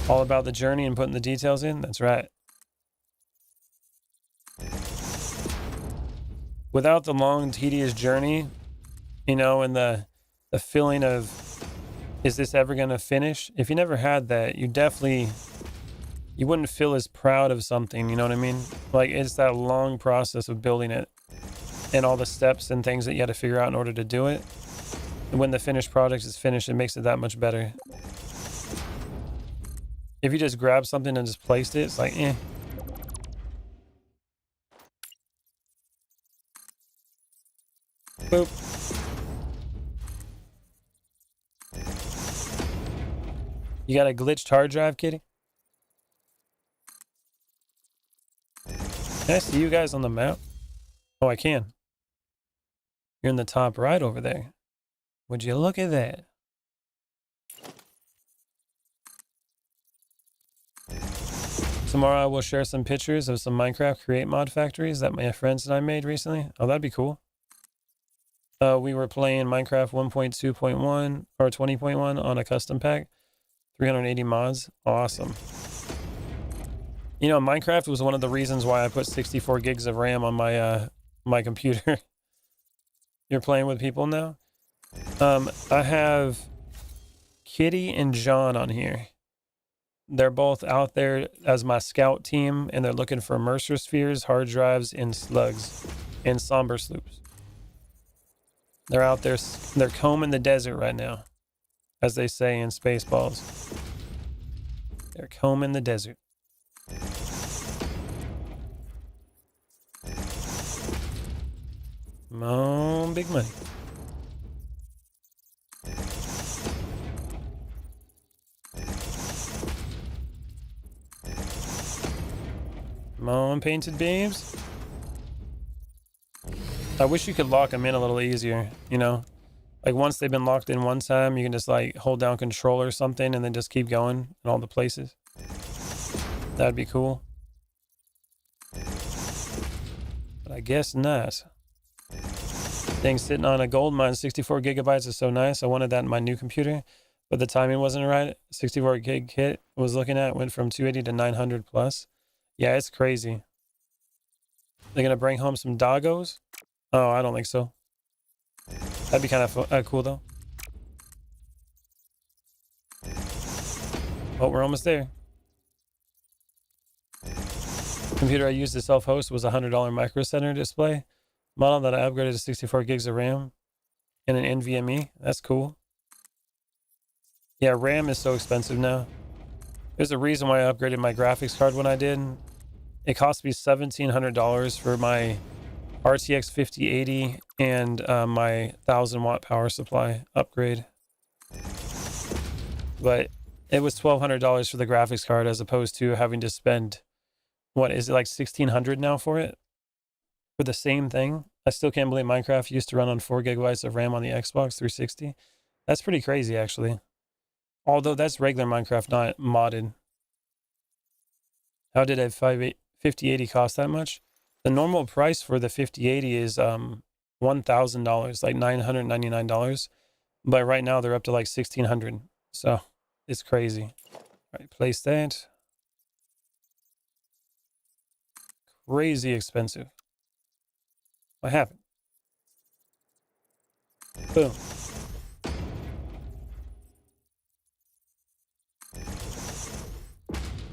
All about the journey and putting the details in. That's right. Without the long, tedious journey, you know, and the feeling of, is this ever going to finish? If you never had that, you wouldn't feel as proud of something, you know what I mean? Like, it's that long process of building it and all the steps and things that you had to figure out in order to do it. And when the finished product is finished, it makes it that much better. If you just grab something and just placed it, it's like, eh. Boop. You got a glitched hard drive, kitty? Can I see you guys on the map? Oh, I can. You're in the top right over there. Would you look at that? Tomorrow I will share some pictures of some Minecraft Create mod factories that my friends and I made recently. Oh, that'd be cool. We were playing Minecraft 1.2.1 or 20.1 on a custom pack. 380 mods. Awesome. You know, Minecraft was one of the reasons why I put 64 gigs of RAM on my my computer. You're playing with people now? I have Kitty and John on here. They're both out there as my scout team, and they're looking for Mercer spheres, hard drives, and slugs, and somber sloops. They're out there, they're combing the desert right now, as they say in Spaceballs. They're combing the desert. Come on, big money. Come on, painted beams. I wish you could lock them in a little easier, you know? Like once they've been locked in one time, you can just like hold down control or something and then just keep going in all the places. That'd be cool. But I guess not. Thing sitting on a gold mine, 64 gigabytes is so nice. I wanted that in my new computer, but the timing wasn't right. 64 gig kit I was looking at went from 280 to 900 plus. Yeah, it's crazy. They're gonna bring home some doggos? Oh, I don't think so. That'd be kind of cool though. Oh, we're almost there. Computer I used to self-host was a $100 Micro Center display model that I upgraded to 64 gigs of RAM and an NVMe. That's cool. Yeah, RAM is so expensive now. There's a reason why I upgraded my graphics card when I did. It cost me $1,700 for my RTX 5080 and my 1000-watt power supply upgrade. But it was $1,200 for the graphics card as opposed to having to spend, what is it, like $1,600 now for it? For the same thing? I still can't believe Minecraft used to run on 4 gigabytes of RAM on the Xbox 360. That's pretty crazy, actually. Although that's regular Minecraft, not modded. How did a 5080 cost that much? The normal price for the 5080 is $1,000, like $999. But right now they're up to like $1,600. So it's crazy. All right, place that. Crazy expensive. What happened? Boom.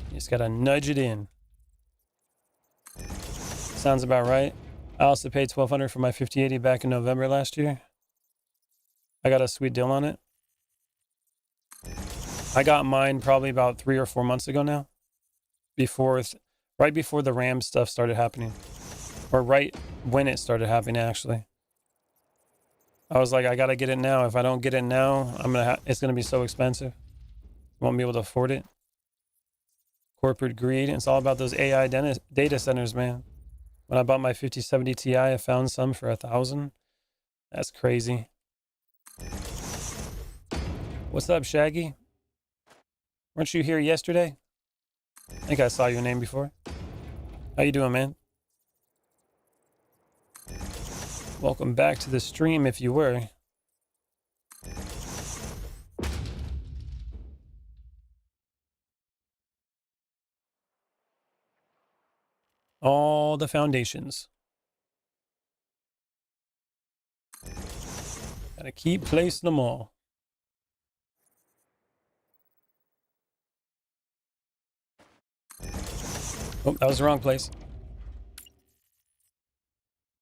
You just gotta nudge it in. Sounds about right. I also paid $1,200 for my 5080 back in November last year. I got a sweet deal on it. I got mine probably about 3 or 4 months ago now. Right before the RAM stuff started happening. Or right when it started happening, actually. I was like, I gotta get it now. If I don't get it now, it's gonna be so expensive. I won't be able to afford it. Corporate greed. It's all about those AI data centers, man. When I bought my 5070 Ti, I found some for $1,000. That's crazy. What's up, Shaggy? Weren't you here yesterday? I think I saw your name before. How you doing, man? Welcome back to the stream if you were. All the foundations. Gotta keep placing them all. Oh, that was the wrong place.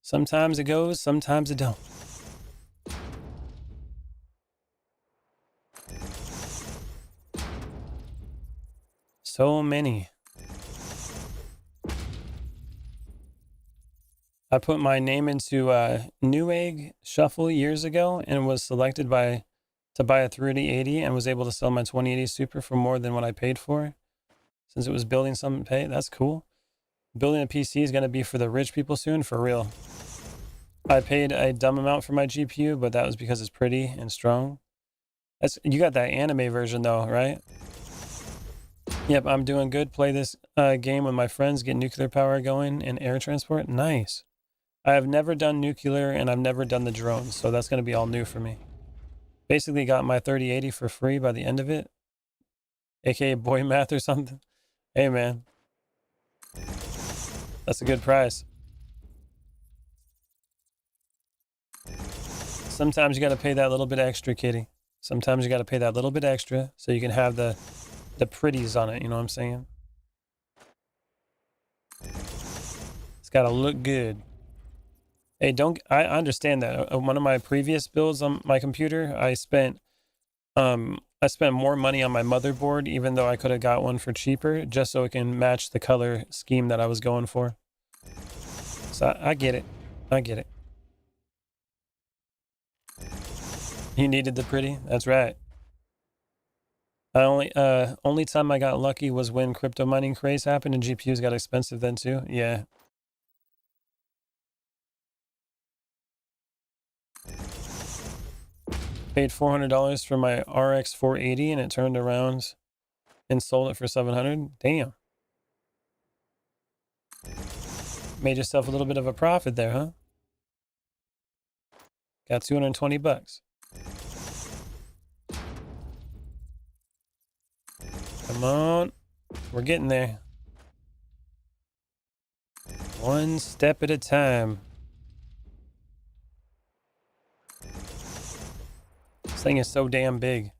Sometimes it goes, sometimes it don't. So many. I put my name into Newegg Shuffle years ago and was selected to buy a 3080 and was able to sell my 2080 Super for more than what I paid for. Since it was building some pay, that's cool. Building a PC is going to be for the rich people soon, for real. I paid a dumb amount for my GPU, but that was because it's pretty and strong. You got that anime version though, right? Yep, I'm doing good. Play this game with my friends, get nuclear power going and air transport. Nice. I have never done nuclear and I've never done the drones, so that's going to be all new for me. Basically got my 3080 for free by the end of it, aka boy math or something. Hey man, that's a good price. Sometimes you got to pay that little bit extra, kitty. Sometimes you got to pay that little bit extra so you can have the pretties on it, you know what I'm saying? It's got to look good. Hey, I understand that. One of my previous builds on my computer, I spent more money on my motherboard, even though I could have got one for cheaper, just so it can match the color scheme that I was going for. So I get it. I get it. You needed the pretty? That's right. Only time I got lucky was when crypto mining craze happened and GPUs got expensive then too. Yeah. Paid $400 for my RX 480 and it turned around and sold it for $700. Damn. Made yourself a little bit of a profit there, huh? Got 220 bucks. Come on. We're getting there. One step at a time. This thing is so damn big.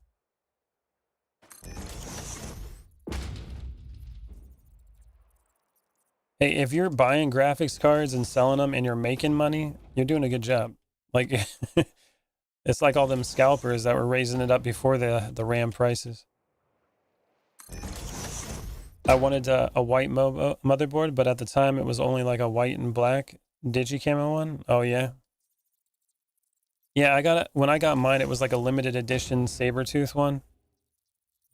Hey, if you're buying graphics cards and selling them and you're making money, you're doing a good job. Like, It's like all them scalpers that were raising it up before the RAM prices. I wanted a white motherboard, but at the time it was only like a white and black digicamo one. Oh yeah. Yeah, I got it when I got mine. It was like a limited edition Sabertooth one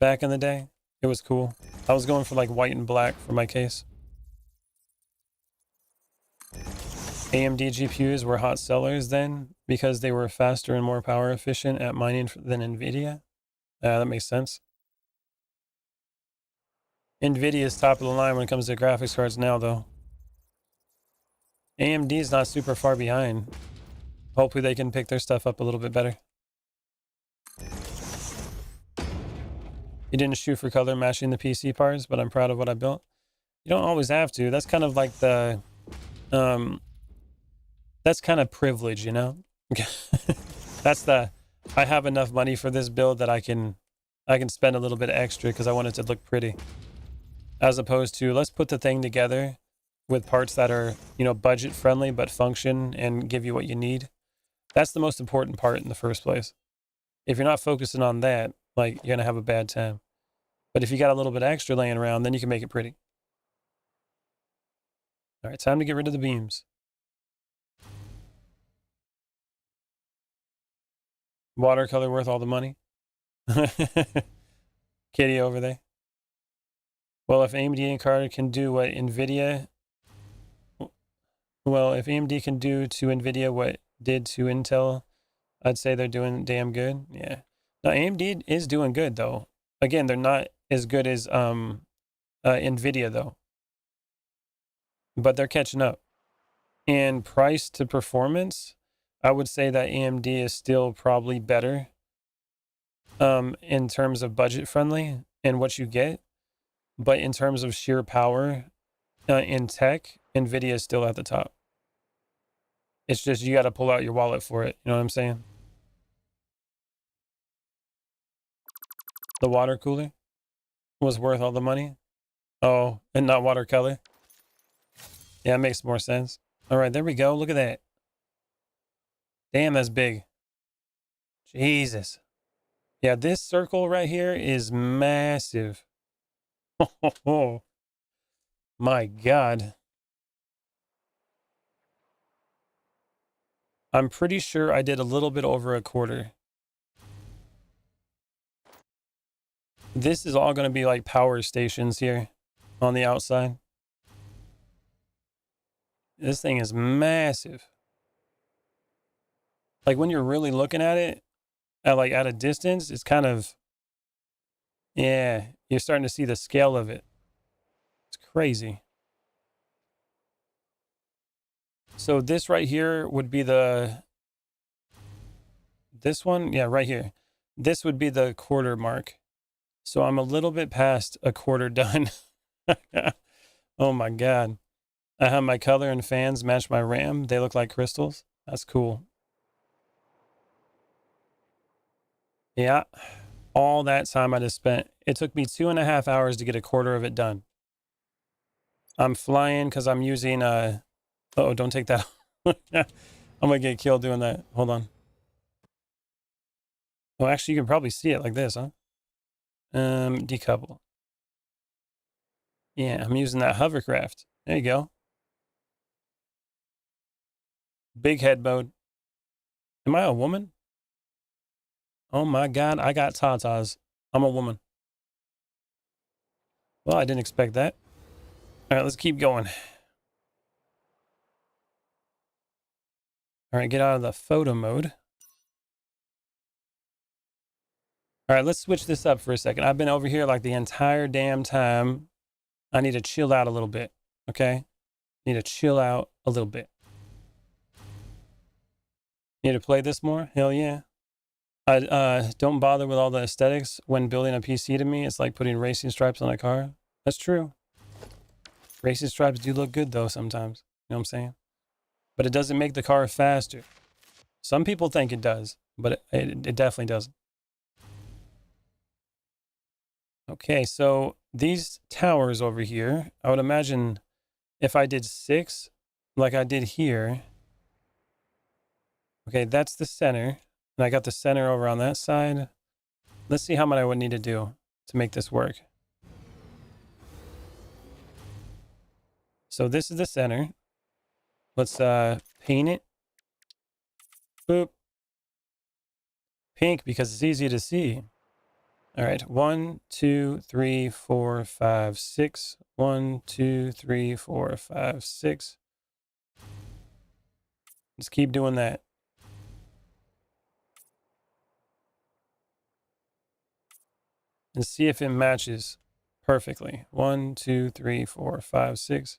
back in the day. It was cool. I was going for like white and black for my case. AMD GPUs were hot sellers then because they were faster and more power efficient at mining than NVIDIA. That makes sense. NVIDIA is top of the line when it comes to graphics cards now, though. AMD is not super far behind. Hopefully they can pick their stuff up a little bit better. You didn't shoot for color matching the PC parts, but I'm proud of what I built. You don't always have to. That's kind of like the, that's kind of privilege, you know? That's the, I have enough money for this build that I can spend a little bit extra because I want it to look pretty. As opposed to, let's put the thing together with parts that are, you know, budget friendly, but function and give you what you need. That's the most important part in the first place. If you're not focusing on that, like, you're going to have a bad time. But if you got a little bit extra laying around, then you can make it pretty. All right, time to get rid of the beams. Watercolor worth all the money. Kitty over there. Well, if AMD card can do what NVIDIA... Well, if AMD can do to NVIDIA what did to Intel, I'd say they're doing damn good. Yeah. Now, AMD is doing good, though. Again, they're not as good as NVIDIA, though. But they're catching up. And price to performance, I would say that AMD is still probably better in terms of budget friendly and what you get. But in terms of sheer power in tech, NVIDIA is still at the top. It's just you got to pull out your wallet for it. You know what I'm saying? The water cooler was worth all the money. Oh, and not watercolor. Yeah, it makes more sense. All right, there we go. Look at that. Damn, that's big. Jesus. Yeah, this circle right here is massive. Oh, my God. I'm pretty sure I did a little bit over a quarter. This is all going to be like power stations here on the outside. This thing is massive. Like when you're really looking at it at a distance, it's kind of, yeah, you're starting to see the scale of it. It's crazy. So this right here would be this one, yeah, right here. This would be the quarter mark. So I'm a little bit past a quarter done. Oh my God. I have my color and fans match my RAM. They look like crystals. That's cool. Yeah. All that time I just spent. It took me 2.5 hours to get a quarter of it done. I'm flying because I'm using oh, don't take that. I'm gonna get killed doing that. Hold on. Oh, actually, you can probably see it like this, huh? Decouple. Yeah, I'm using that hovercraft. There you go. Big head mode. Am I a woman? Oh my God, I got tatas. I'm a woman. Well, I didn't expect that. All right, let's keep going. All right, get out of the photo mode. All right, let's switch this up for a second. I've been over here like the entire damn time. I need to chill out a little bit, okay? Need to chill out a little bit. Need to play this more? Hell yeah. I don't bother with all the aesthetics when building a PC to me. It's like putting racing stripes on a car. That's true. Racing stripes do look good though sometimes. You know what I'm saying? But it doesn't make the car faster. Some people think it does, but it definitely doesn't. Okay, so these towers over here, I would imagine if I did 6, like I did here. Okay, that's the center. And I got the center over on that side. Let's see how much I would need to do to make this work. So this is the center. Let's paint it. Boop. Pink because it's easy to see. All right, 1, 2, 3, 4, 5, 6. 1, 2, 3, 4, 5, 6. Let's keep doing that. And see if it matches perfectly. 1, 2, 3, 4, 5, 6.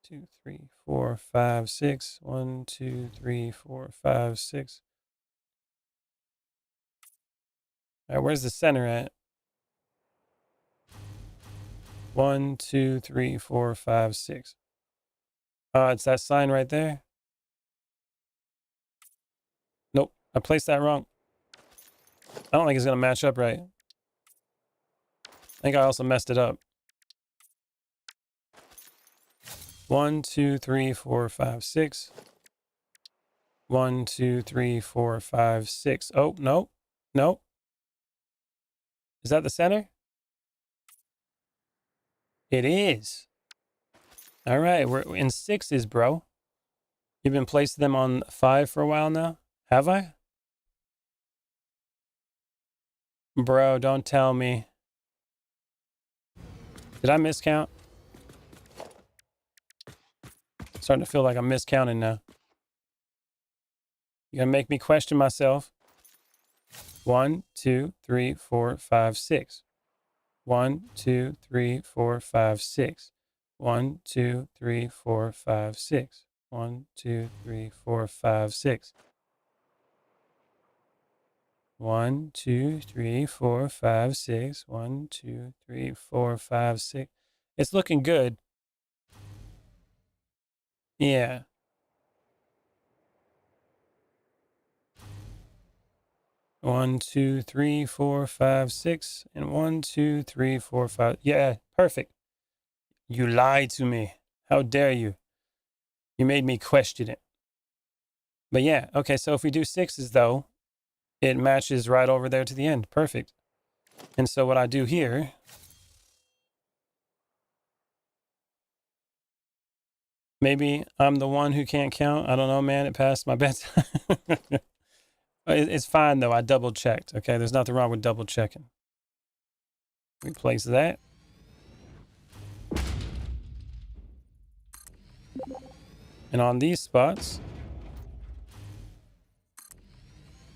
2, 3, 4, 5, 6. 1, 2, 3, 4, 5, 6. All right, where's the center at? 1, 2, 3, 4, 5, 6. It's that sign right there. Nope, I placed that wrong. I don't think it's gonna match up right. I think I also messed it up. 1, 2, 3, 4, 5, 6. 1, 2, 3, 4, 5, 6. Oh, no. No. Is that the center? It is. All right, we're in 6s, bro. You've been placing them on 5 for a while now? Have I? Bro, don't tell me. Did I miscount? Starting to feel like I'm miscounting now. You're gonna make me question myself. 1, 2, 3, 4, 5, 6. 1, 2, 3, 4, 5, 6. 1, 2, 3, 4, 5, 6. 1, 2, 3, 4, 5, 6. 1, 2, 3, 4, 5, 6. 1, 2, 3, 4, 5, 6. It's looking good. Yeah. One, 2, 3, 4, 5, 6. And 1, 2, 3, 4, 5. Yeah, perfect. You lied to me. How dare you? You made me question it. But yeah, okay, so if we do 6s though, it matches right over there to the end. Perfect. And so what I do here, maybe I'm the one who can't count. I don't know, man. It passed my bedtime. It's fine though. I double checked. Okay, there's nothing wrong with double checking. Replace that. And on these spots,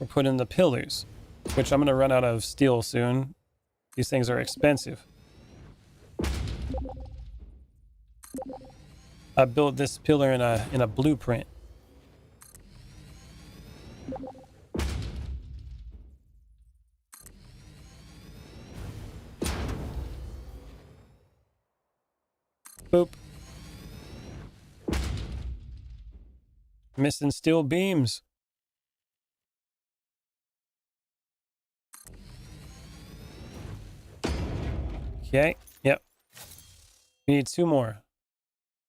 we're putting the pillars, which I'm going to run out of steel soon. These things are expensive. I built this pillar in a blueprint. Boop. Missing steel beams. Okay. Yep. We need 2 more.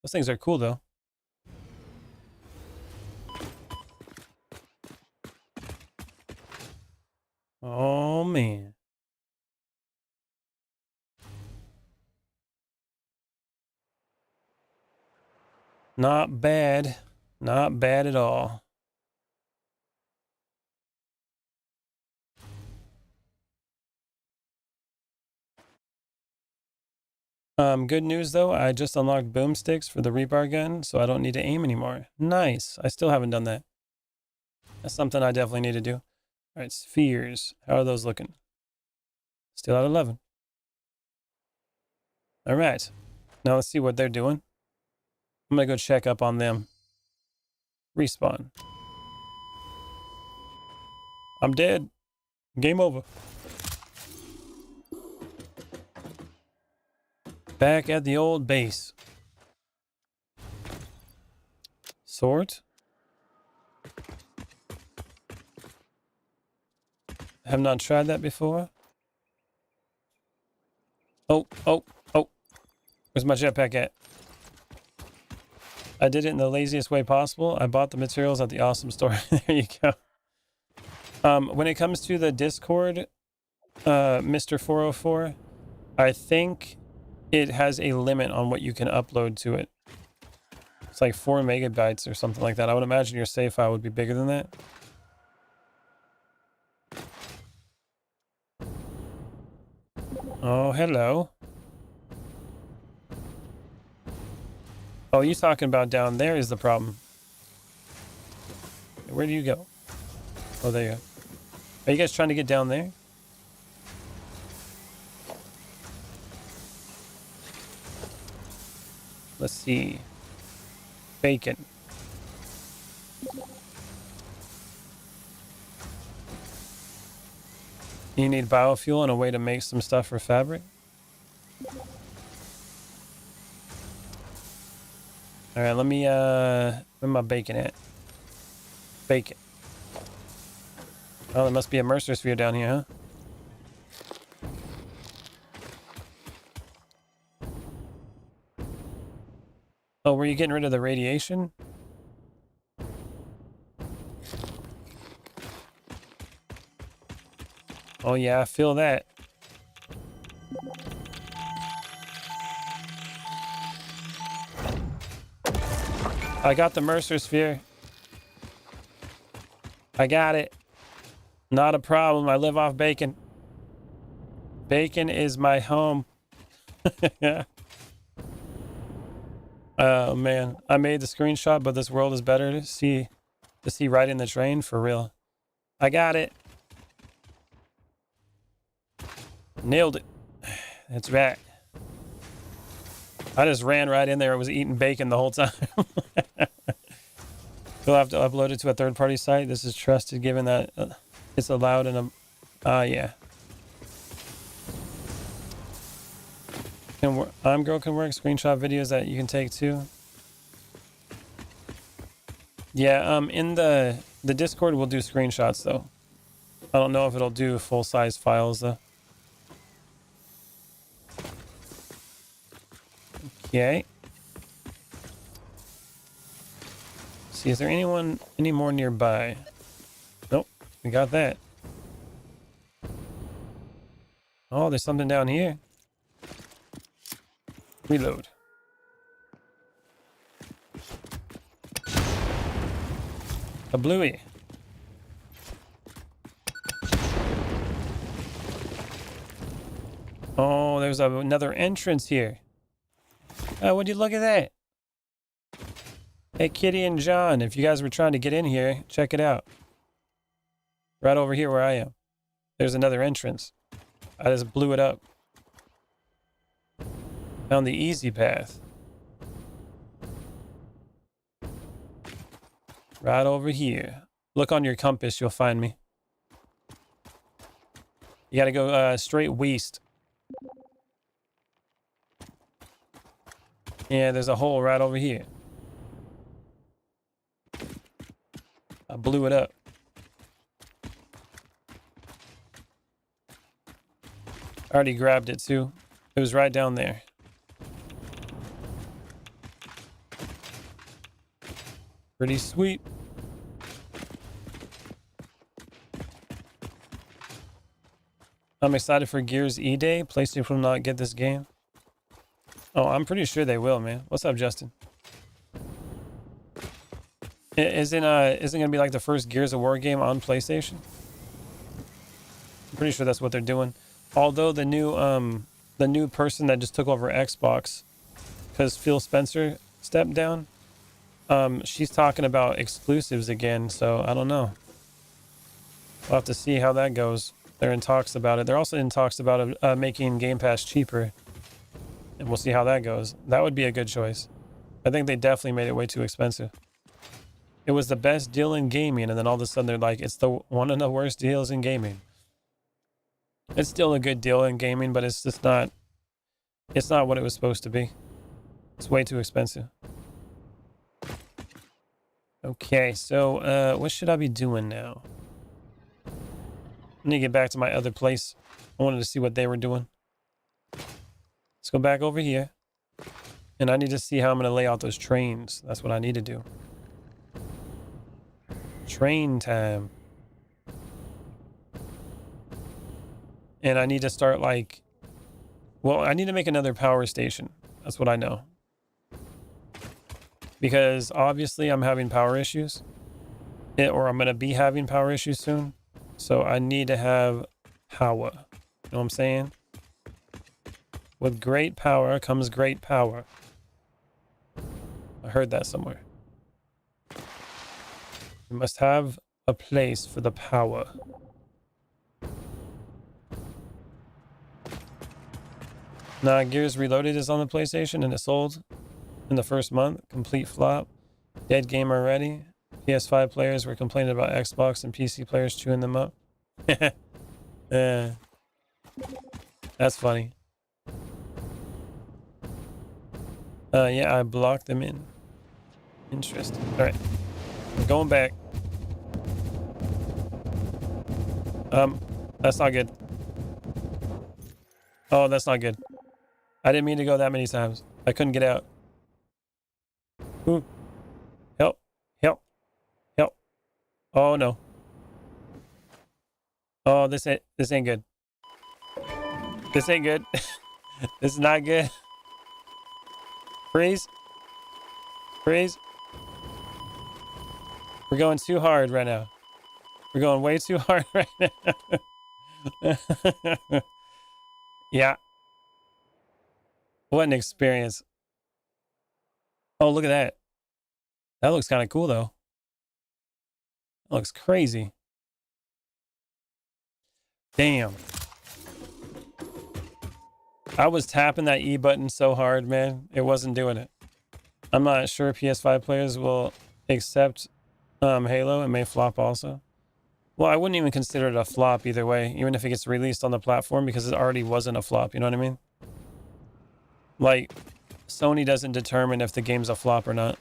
Those things are cool though. Oh man. Not bad. Not bad at all. Good news though, I just unlocked boomsticks for the rebar gun, so I don't need to aim anymore. Nice. I still haven't done that. That's something I definitely need to do. All right, spheres. How are those looking? Still at 11. All right. Now let's see what they're doing. I'm gonna go check up on them. Respawn. I'm dead. Game over. Back at the old base. Sort. Have not tried that before. Oh. Where's my jetpack at? I did it in the laziest way possible. I bought the materials at the awesome store. There you go. When it comes to the Discord, Mr. 404, I think it has a limit on what you can upload to it. It's like 4 megabytes or something like that. I would imagine your save file would be bigger than that. Oh, hello. Oh, you talking about down there is the problem. Where do you go? Oh, there you go. Are you guys trying to get down there? Let's see. Bacon. You need biofuel and a way to make some stuff for fabric? Alright, let me, where my bacon at? Bacon. Oh, there must be a Mercer sphere down here, huh? Oh, were you getting rid of the radiation? Oh yeah, I feel that. I got the Mercer sphere. I got it. Not a problem. I live off bacon. Bacon is my home. Yeah. Oh man, I made the screenshot, but this world is better to see right in the train for real. I got it. Nailed it. It's back. I just ran right in there. I was eating bacon the whole time. You'll have to upload it to a third-party site. This is trusted, given that it's allowed in a. Yeah. Girl can work. Screenshot videos that you can take too. Yeah. In the Discord, we'll do screenshots though. I don't know if it'll do full-size files though. Okay. See, is there anyone any more nearby? Nope, we got that. Oh, there's something down here. Reload. A bluey. Oh, there's another entrance here. Oh, would you look at that? Hey, Kitty and John, if you guys were trying to get in here, check it out. Right over here where I am. There's another entrance. I just blew it up. Found the easy path. Right over here. Look on your compass, you'll find me. You gotta go straight west. Yeah, there's a hole right over here. I blew it up. I already grabbed it too. It was right down there. Pretty sweet. I'm excited for Gears E-Day. PlayStation will not get this game. Oh, I'm pretty sure they will, man. What's up, Justin? Isn't gonna be like the first Gears of War game on PlayStation? I'm pretty sure that's what they're doing. Although the new person that just took over Xbox, because Phil Spencer stepped down, she's talking about exclusives again. So I don't know. We'll have to see how that goes. They're in talks about it. They're also in talks about making Game Pass cheaper, and we'll see how that goes. That would be a good choice. I think they definitely made it way too expensive. It was the best deal in gaming, and then all of a sudden they're like, it's one of the worst deals in gaming. It's still a good deal in gaming, but it's just not. It's not what it was supposed to be. It's way too expensive. Okay, so what should I be doing now? I need to get back to my other place. I wanted to see what they were doing. Let's go back over here. And I need to see how I'm going to lay out those trains. That's what I need to do. Train time. And I need to start like, well, I need to make another power station. That's what I know. Because obviously I'm having power issues. Or I'm going to be having power issues soon. So I need to have power. You know what I'm saying? With great power comes great power. I heard that somewhere. We must have a place for the power. Nah, Gears Reloaded is on the PlayStation and it sold in the first month. Complete flop. Dead game already. PS5 players were complaining about Xbox and PC players chewing them up. That's funny. Yeah, I blocked them in. Interesting. All right, we're going back. That's not good. Oh, that's not good. I didn't mean to go that many times. I couldn't get out. Ooh. Help. Help. Help. Oh, no. Oh, this ain't good. This ain't good. This is not good. Freeze. Freeze. We're going too hard right now. We're going way too hard right now. Yeah. What an experience. Oh, look at that. That looks kind of cool, though. That looks crazy. Damn. I was tapping that E button so hard, man. It wasn't doing it. I'm not sure PS5 players will accept Halo. It may flop also. Well, I wouldn't even consider it a flop either way, even if it gets released on the platform, because it already wasn't a flop. You know what I mean? Like, Sony doesn't determine if the game's a flop or not.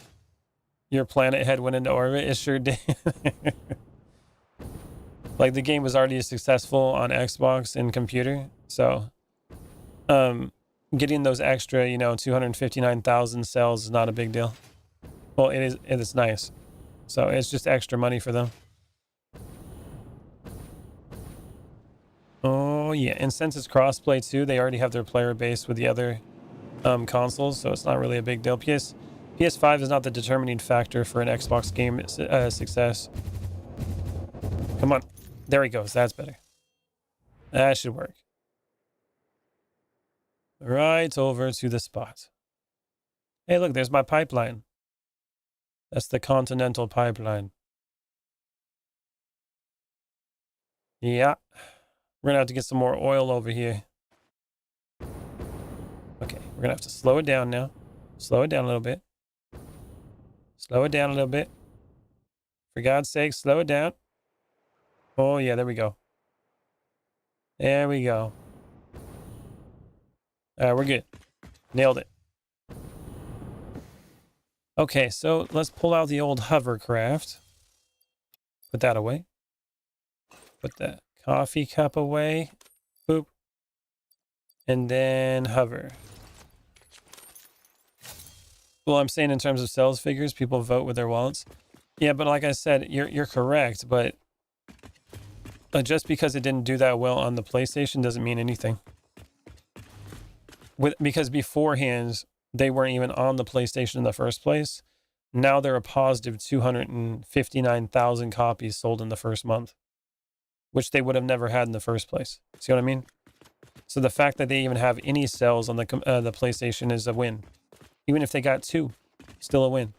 Your planet head went into orbit. It sure did. Like, the game was already successful on Xbox and computer. So, getting those extra, 259,000 cells is not a big deal. Well, it is nice. So, it's just extra money for them. Oh, yeah. And since it's crossplay too, they already have their player base with the other consoles, so it's not really a big deal. PS5 is not the determining factor for an Xbox game success. Come on. There he goes. That's better. That should work. Right over to the spot. Hey, look, there's my pipeline. That's the Continental Pipeline. Yeah. We're gonna have to get some more oil over here. Okay, we're gonna have to slow it down now. Slow it down a little bit. Slow it down a little bit. For God's sake, slow it down. Oh, yeah, there we go. There we go. We're good. Nailed it. Okay, so let's pull out the old hovercraft. Put that away. Put the coffee cup away. Boop. And then hover. Well, I'm saying in terms of sales figures, people vote with their wallets. Yeah, but like I said, you're correct, but just because it didn't do that well on the PlayStation doesn't mean anything. Because beforehand, they weren't even on the PlayStation in the first place. Now they're a positive 259,000 copies sold in the first month, which they would have never had in the first place. See what I mean? So the fact that they even have any sales on the PlayStation is a win. Even if they got 2, still a win.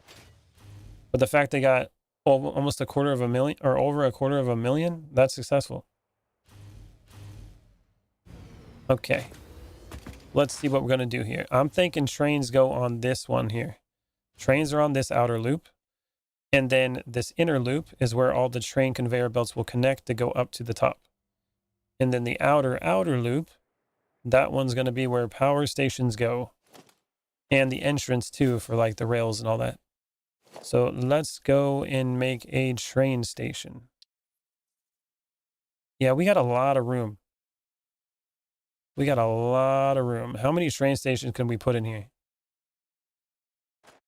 But the fact they got almost 250,000 or over 250,000, that's successful. Okay. Let's see what we're going to do here. I'm thinking trains go on this one here. Trains are on this outer loop. And then this inner loop is where all the train conveyor belts will connect to go up to the top. And then the outer loop, that one's going to be where power stations go. And the entrance too for like the rails and all that. So let's go and make a train station. Yeah, we got a lot of room. We got a lot of room. How many train stations can we put in here?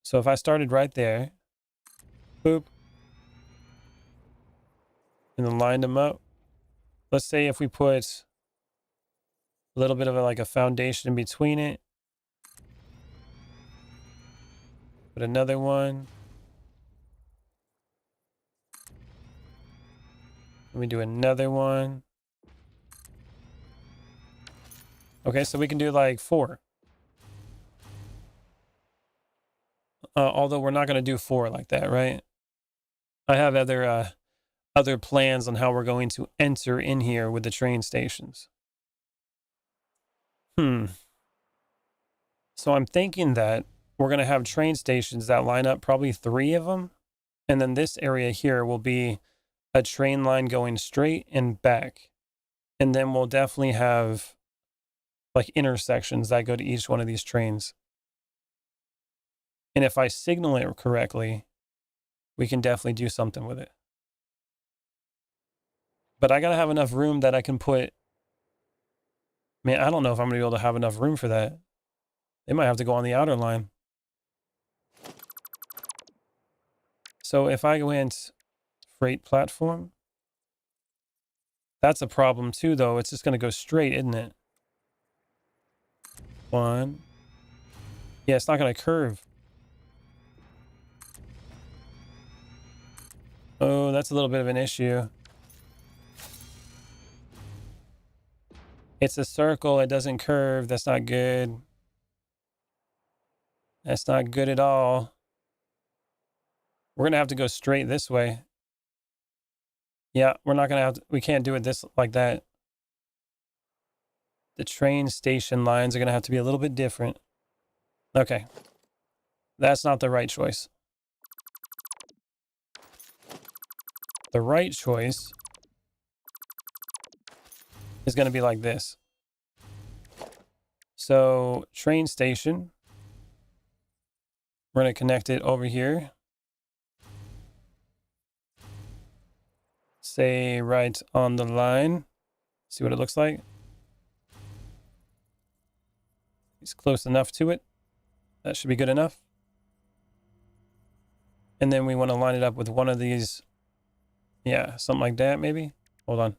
So if I started right there, boop, and then lined them up. Let's say if we put A little bit of like a foundation in between it. Put another one. Let me do another one. Okay, so we can do like 4. Although we're not going to do 4 like that, right? I have other plans on how we're going to enter in here with the train stations. So I'm thinking that we're going to have train stations that line up, probably 3 of them. And then this area here will be a train line going straight and back. And then we'll definitely have like intersections that go to each one of these trains. And if I signal it correctly, we can definitely do something with it. But I got to have enough room that I can put... Man, I don't know if I'm going to be able to have enough room for that. They might have to go on the outer line. So if I went freight platform, that's a problem too, though. It's just going to go straight, isn't it? 1. Yeah, it's not going to curve. Oh, that's a little bit of an issue. It's a circle. It doesn't curve. That's not good. That's not good at all. We're going to have to go straight this way. Yeah, we're not going to have to, we can't do it this like that. The train station lines are going to have to be a little bit different. Okay. That's not the right choice. The right choice is going to be like this. So, train station. We're going to connect it over here. Say right on the line. See what it looks like. It's close enough to it. That should be good enough. And then we want to line it up with one of these. Yeah, something like that maybe. Hold on.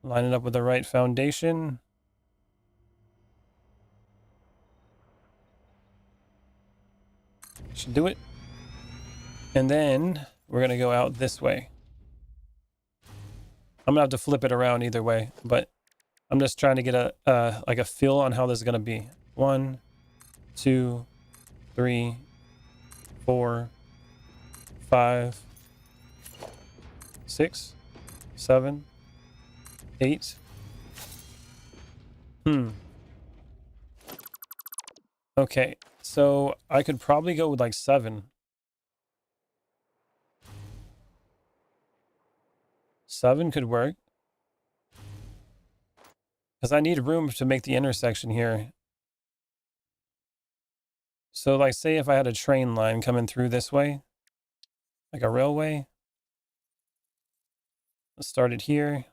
Line it up with the right foundation. Should do it. And then we're going to go out this way. I'm going to have to flip it around either way, but I'm just trying to get a like a feel on how this is going to be. 1, 2, 3, 4, 5, 6, 7, 8. Okay, so I could probably go with like 7. 7 could work. Because I need room to make the intersection here. So like say if I had a train line coming through this way, like a railway. Let's start it here.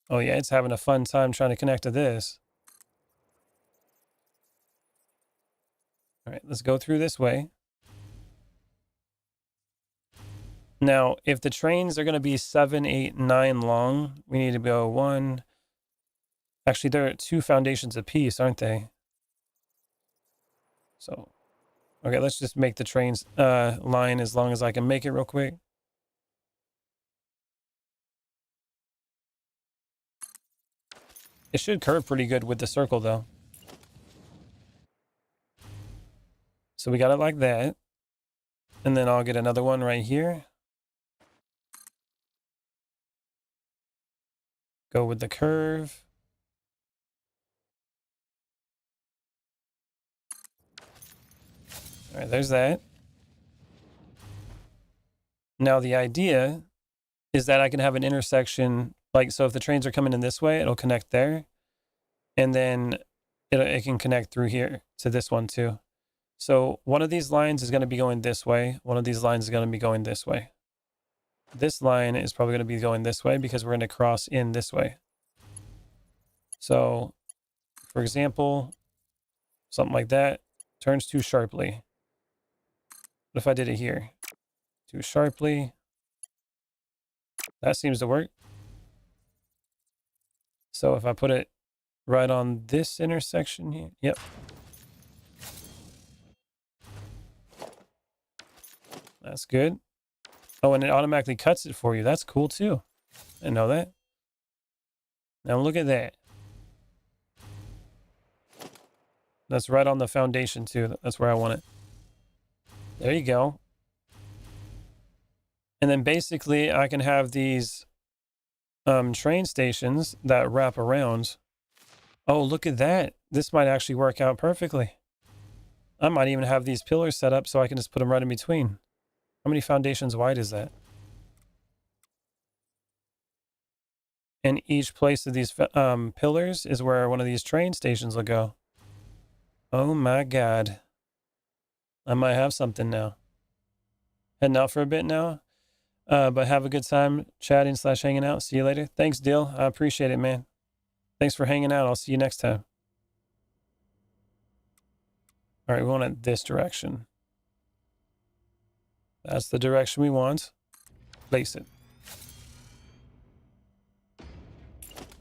Oh yeah, it's having a fun time trying to connect to this. All right, let's go through this way. Now, if the trains are going to be 7, 8, 9 long, we need to go 1. Actually, there are 2 foundations apiece, aren't they? So, okay, let's just make the trains line as long as I can make it real quick. It should curve pretty good with the circle, though. So we got it like that. And then I'll get another one right here. Go with the curve. All right, there's that. Now the idea is that I can have an intersection, like, so if the trains are coming in this way, it'll connect there. And then it can connect through here to this one too. So one of these lines is going to be going this way. One of these lines is going to be going this way. This line is probably going to be going this way because we're going to cross in this way. So, for example, something like that turns too sharply. What if I did it here? Too sharply. That seems to work. So if I put it right on this intersection here, yep. That's good. Oh, and it automatically cuts it for you. That's cool too. I didn't know that. Now look at that. That's right on the foundation too. That's where I want it. There you go. And then basically I can have these train stations that wrap around. Oh, look at that. This might actually work out perfectly. I might even have these pillars set up so I can just put them right in between. How many foundations wide is that? And each place of these pillars is where one of these train stations will go. Oh my God. I might have something now. Heading out for a bit now. But have a good time chatting / hanging out. See you later. Thanks, Dill. I appreciate it, man. Thanks for hanging out. I'll see you next time. All right, we want it this direction. That's the direction we want. Place it.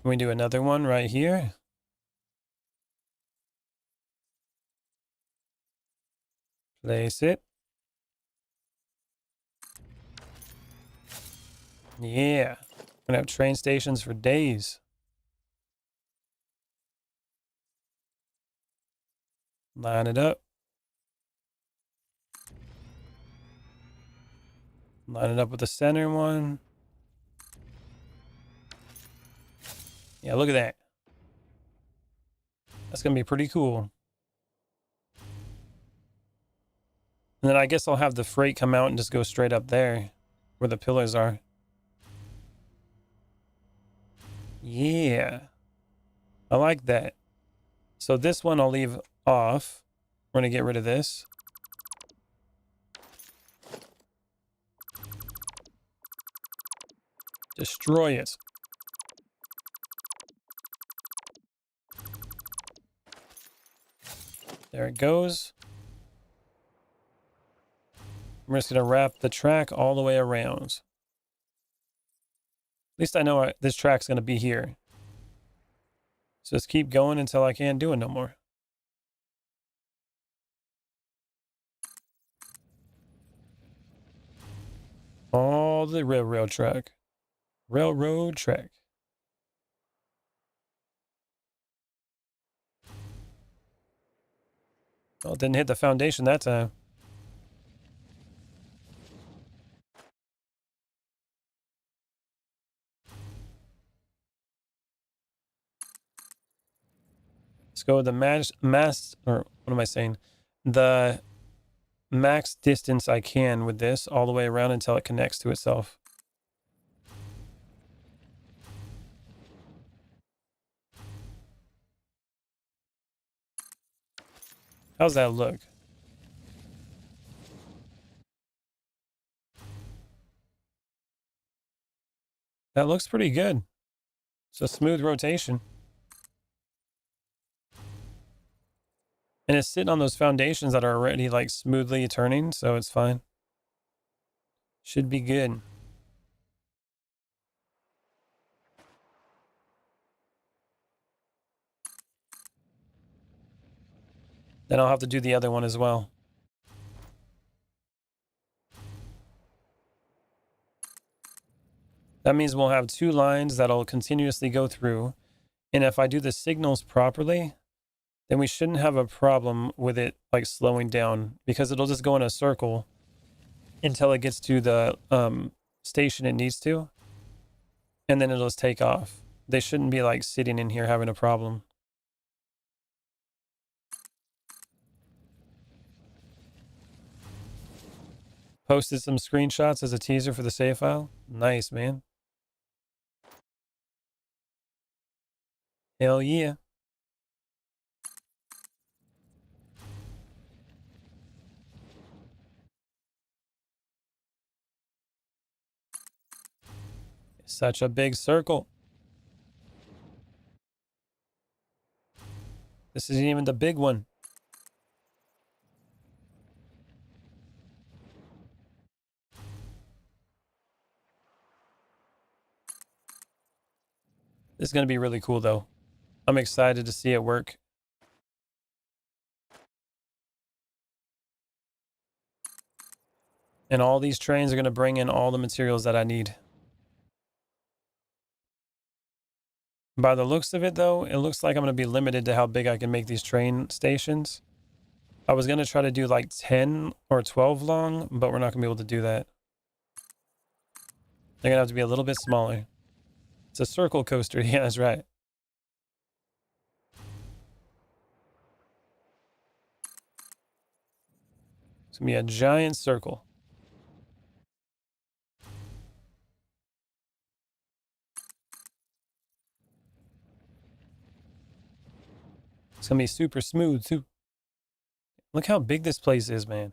We do another one right here. Place it. Yeah. We're gonna have train stations for days. Line it up. Line it up with the center one. Yeah, look at that. That's gonna be pretty cool. And then I guess I'll have the freight come out and just go straight up there where the pillars are. Yeah. I like that. So this one I'll leave off. We're going to get rid of this. Destroy it. There it goes. I'm just going to wrap the track all the way around. At least I know this track's going to be here. So just keep going until I can't do it no more. All the railroad track. Railroad track. Oh, it didn't hit the foundation that time. Let's go with the or what am I saying? The max distance I can with this all the way around until it connects to itself. How's that look? That looks pretty good. It's a smooth rotation. And it's sitting on those foundations that are already like smoothly turning, so it's fine. Should be good. Then I'll have to do the other one as well. That means we'll have two lines that'll continuously go through. And if I do the signals properly, then we shouldn't have a problem with it like slowing down because it'll just go in a circle until it gets to the station it needs to. And then it'll just take off. They shouldn't be like sitting in here having a problem. Posted some screenshots as a teaser for the save file. Nice, man. Hell yeah. Such a big circle. This isn't even the big one. This is going to be really cool, though. I'm excited to see it work. And all these trains are going to bring in all the materials that I need. By the looks of it, though, it looks like I'm going to be limited to how big I can make these train stations. I was going to try to do like 10 or 12 long, but we're not going to be able to do that. They're going to have to be a little bit smaller. It's a circle coaster. Yeah, that's right. It's going to be a giant circle. It's going to be super smooth, too. Look how big this place is, man.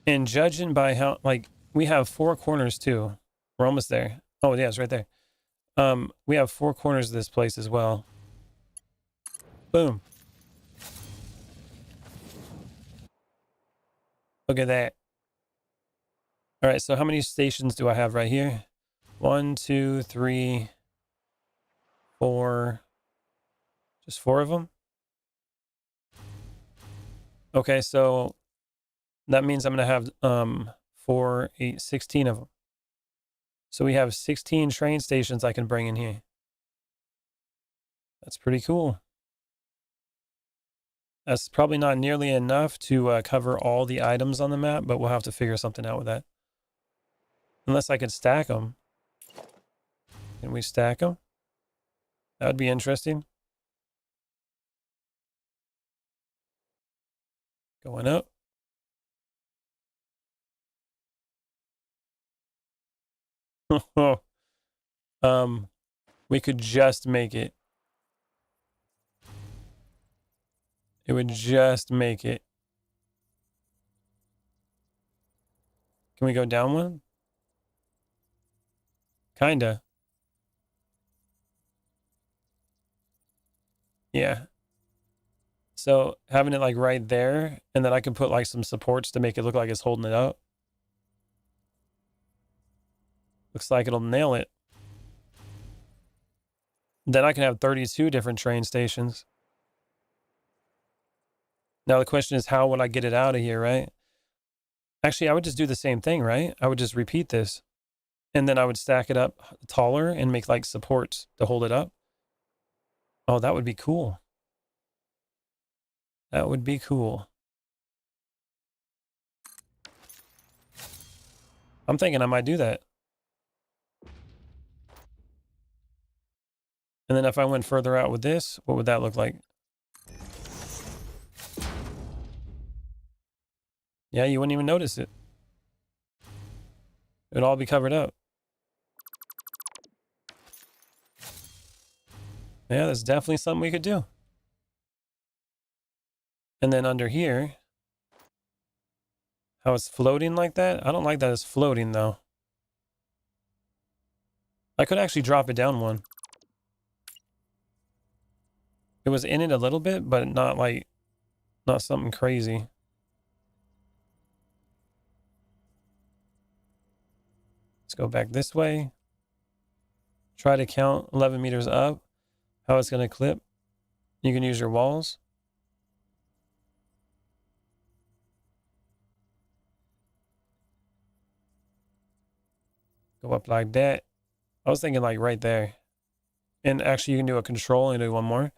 And judging by how, like, we have 4 corners, too. We're almost there. Oh, yeah, it's right there. We have 4 corners of this place as well. Boom. Look at that. All right, so how many stations do I have right here? 1, 2, 3, 4. Just 4 of them? Okay, so that means I'm going to have 4, 8, 16 of them. So we have 16 train stations I can bring in here. That's pretty cool. That's probably not nearly enough to cover all the items on the map, but we'll have to figure something out with that. Unless I could stack them. Can we stack them? That would be interesting. Going up. We could just make it. It would just make it. Can we go down one? Kinda. Yeah. So having it like right there, and then I can put like some supports to make it look like it's holding it up. Looks like it'll nail it. Then I can have 32 different train stations. Now the question is, how would I get it out of here, right? Actually, I would just do the same thing, right? I would just repeat this. And then I would stack it up taller and make like supports to hold it up. Oh, that would be cool. That would be cool. I'm thinking I might do that. And then if I went further out with this, what would that look like? Yeah, you wouldn't even notice it. It would all be covered up. Yeah, that's definitely something we could do. And then under here, how it's floating like that? I don't like that it's floating, though. I could actually drop it down one. It was in it a little bit, but not something crazy. Let's go back this way. Try to count 11 meters up. How it's going to clip. You can use your walls. Go up like that. I was thinking like right there. And actually you can do a control and do one more.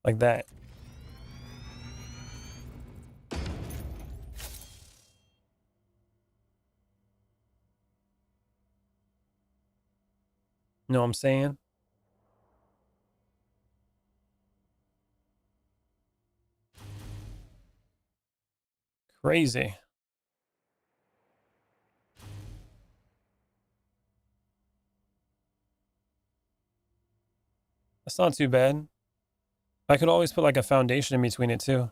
Like that. You know what I'm saying? Crazy. That's not too bad. I could always put like a foundation in between it too.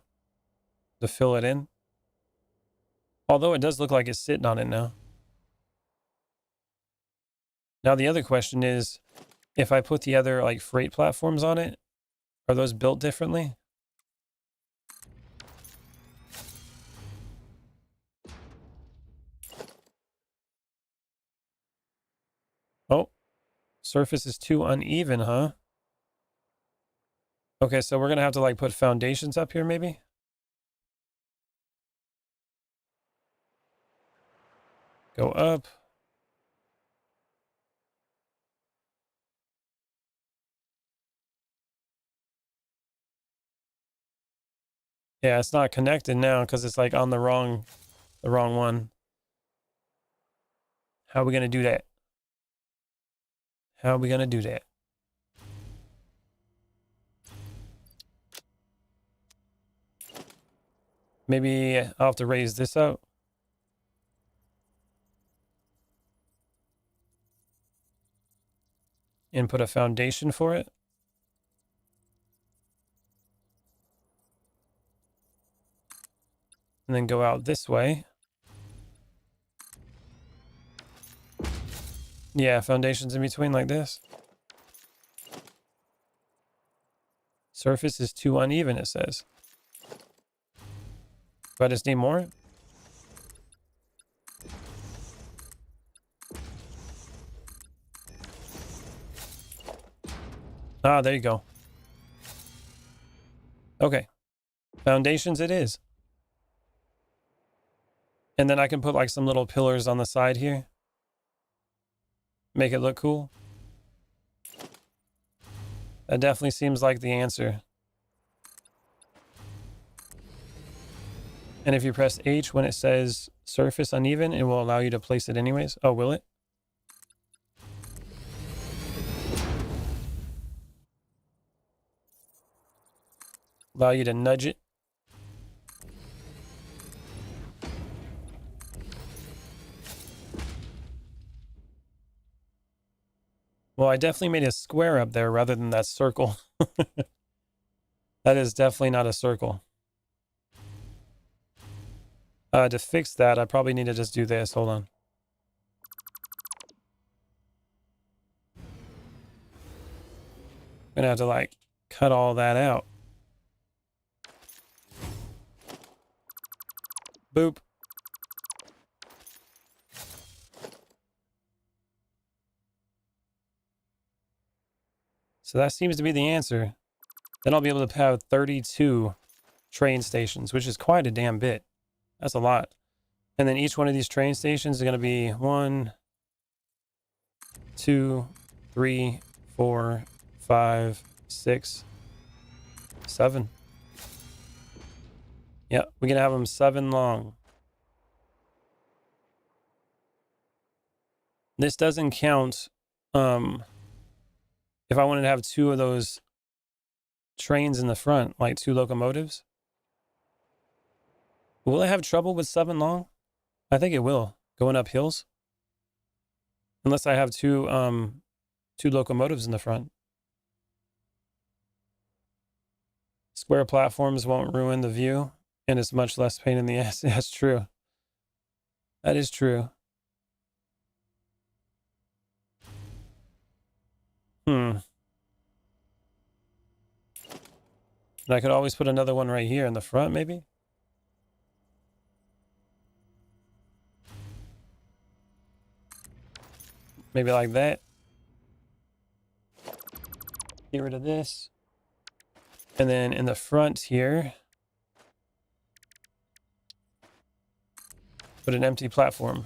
To fill it in. Although it does look like it's sitting on it now. Now the other question is, if I put the other like freight platforms on it, are those built differently? Oh, Surface is too uneven, huh? Okay, so we're gonna have to like put foundations up here maybe? Go up. Yeah, it's not connected now because it's like on the wrong one. How are we gonna do that? How are we gonna do that? Maybe I'll have to raise this up. And put a foundation for it. And then go out this way. Yeah, foundations in between like this. Surface is too uneven, it says. Do I just need more? Ah, there you go. Okay. Foundations it is. And then I can put like some little pillars on the side here. Make it look cool. That definitely seems like the answer. And if you press H when it says surface uneven, it will allow you to place it anyways. Oh, will it? Allow you to nudge it. Well, I definitely made a square up there rather than that circle. That is definitely not a circle. To fix that, I probably need to just do this. Hold on. I'm gonna have to like cut all that out. Boop. So that seems to be the answer. Then I'll be able to have 32 train stations, which is quite a damn bit. That's a lot. And then each one of these train stations is going to be 1, 2, 3, 4, 5, 6, 7. Yeah, we're going to have them 7 long. This doesn't count if I wanted to have 2 of those trains in the front, like 2 locomotives. Will it have trouble with 7 long? I think it will. Going up hills. Unless I have 2 locomotives in the front. Square platforms won't ruin the view, and it's much less pain in the ass. That's true. That is true. And I could always put another one right here in the front, maybe? Maybe like that. Get rid of this. And then in the front here, put an empty platform.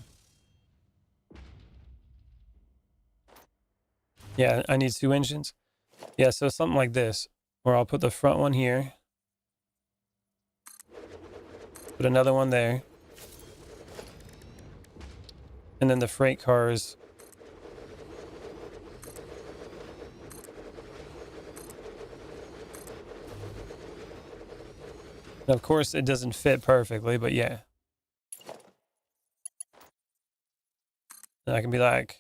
Yeah, I need 2 engines. Yeah, so something like this, where I'll put the front one here. Put another one there. And then the freight cars. And of course, it doesn't fit perfectly, but yeah. And I can be like,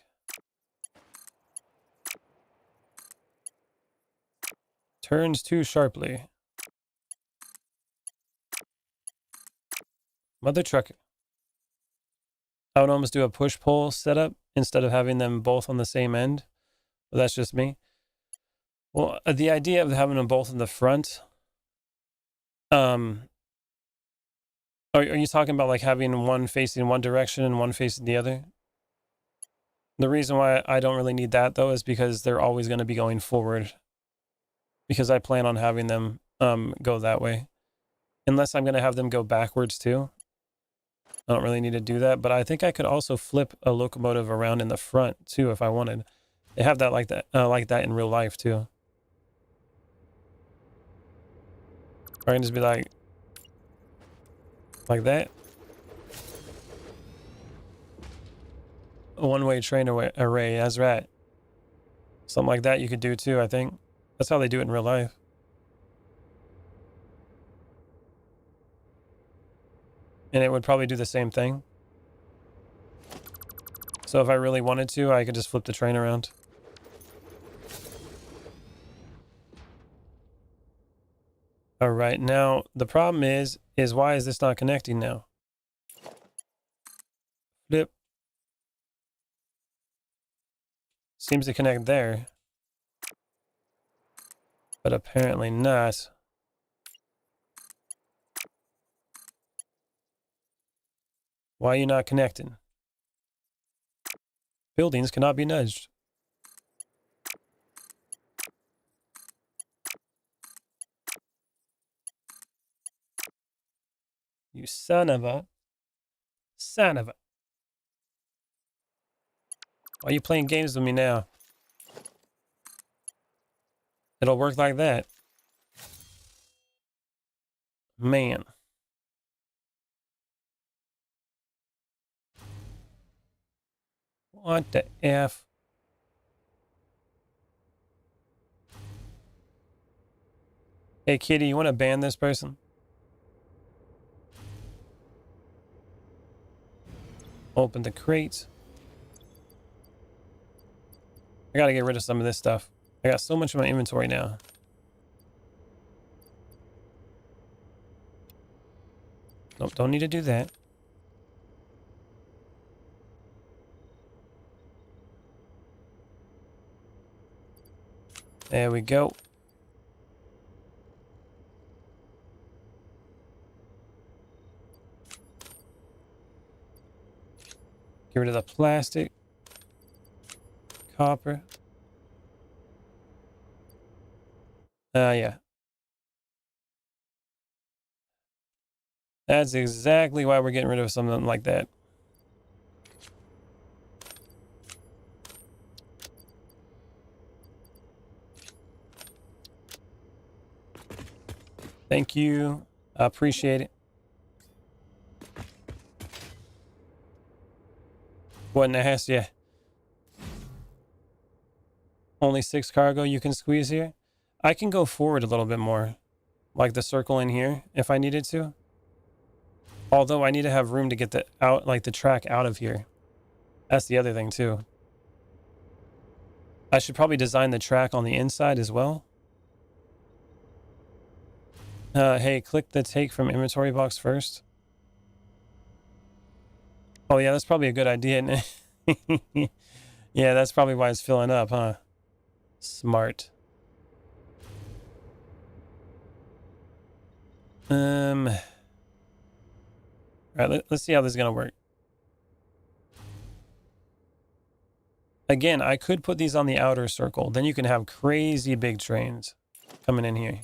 turns too sharply. Mother trucker. I would almost do a push-pull setup instead of having them both on the same end. But that's just me. Well, the idea of having them both in the front, are you talking about like having one facing one direction and one facing the other? The reason why I don't really need that though is because they're always going to be going forward, because I plan on having them go that way. Unless I'm going to have them go backwards too. I don't really need to do that, but I think I could also flip a locomotive around in the front too if I wanted. They have that like that in real life too. Or I can just be like that. A one-way train array, that's right. Something like that you could do too, I think. That's how they do it in real life. And it would probably do the same thing. So if I really wanted to, I could just flip the train around. All right, now the problem is why is this not connecting now? Flip. Seems to connect there. But apparently not. Why are you not connecting? Buildings cannot be nudged. You son of a... Why are you playing games with me now? It'll work like that. Man. What the F? Hey, kitty, you want to ban this person? Open the crates. I gotta get rid of some of this stuff. I got so much of my inventory now. Nope, don't need to do that. There we go. Get rid of the plastic. Copper. Yeah. That's exactly why we're getting rid of something like that. Thank you. I appreciate it. What in the heck? Yeah. Only 6 cargo you can squeeze here. I can go forward a little bit more. Like the circle in here, if I needed to. Although I need to have room to get the track out of here. That's the other thing too. I should probably design the track on the inside as well. Hey, click the take from inventory box first. Oh yeah, that's probably a good idea. Yeah, that's probably why it's filling up, huh? Smart. All right, let's see how this is gonna work. Again, I could put these on the outer circle. Then you can have crazy big trains coming in here.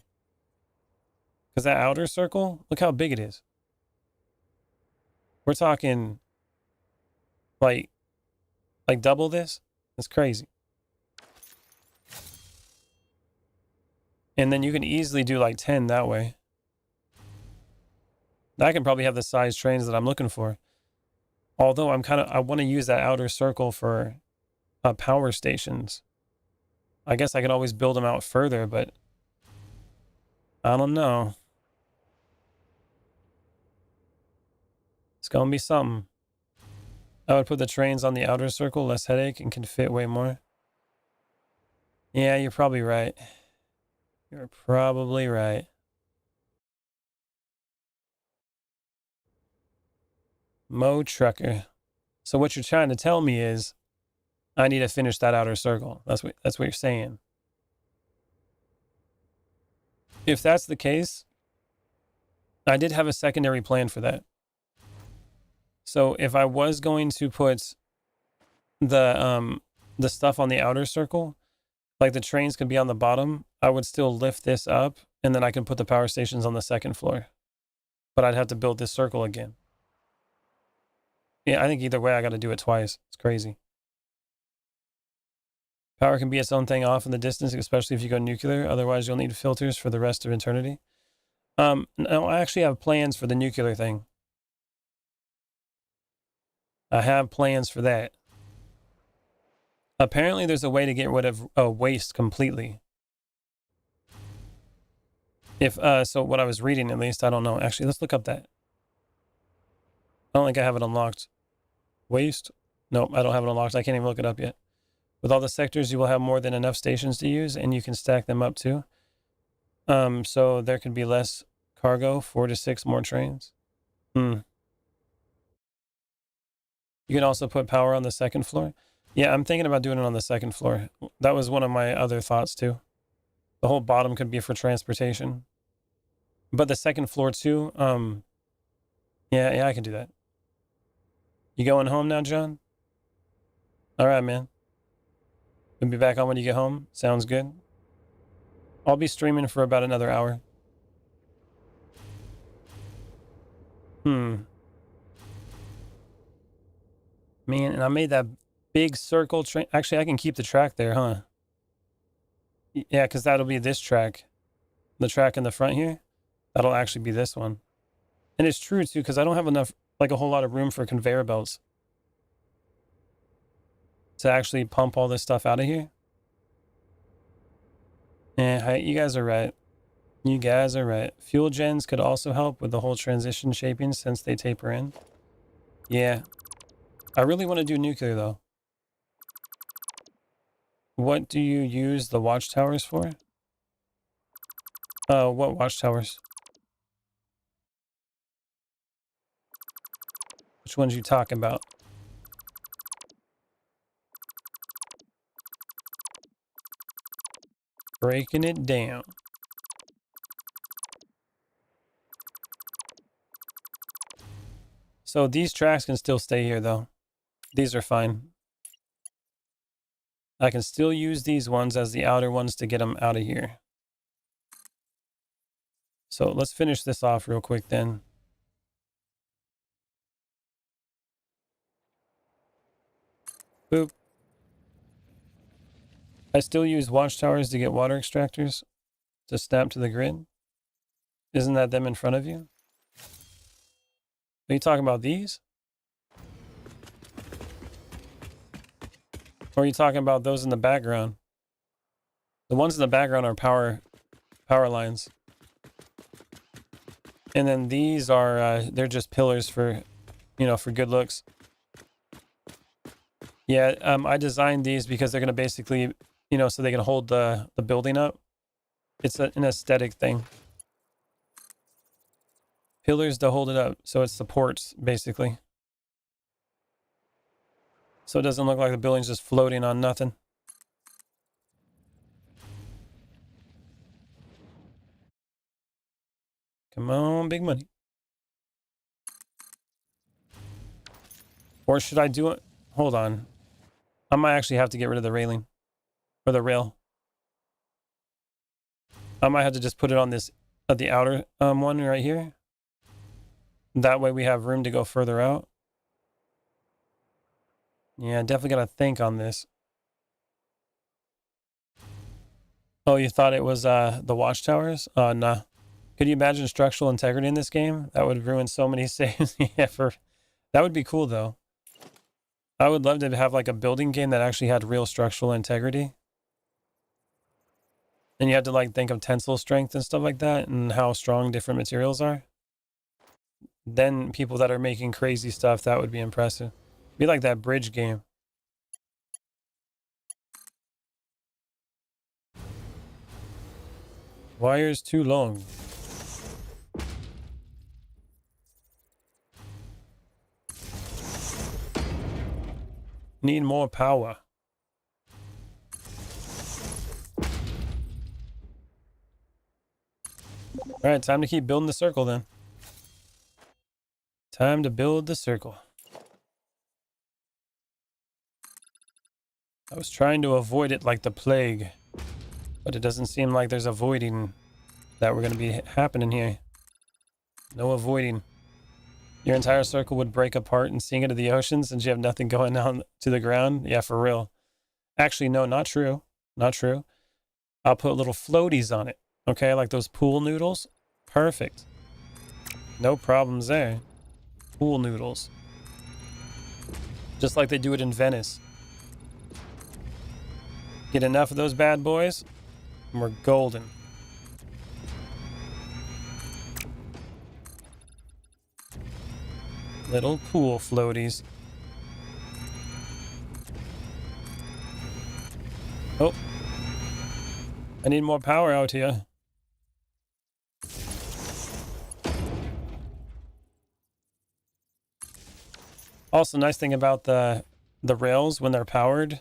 Because that outer circle, look how big it is. We're talking like double this. That's crazy. And then you can easily do like 10 that way. I can probably have the size trains that I'm looking for. Although I want to use that outer circle for power stations. I guess I could always build them out further, but I don't know. It's gonna be something. I would put the trains on the outer circle, less headache, and can fit way more. Yeah, you're probably right. You're probably right. Mo Trucker. So what you're trying to tell me is I need to finish that outer circle. That's what you're saying. If that's the case, I did have a secondary plan for that. So if I was going to put the stuff on the outer circle, like the trains could be on the bottom, I would still lift this up and then I can put the power stations on the second floor. But I'd have to build this circle again. Yeah, I think either way I got to do it twice. It's crazy. Power can be its own thing off in the distance, especially if you go nuclear. Otherwise, you'll need filters for the rest of eternity. No, I actually have plans for the nuclear thing. I have plans for that. Apparently, there's a way to get rid of waste completely. If so, what I was reading, at least, I don't know. Actually, let's look up that. I don't think I have it unlocked. Waste? Nope, I don't have it unlocked. I can't even look it up yet. With all the sectors, you will have more than enough stations to use, and you can stack them up too. So there could be less cargo, 4 to 6 more trains. You can also put power on the second floor. Yeah, I'm thinking about doing it on the second floor. That was one of my other thoughts too. The whole bottom could be for transportation. But the second floor too, yeah, I can do that. You going home now, John? All right, man. We'll be back on when you get home. Sounds good. I'll be streaming for about another hour. Man, and I made that big circle train. Actually, I can keep the track there, huh? Yeah, because that'll be this track. The track in the front here, that'll actually be this one. And it's true, too, because I don't have enough, like a whole lot of room for conveyor belts to actually pump all this stuff out of here. Yeah, you guys are right. You guys are right. Fuel gens could also help with the whole transition shaping since they taper in. Yeah. I really want to do nuclear, though. What do you use the watchtowers for? What watchtowers? Which ones you talking about? Breaking it down. So these tracks can still stay here, though. These are fine. I can still use these ones as the outer ones to get them out of here. So let's finish this off real quick then. Boop. I still use watchtowers to get water extractors to snap to the grid. Isn't that them in front of you? Are you talking about these? Or are you talking about those in the background? The ones in the background are power lines. And then these are, they're just pillars for, for good looks. Yeah, I designed these because they're going to basically, so they can hold the building up. It's an aesthetic thing. Pillars to hold it up, so it supports, basically. So it doesn't look like the building's just floating on nothing. Come on, big money. Or should I do it? Hold on. I might actually have to get rid of the railing. Or the rail. I might have to just put it on this, the outer one right here. That way we have room to go further out. Yeah, definitely got to think on this. Oh, you thought it was the watchtowers? Nah. Could you imagine structural integrity in this game? That would ruin so many saves. Yeah, that would be cool though. I would love to have like a building game that actually had real structural integrity. And you had to like think of tensile strength and stuff like that and how strong different materials are. Then people that are making crazy stuff, that would be impressive. Be like that bridge game. Wires too long. Need more power. All right, time to keep building the circle then. Time to build the circle. I was trying to avoid it like the plague, but it doesn't seem like there's avoiding that we're going to be happening here. No avoiding. Your entire circle would break apart and sink into the ocean since you have nothing going down to the ground. Yeah, for real. Actually, no, not true. Not true. I'll put little floaties on it. Okay, like those pool noodles. Perfect. No problems there. Pool noodles. Just like they do it in Venice. Get enough of those bad boys, and we're golden. Little pool floaties. Oh. I need more power out here. Also, nice thing about the rails when they're powered,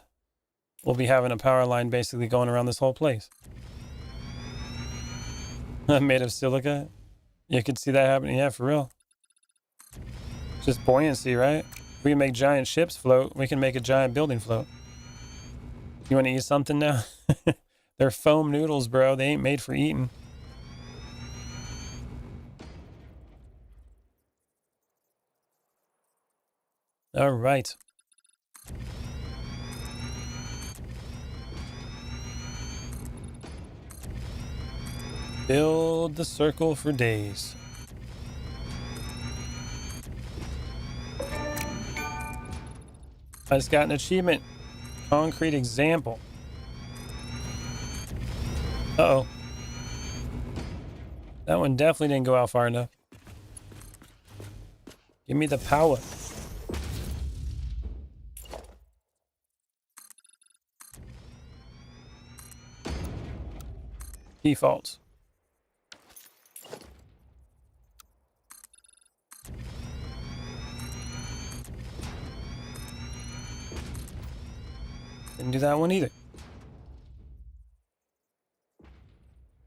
we'll be having a power line basically going around this whole place. Made of silica. You could see that happening. Yeah, for real. Just buoyancy, right? We can make giant ships float. We can make a giant building float. You want to eat something now? They're foam noodles, bro. They ain't made for eating. All right. Build the circle for days. I just got an achievement. Concrete example. Uh-oh. That one definitely didn't go out far enough. Give me the power. Defaults. Didn't do that one either.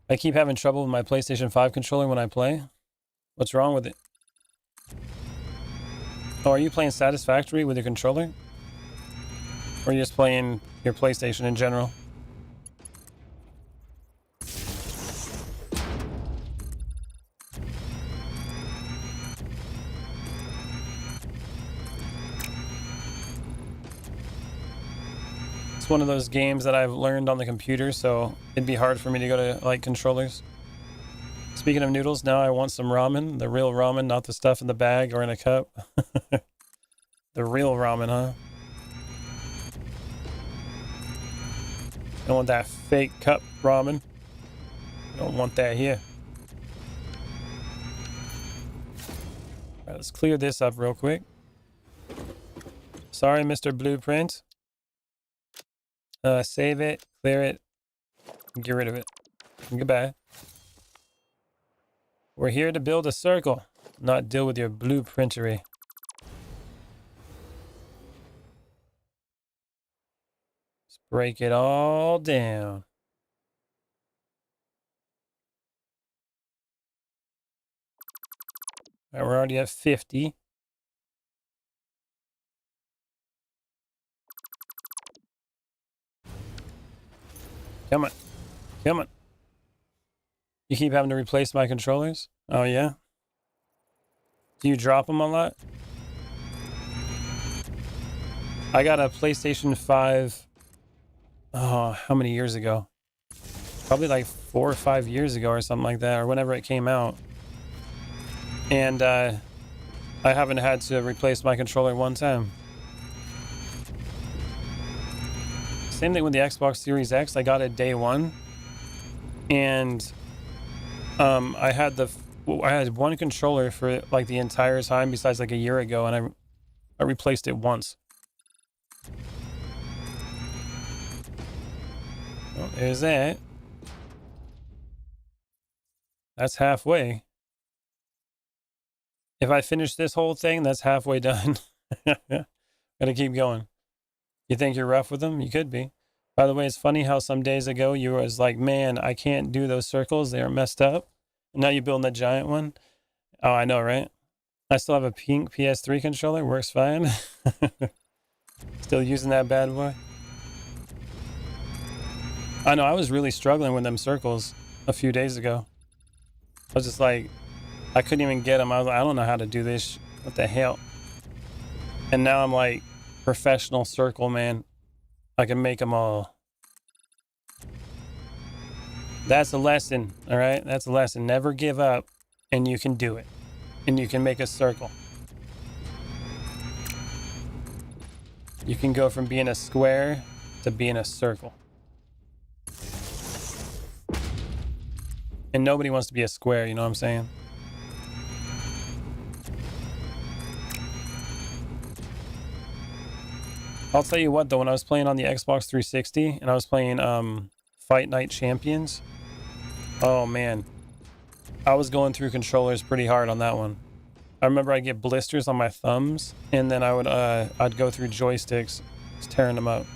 I keep having trouble with my PlayStation 5 controller when I play. What's wrong with it? Oh, are you playing Satisfactory with your controller? Or are you just playing your PlayStation in general? It's one of those games that I've learned on the computer, so it'd be hard for me to go to, like, controllers. Speaking of noodles, now I want some ramen. The real ramen, not the stuff in the bag or in a cup. The real ramen, huh? Don't want that fake cup ramen. Don't want that here. All right, let's clear this up real quick. Sorry, Mr. Blueprint. Save it, clear it, get rid of it. Goodbye. We're here to build a circle, not deal with your blueprintery. Let's break it all down. All right, we're already at 50. Come on. Come on. You keep having to replace my controllers? Oh, yeah? Do you drop them a lot? I got a PlayStation 5, oh, how many years ago? Probably like 4 or 5 years ago or something like that, or whenever it came out. And I haven't had to replace my controller one time. Same thing with the Xbox Series X. I got it day one, and I had one controller for like the entire time, besides like a year ago, and I replaced it once. Well, there's that. That's halfway. If I finish this whole thing, that's halfway done. Gotta keep going. You think you're rough with them? You could be. By the way, it's funny how some days ago you was like, man, I can't do those circles. They are messed up. And now you're building a giant one. Oh, I know, right? I still have a pink PS3 controller. Works fine. Still using that bad boy. I know I was really struggling with them circles a few days ago. I was just like, I couldn't even get them. I was like, I don't know how to do this. What the hell? And now I'm like professional circle man. I can make them all. That's a lesson, all right? That's a lesson. Never give up, and you can do it. And you can make a circle. You can go from being a square to being a circle. And nobody wants to be a square, you know what I'm saying? I'll tell you what, though, when I was playing on the Xbox 360 and I was playing Fight Night Champions, oh man, I was going through controllers pretty hard on that one. I remember I'd get blisters on my thumbs, and then I'd go through joysticks, just tearing them up,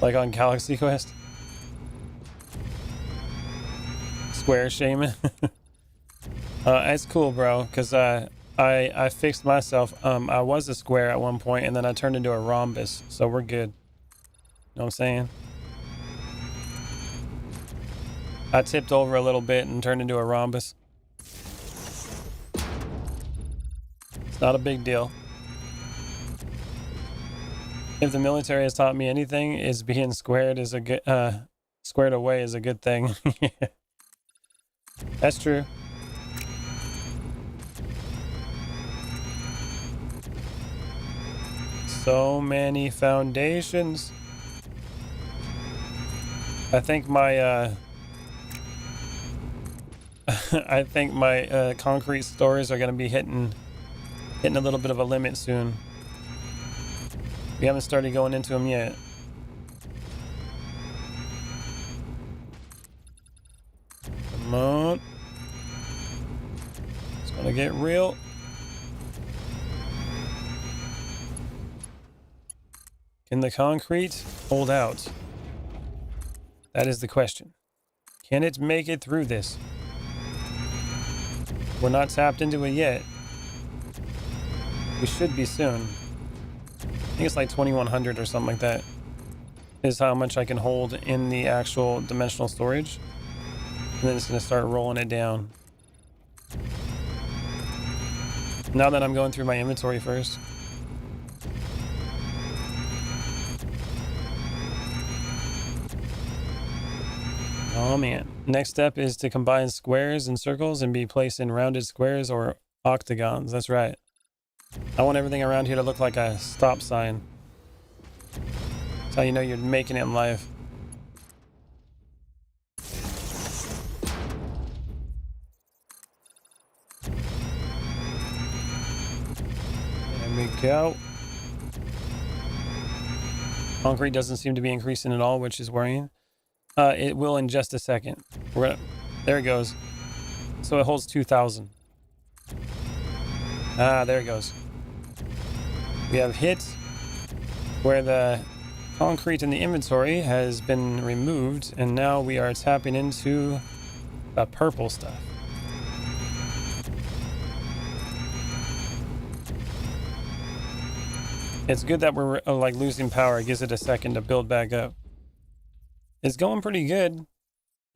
like on Galaxy Quest. Square Shaman. It's cool, bro, because I fixed myself. I was a square at one point, and then I turned into a rhombus, so we're good. You know what I'm saying? I tipped over a little bit and turned into a rhombus. It's not a big deal. If the military has taught me anything, is being squared is a good squared away is a good thing. That's true. So many foundations. I think my I think my concrete stores are gonna be hitting a little bit of a limit soon. We haven't started going into them yet. Come on. It's gonna get real. Can the concrete hold out? That is the question. Can it make it through this? We're not tapped into it yet. We should be soon. I think it's like 2100 or something like that is how much I can hold in the actual dimensional storage. And then it's going to start rolling it down. Now that I'm going through my inventory first. Oh man. Next step is to combine squares and circles and be placed in rounded squares or octagons. That's right. I want everything around here to look like a stop sign. That's how you know you're making it in life. There we go. Concrete doesn't seem to be increasing at all, which is worrying. It will in just a second. There it goes. So it holds 2,000. Ah, there it goes. We have hit where the concrete in the inventory has been removed, and now we are tapping into the purple stuff. It's good that we're like losing power. It gives it a second to build back up. It's going pretty good.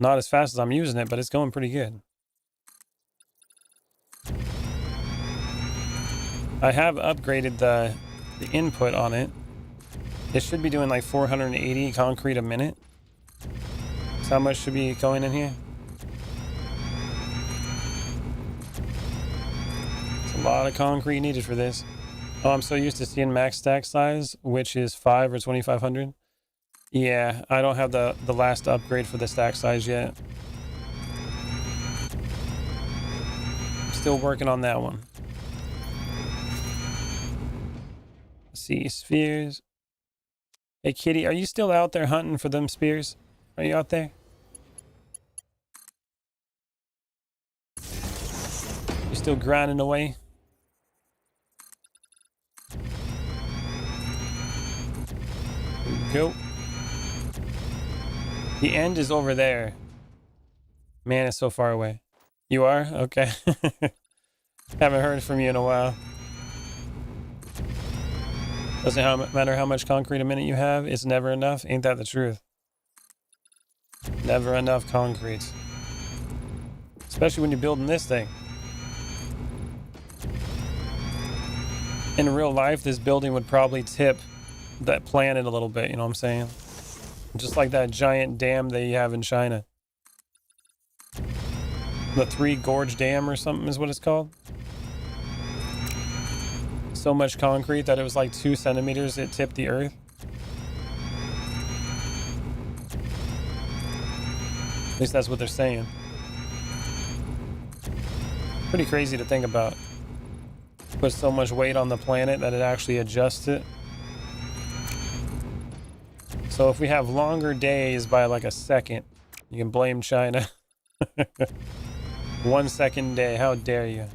Not as fast as I'm using it, but it's going pretty good. I have upgraded the input on it. It should be doing like 480 concrete a minute. So how much should be going in here? It's a lot of concrete needed for this. Oh, I'm so used to seeing max stack size, which is 5 or 2,500. Yeah, I don't have the last upgrade for the stack size yet. I'm still working on that one. Let's see, spheres. Hey, kitty, are you still out there hunting for them spears? Are you out there? You still grinding away? Here we go. The end is over there. Man, it's so far away. You are? Okay. Haven't heard from you in a while. Doesn't matter how much concrete a minute you have. It's never enough. Ain't that the truth? Never enough concrete. Especially when you're building this thing. In real life, this building would probably tip that planet a little bit, you know what I'm saying? Just like that giant dam that you have in China. The Three Gorge Dam or something is what it's called. So much concrete that it was like 2 centimeters, it tipped the earth. At least that's what they're saying. Pretty crazy to think about. Put so much weight on the planet that it actually adjusts it. So if we have longer days by like a second, you can blame China. 1 second day, how dare you?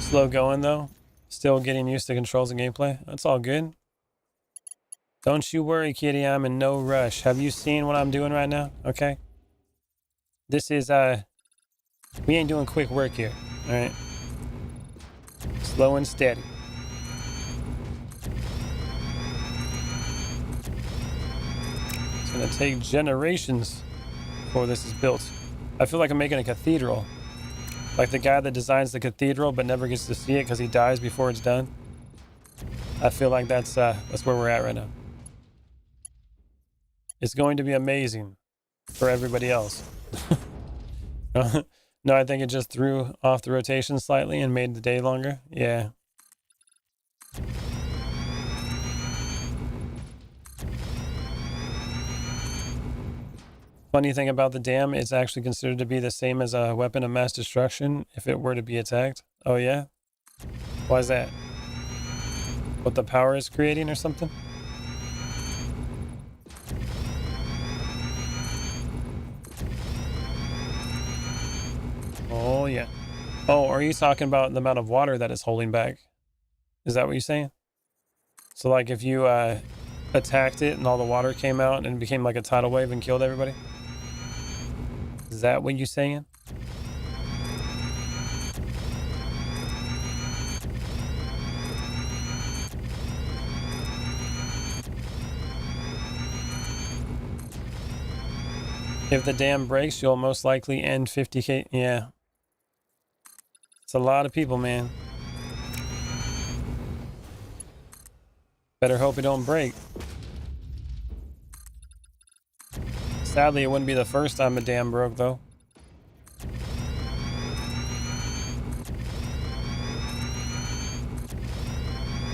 Slow going though. Still getting used to controls and gameplay. That's all good. Don't you worry, kitty, I'm in no rush. Have you seen what I'm doing right now? Okay. This is, we ain't doing quick work here, all right? Slow and steady. It's gonna take generations before this is built. I feel like I'm making a cathedral. Like the guy that designs the cathedral but never gets to see it because he dies before it's done. I feel like that's where we're at right now. It's going to be amazing for everybody else. No, I think it just threw off the rotation slightly and made the day longer. Yeah. Funny thing about the dam, it's actually considered to be the same as a weapon of mass destruction if it were to be attacked. Oh yeah? Why is that? What the power is creating or something? Oh yeah. Oh, are you talking about the amount of water that it's holding back? Is that what you're saying? So like if you attacked it and all the water came out and it became like a tidal wave and killed everybody? Is that what you're saying? If the dam breaks, you'll most likely end 50K. Yeah. It's a lot of people, man. Better hope it don't break. Sadly, it wouldn't be the first time a dam broke, though.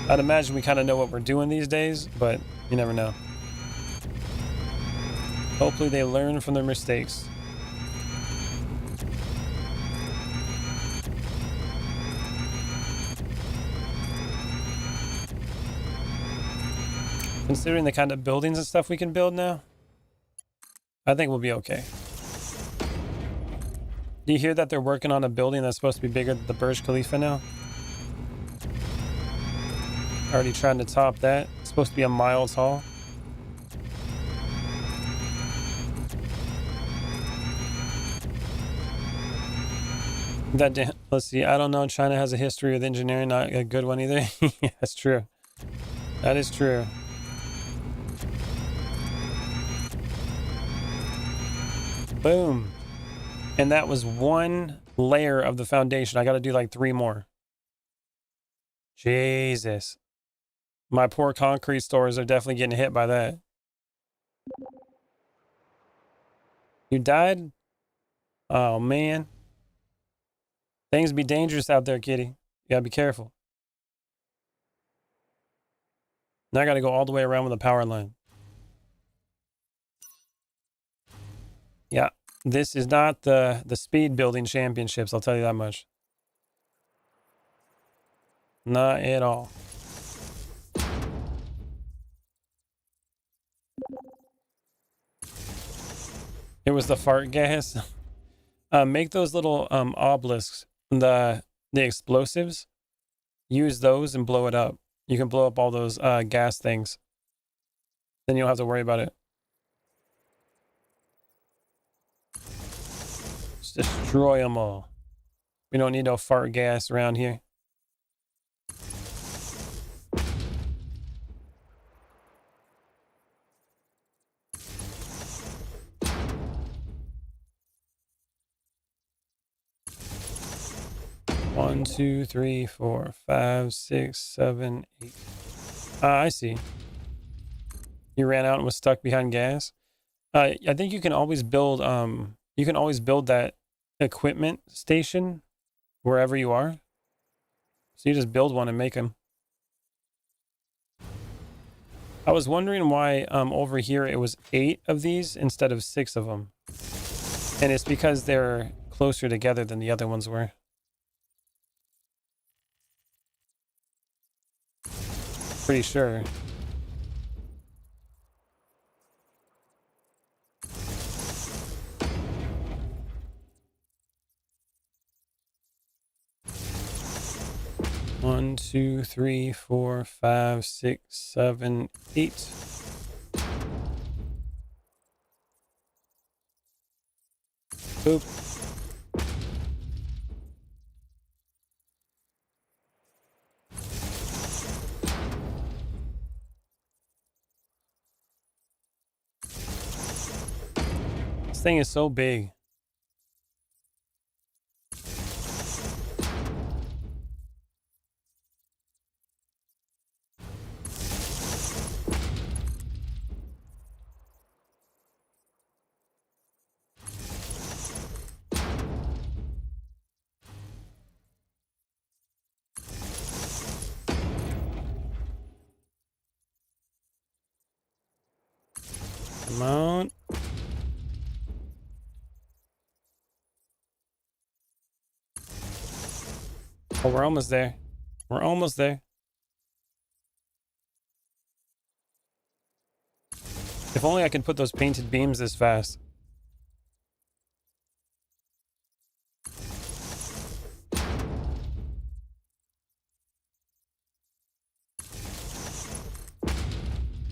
I'd imagine we kind of know what we're doing these days, but you never know. Hopefully they learn from their mistakes. Considering the kind of buildings and stuff we can build now, I think we'll be okay. Do you hear that they're working on a building that's supposed to be bigger than the Burj Khalifa now? Already trying to top that. It's supposed to be a mile tall. Let's see. I don't know. China has a history with engineering, not a good one either. Yeah, that's true. That is true. Boom. And that was one layer of the foundation. I got to do like 3 more. Jesus. My poor concrete stores are definitely getting hit by that. You died? Oh, man. Things be dangerous out there, kitty. You gotta be careful. Now I gotta go all the way around with a power line. Yeah, this is not the speed building championships, I'll tell you that much. Not at all. It was the fart gas. Make those little obelisks, the explosives. Use those and blow it up. You can blow up all those gas things. Then you don't have to worry about it. Just destroy them all. We don't need no fart gas around here. 1, 2, 3, 4, 5, 6, 7, 8. I see. You ran out and was stuck behind gas. I think you can always build that equipment station wherever you are. So you just build one and make them. I was wondering why over here it was 8 of these instead of 6 of them. And it's because they're closer together than the other ones were. Pretty sure. One, 2, 3, 4, 5, 6, 7, 8. Boop. This thing is so big. Come on. Oh, we're almost there. We're almost there. If only I could put those painted beams this fast.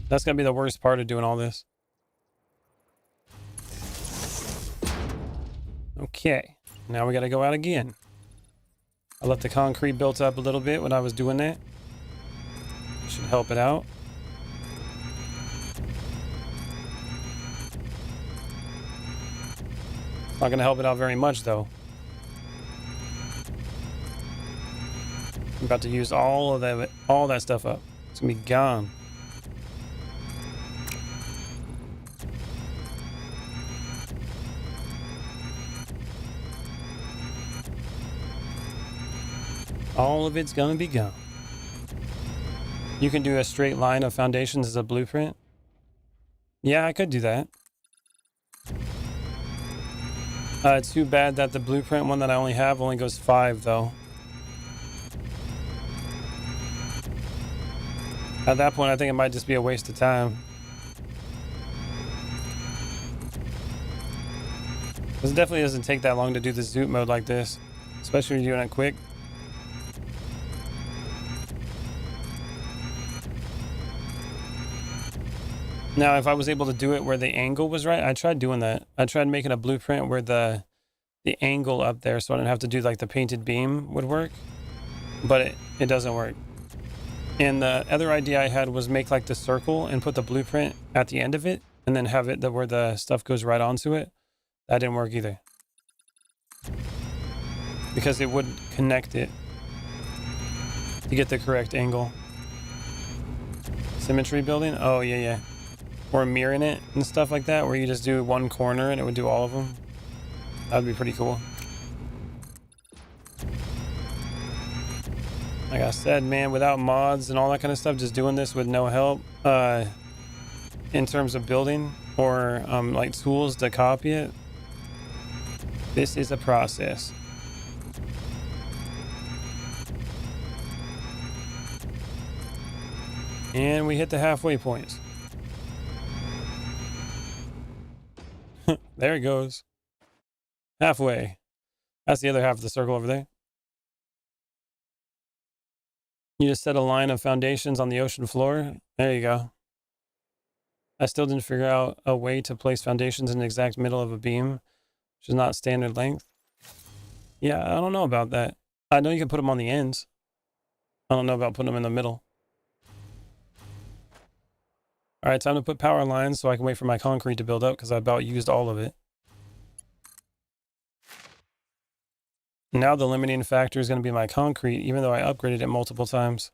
That's gonna be the worst part of doing all this. Okay, now we gotta go out again. I left the concrete built up a little bit when I was doing that. Should help it out. Not gonna help it out very much though. I'm about to use all that stuff up. It's gonna be gone. All of it's gonna be gone. You can do a straight line of foundations as a blueprint. Yeah, I could do that. It's too bad that the blueprint one that I only have only goes 5 though. At that point, I think it might just be a waste of time. This definitely doesn't take that long to do the zoot mode like this, especially when you're doing it quick. Now, if I was able to do it where the angle was right, I tried doing that. I tried making a blueprint where the angle up there, so I didn't have to do like the painted beam would work, but it doesn't work. And the other idea I had was make like the circle and put the blueprint at the end of it, and then have it where the stuff goes right onto it. That didn't work either, because it wouldn't connect it to get the correct angle. Symmetry building? Oh, yeah. Or mirroring it and stuff like that, where you just do one corner and it would do all of them. That'd be pretty cool. Like I said, man, without mods and all that kind of stuff, just doing this with no help in terms of building or like tools to copy it, this is a process. And we hit the halfway point. There it goes. Halfway. That's the other half of the circle over there. You just set a line of foundations on the ocean floor. There you go. I still didn't figure out a way to place foundations in the exact middle of a beam, which is not standard length. Yeah, I don't know about that. I know you can put them on the ends. I don't know about putting them in the middle. All right, time to put power lines so I can wait for my concrete to build up, because I about used all of it. Now the limiting factor is going to be my concrete, even though I upgraded it multiple times.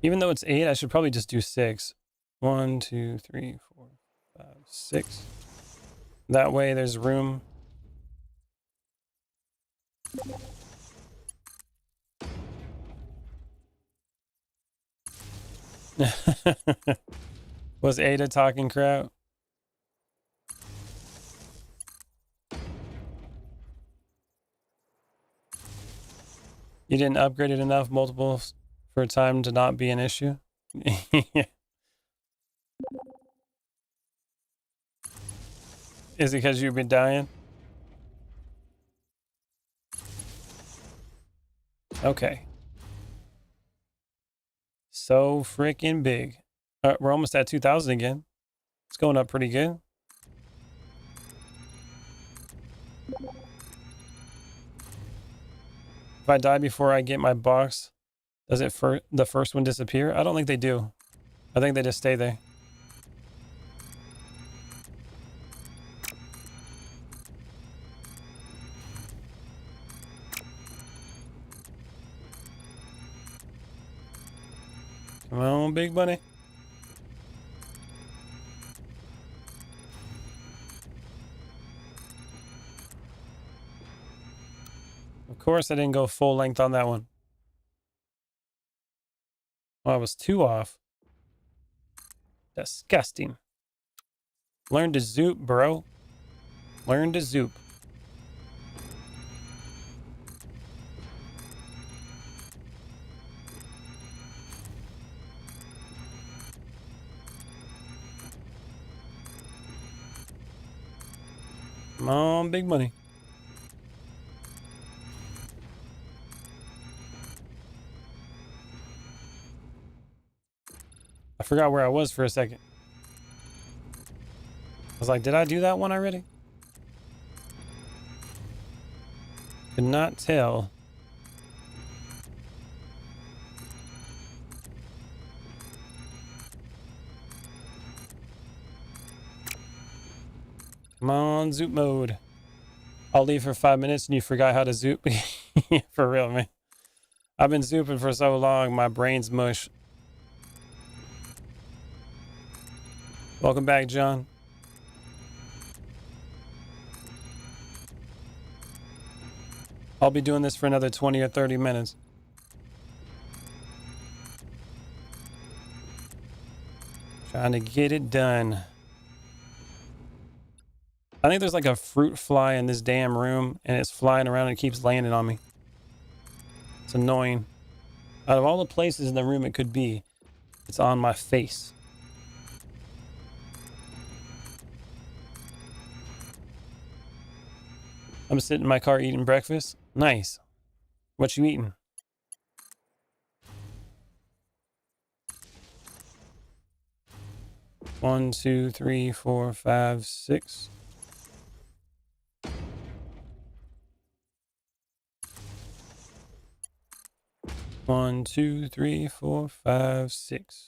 Even though it's 8, I should probably just do 6. 1, 2, 3, 4, 5, 6. That way there's room. Was Ada talking crap? You didn't upgrade it enough multiples for time to not be an issue? Is it because you've been dying? Okay. So freaking big. We're almost at 2,000 again. It's going up pretty good. If I die before I get my box, does it the first one disappear? I don't think they do. I think they just stay there. Come on, big bunny. Of course I didn't go full length on that one. Oh, I was 2 off. Disgusting. Learn to zoop, bro. Learn to zoop. Come on, big money. I forgot where I was for a second. I was like, did I do that one already? Could not tell. Come on, zoop mode. I'll leave for 5 minutes and you forgot how to zoop. For real, man. I've been zooping for so long, my brain's mush. Welcome back, John. I'll be doing this for another 20 or 30 minutes. Trying to get it done. I think there's like a fruit fly in this damn room, and it's flying around and it keeps landing on me. It's annoying. Out of all the places in the room it could be, it's on my face. I'm sitting in my car eating breakfast. Nice. What you eating? One, two, three, four, five, six. One, two, three, four, five, six.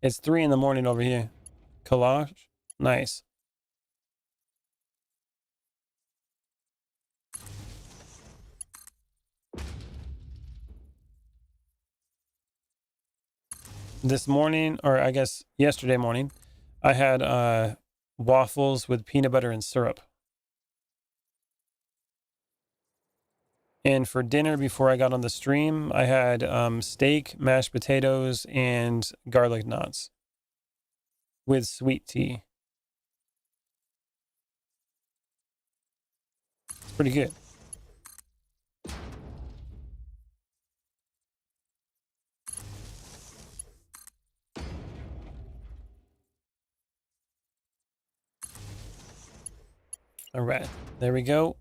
It's 3 in the morning over here. Collage? Nice. This morning, or I guess yesterday morning, I had waffles with peanut butter and syrup. And for dinner, before I got on the stream, I had steak, mashed potatoes, and garlic knots with sweet tea. It's pretty good. All right, there we go.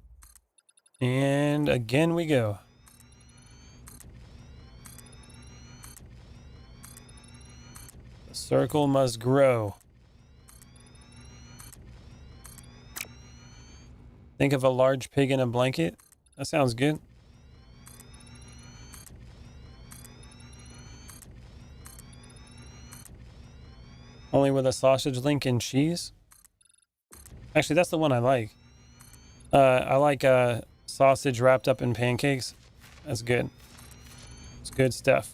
And again we go. The circle must grow. Think of a large pig in a blanket. That sounds good. Only with a sausage link and cheese? Actually, that's the one I like. I like sausage wrapped up in pancakes. That's good. It's good stuff.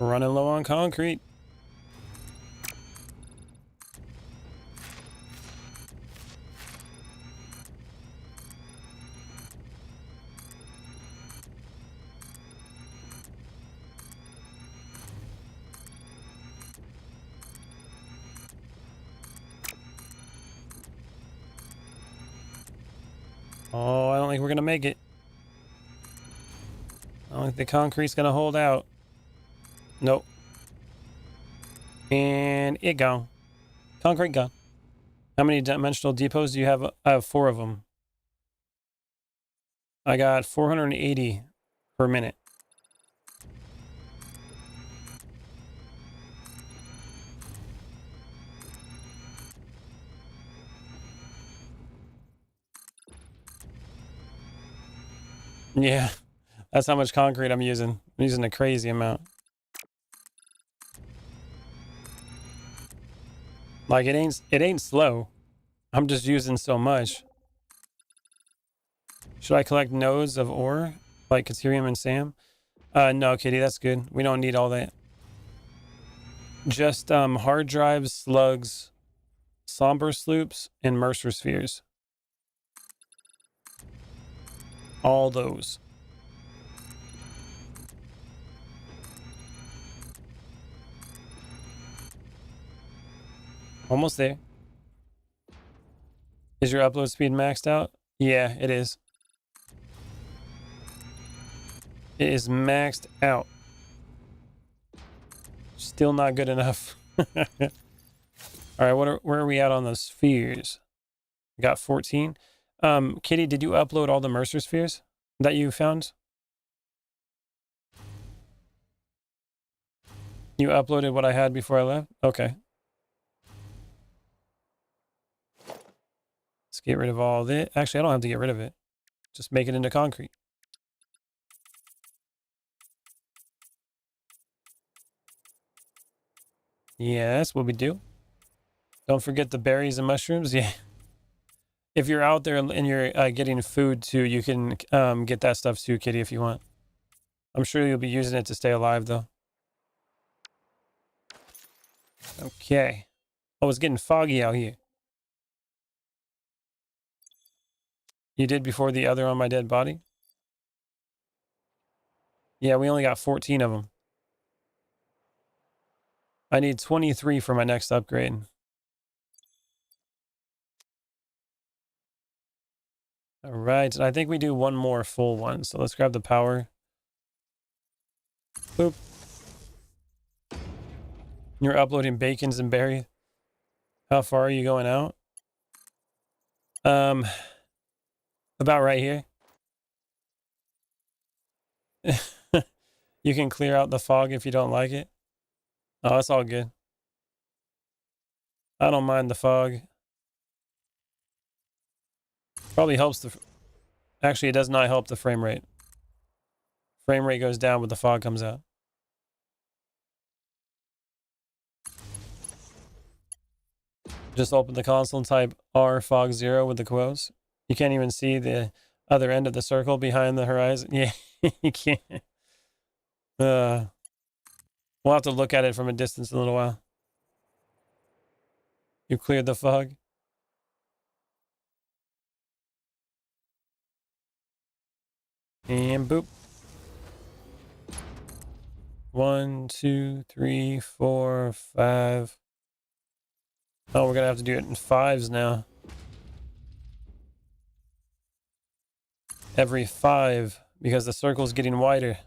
We're running low on concrete. Oh, I don't think we're gonna make it. I don't think the concrete's gonna hold out. Nope. And it gone. Concrete gone. How many dimensional depots do you have? I have 4 of them. I got 480 per minute. Yeah, that's how much concrete I'm using. I'm using a crazy amount. Like it ain't slow. I'm just using so much. Should I collect nodes of ore like Caterium and Sam? No, Kitty, that's good. We don't need all that. Just hard drives, slugs, somber sloops, and Mercer spheres. All those. Almost there. Is your upload speed maxed out? Yeah, it is. It is maxed out. Still not good enough. All right, where are we at on the spheres? We got 14. Kitty, did you upload all the Mercer spheres that you found? You uploaded what I had before I left? Okay. Let's get rid of all this. Actually, I don't have to get rid of it. Just make it into concrete. Yeah, that's what we do. Don't forget the berries and mushrooms. Yeah. If you're out there and you're getting food too, you can get that stuff too, Kitty, if you want. I'm sure you'll be using it to stay alive, though. Okay. Oh, it's getting foggy out here. You did before the other on my dead body? Yeah, we only got 14 of them. I need 23 for my next upgrade. All right, and I think we do one more full one. So let's grab the power. Boop. You're uploading bacons and berries. How far are you going out? About right here. You can clear out the fog if you don't like it. Oh, that's all good. I don't mind the fog. Probably helps the... Actually, it does not help the frame rate. Frame rate goes down when the fog comes out. Just open the console and type R fog 0 with the quotes. You can't even see the other end of the circle behind the horizon. Yeah, you can't. We'll have to look at it from a distance in a little while. You cleared the fog. And boop. 1, 2, 3, 4, 5. Oh, we're gonna have to do it in 5s now. Every 5, because the circle's getting wider.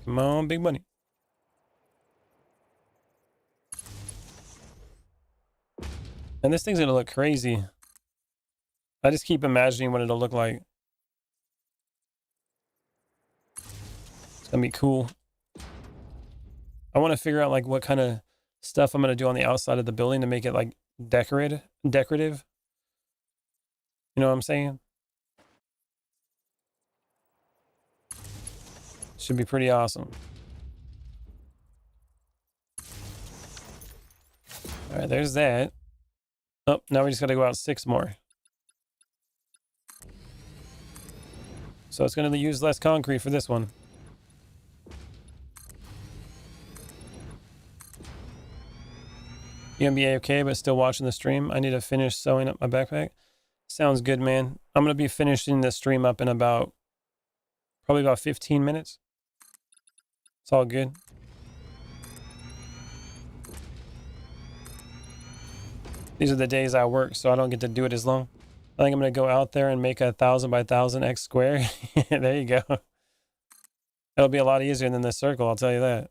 Come on, big money. And this thing's gonna look crazy. I just keep imagining what it'll look like. It's gonna be cool. I want to figure out like what kind of stuff I'm gonna do on the outside of the building to make it like decorative. You know what I'm saying? Should be pretty awesome. All right, there's that. Oh, now we just got to go out 6 more. So it's going to use less concrete for this one. You gonna be okay, but still watching the stream? I need to finish sewing up my backpack. Sounds good, man. I'm going to be finishing the stream up in probably about 15 minutes. It's all good. These are the days I work, so I don't get to do it as long. I think I'm going to go out there and make a 1,000 by 1,000 X square. There you go. It'll be a lot easier than this circle, I'll tell you that.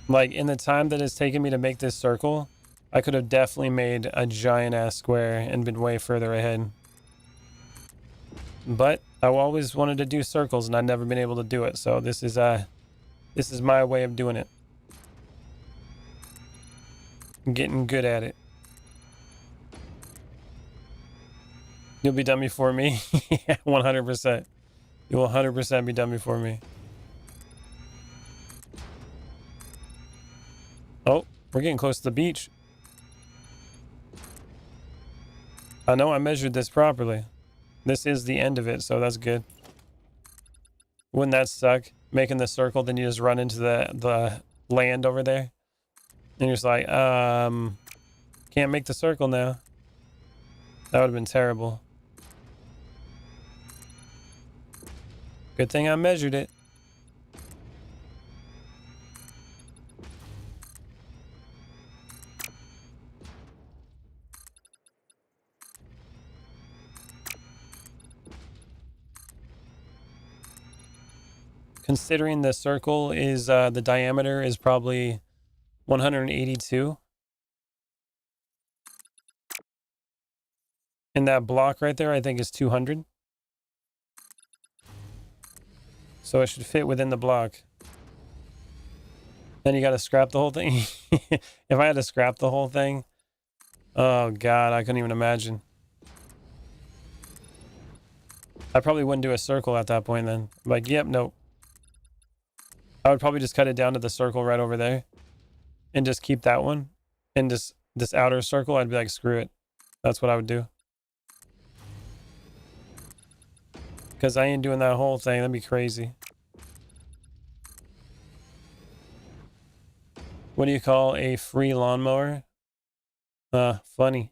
Like, in the time that it's taken me to make this circle, I could have definitely made a giant-ass square and been way further ahead. But I always wanted to do circles, and I've never been able to do it, so this is my way of doing it. I'm getting good at it. You'll be done before me? 100%. You will 100% be done before me. Oh, we're getting close to the beach. I know I measured this properly. This is the end of it, so that's good. Wouldn't that suck? Making the circle, then you just run into the land over there. And you're just like, can't make the circle now. That would have been terrible. Good thing I measured it. Considering the circle is, the diameter is probably 182. And that block right there, I think, is 200. So it should fit within the block. Then you got to scrap the whole thing. If I had to scrap the whole thing, oh God, I couldn't even imagine. I probably wouldn't do a circle at that point then. Like, yep, nope. I would probably just cut it down to the circle right over there and just keep that one. And just this outer circle, I'd be like, screw it. That's what I would do. Because I ain't doing that whole thing. That'd be crazy. What do you call a free lawnmower? Funny.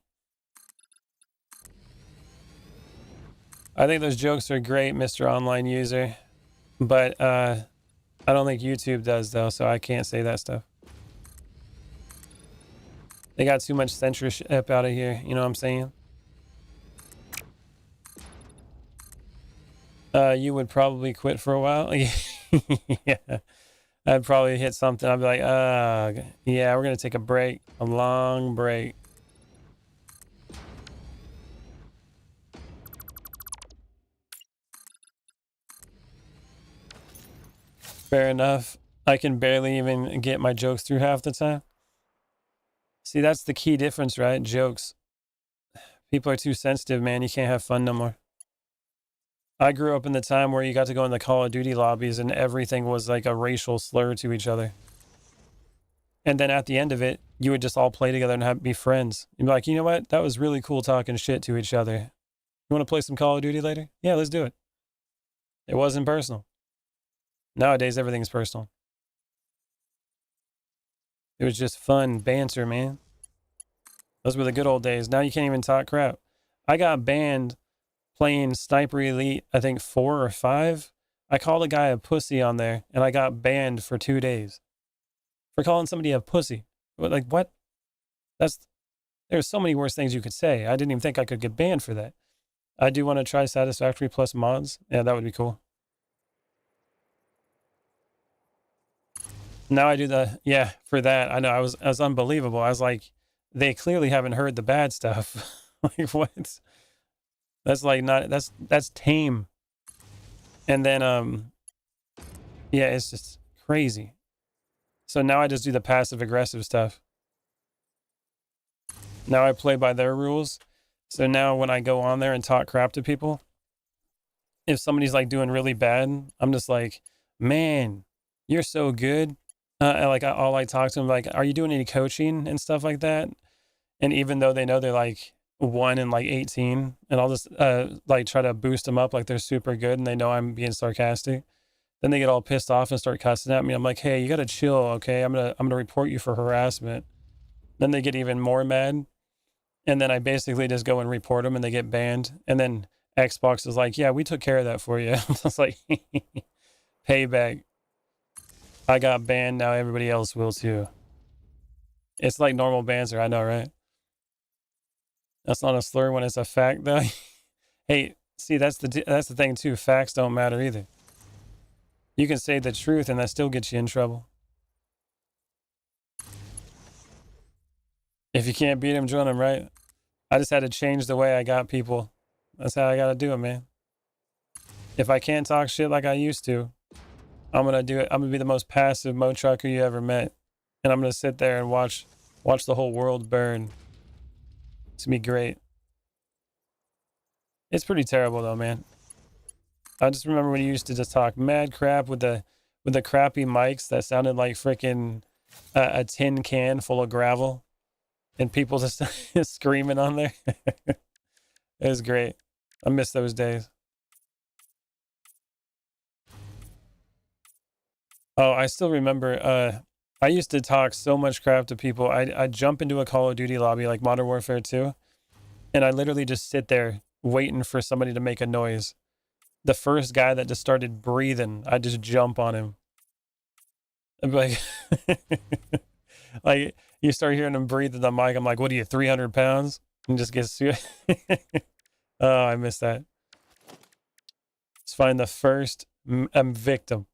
I think those jokes are great, Mr. Online User. But, I don't think YouTube does, though, so I can't say that stuff. They got too much censorship out of here, you know what I'm saying? You would probably quit for a while. Yeah. I'd probably hit something. I'd be like, yeah, we're going to take a break. A long break. Fair enough. I can barely even get my jokes through half the time. See, that's the key difference, right? Jokes. People are too sensitive, man. You can't have fun no more. I grew up in the time where you got to go in the Call of Duty lobbies and everything was like a racial slur to each other. And then at the end of it, you would just all play together and be friends. You'd be like, you know what? That was really cool talking shit to each other. You want to play some Call of Duty later? Yeah, let's do it. It wasn't personal. Nowadays, everything's personal. It was just fun banter, man. Those were the good old days. Now you can't even talk crap. I got banned playing Sniper Elite, I think 4 or 5. I called a guy a pussy on there, and I got banned for 2 days. For calling somebody a pussy. Like, what? There's so many worse things you could say. I didn't even think I could get banned for that. I do want to try Satisfactory plus mods. Yeah, that would be cool. Now I do the, yeah, for that. I know I was unbelievable. I was like, they clearly haven't heard the bad stuff. Like what? That's like not, that's tame. And then, yeah, it's just crazy. So now I just do the passive aggressive stuff. Now I play by their rules. So now when I go on there and talk crap to people, if somebody's like doing really bad, I'm just like, man, you're so good. I'll like talk to them like, are you doing any coaching and stuff like that? And even though they know they're like 1 in like 18, and I'll just like try to boost them up like they're super good, and they know I'm being sarcastic. Then they get all pissed off and start cussing at me. I'm like, hey, you gotta chill, okay? I'm gonna report you for harassment. Then they get even more mad, and then I basically just go and report them, and they get banned. And then Xbox is like, yeah, we took care of that for you. I was like, payback. I got banned, now everybody else will too. It's like normal banter, I know, right? That's not a slur when it's a fact, though. Hey, see, that's the thing too. Facts don't matter either. You can say the truth, and that still gets you in trouble. If you can't beat them, join them, right? I just had to change the way I got people. That's how I gotta do it, man. If I can't talk shit like I used to, I'm gonna do it. I'm gonna be the most passive mo trucker you ever met, and I'm gonna sit there and watch the whole world burn. It's gonna be great. It's pretty terrible though, man. I just remember when you used to just talk mad crap with the crappy mics that sounded like freaking a tin can full of gravel, and people just screaming on there. It was great. I miss those days. Oh, I still remember. I used to talk so much crap to people. I'd jump into a Call of Duty lobby like Modern Warfare 2, and I literally just sit there waiting for somebody to make a noise. The first guy that just started breathing, I'd just jump on him. I'd be like, like you start hearing him breathe in the mic. I'm like, what are you, 300 pounds? And just get oh, I miss that. Let's find the first victim.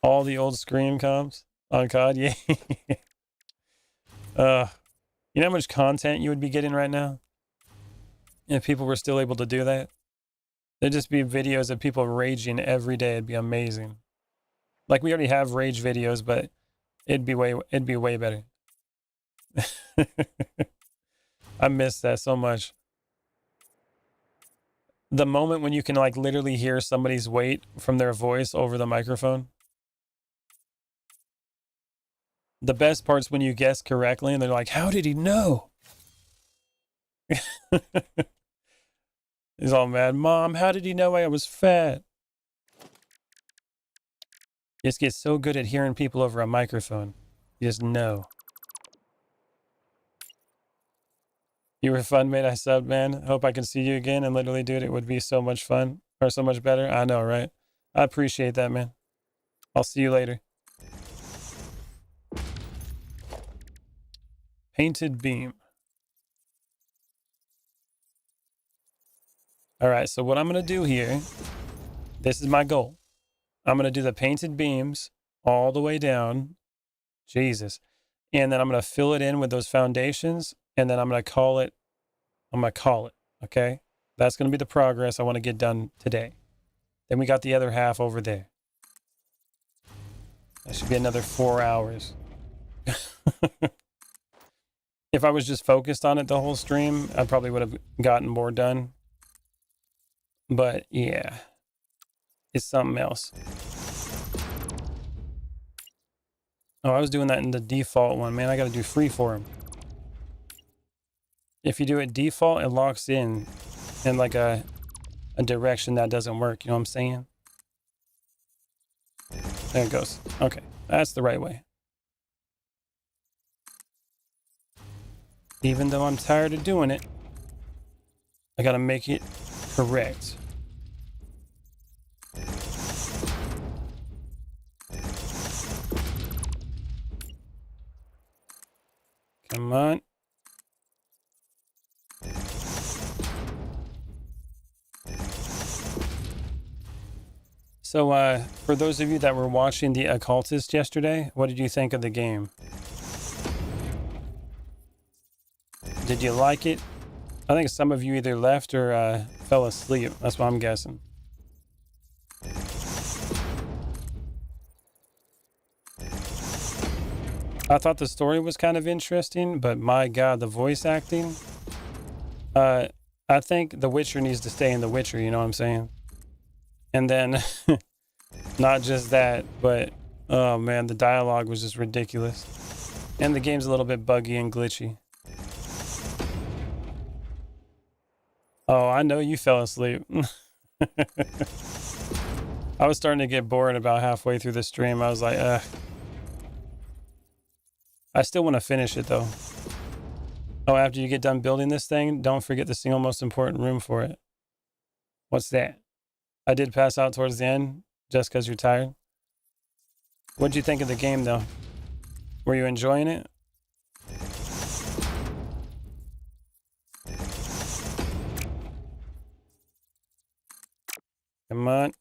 All the old Scream comps on COD, yeah. You know how much content you would be getting right now if people were still able to do that? There'd just be videos of people raging every day. It'd be amazing. Like we already have rage videos, but it'd be way better. I miss that so much. The moment when you can like literally hear somebody's weight from their voice over the microphone. The best part's when you guess correctly and they're like, how did he know? He's all mad. Mom, how did he know I was fat? You just get so good at hearing people over a microphone. You just know. You were fun, mate. I subbed, man. Hope I can see you again. And literally, dude, it would be so much fun. Or so much better. I know, right? I appreciate that, man. I'll see you later. Painted beam. All right, so what I'm going to do here, this is my goal. I'm going to do the painted beams all the way down. Jesus. And then I'm going to fill it in with those foundations. And then I'm going to call it. Okay? That's going to be the progress I want to get done today. Then we got the other half over there. That should be another 4 hours. If I was just focused on it the whole stream, I probably would have gotten more done. But yeah, it's something else. Oh, I was doing that in the default one, man. I got to do freeform. If you do it default, it locks in like a direction that doesn't work. You know what I'm saying? There it goes. Okay, that's the right way. Even though I'm tired of doing it, I gotta make it correct. Come on. So, for those of you that were watching The Occultist yesterday, what did you think of the game? Did you like it? I think some of you either left or fell asleep. That's what I'm guessing. I thought the story was kind of interesting, but my God, the voice acting. I think The Witcher needs to stay in The Witcher, you know what I'm saying? And then, not just that, but, oh man, the dialogue was just ridiculous. And the game's a little bit buggy and glitchy. Oh, I know you fell asleep. I was starting to get bored about halfway through the stream. I was like, ugh. I still want to finish it though. Oh, after you get done building this thing, don't forget the single most important room for it. What's that? I did pass out towards the end, just because you're tired. What'd you think of the game though? Were you enjoying it? Come on.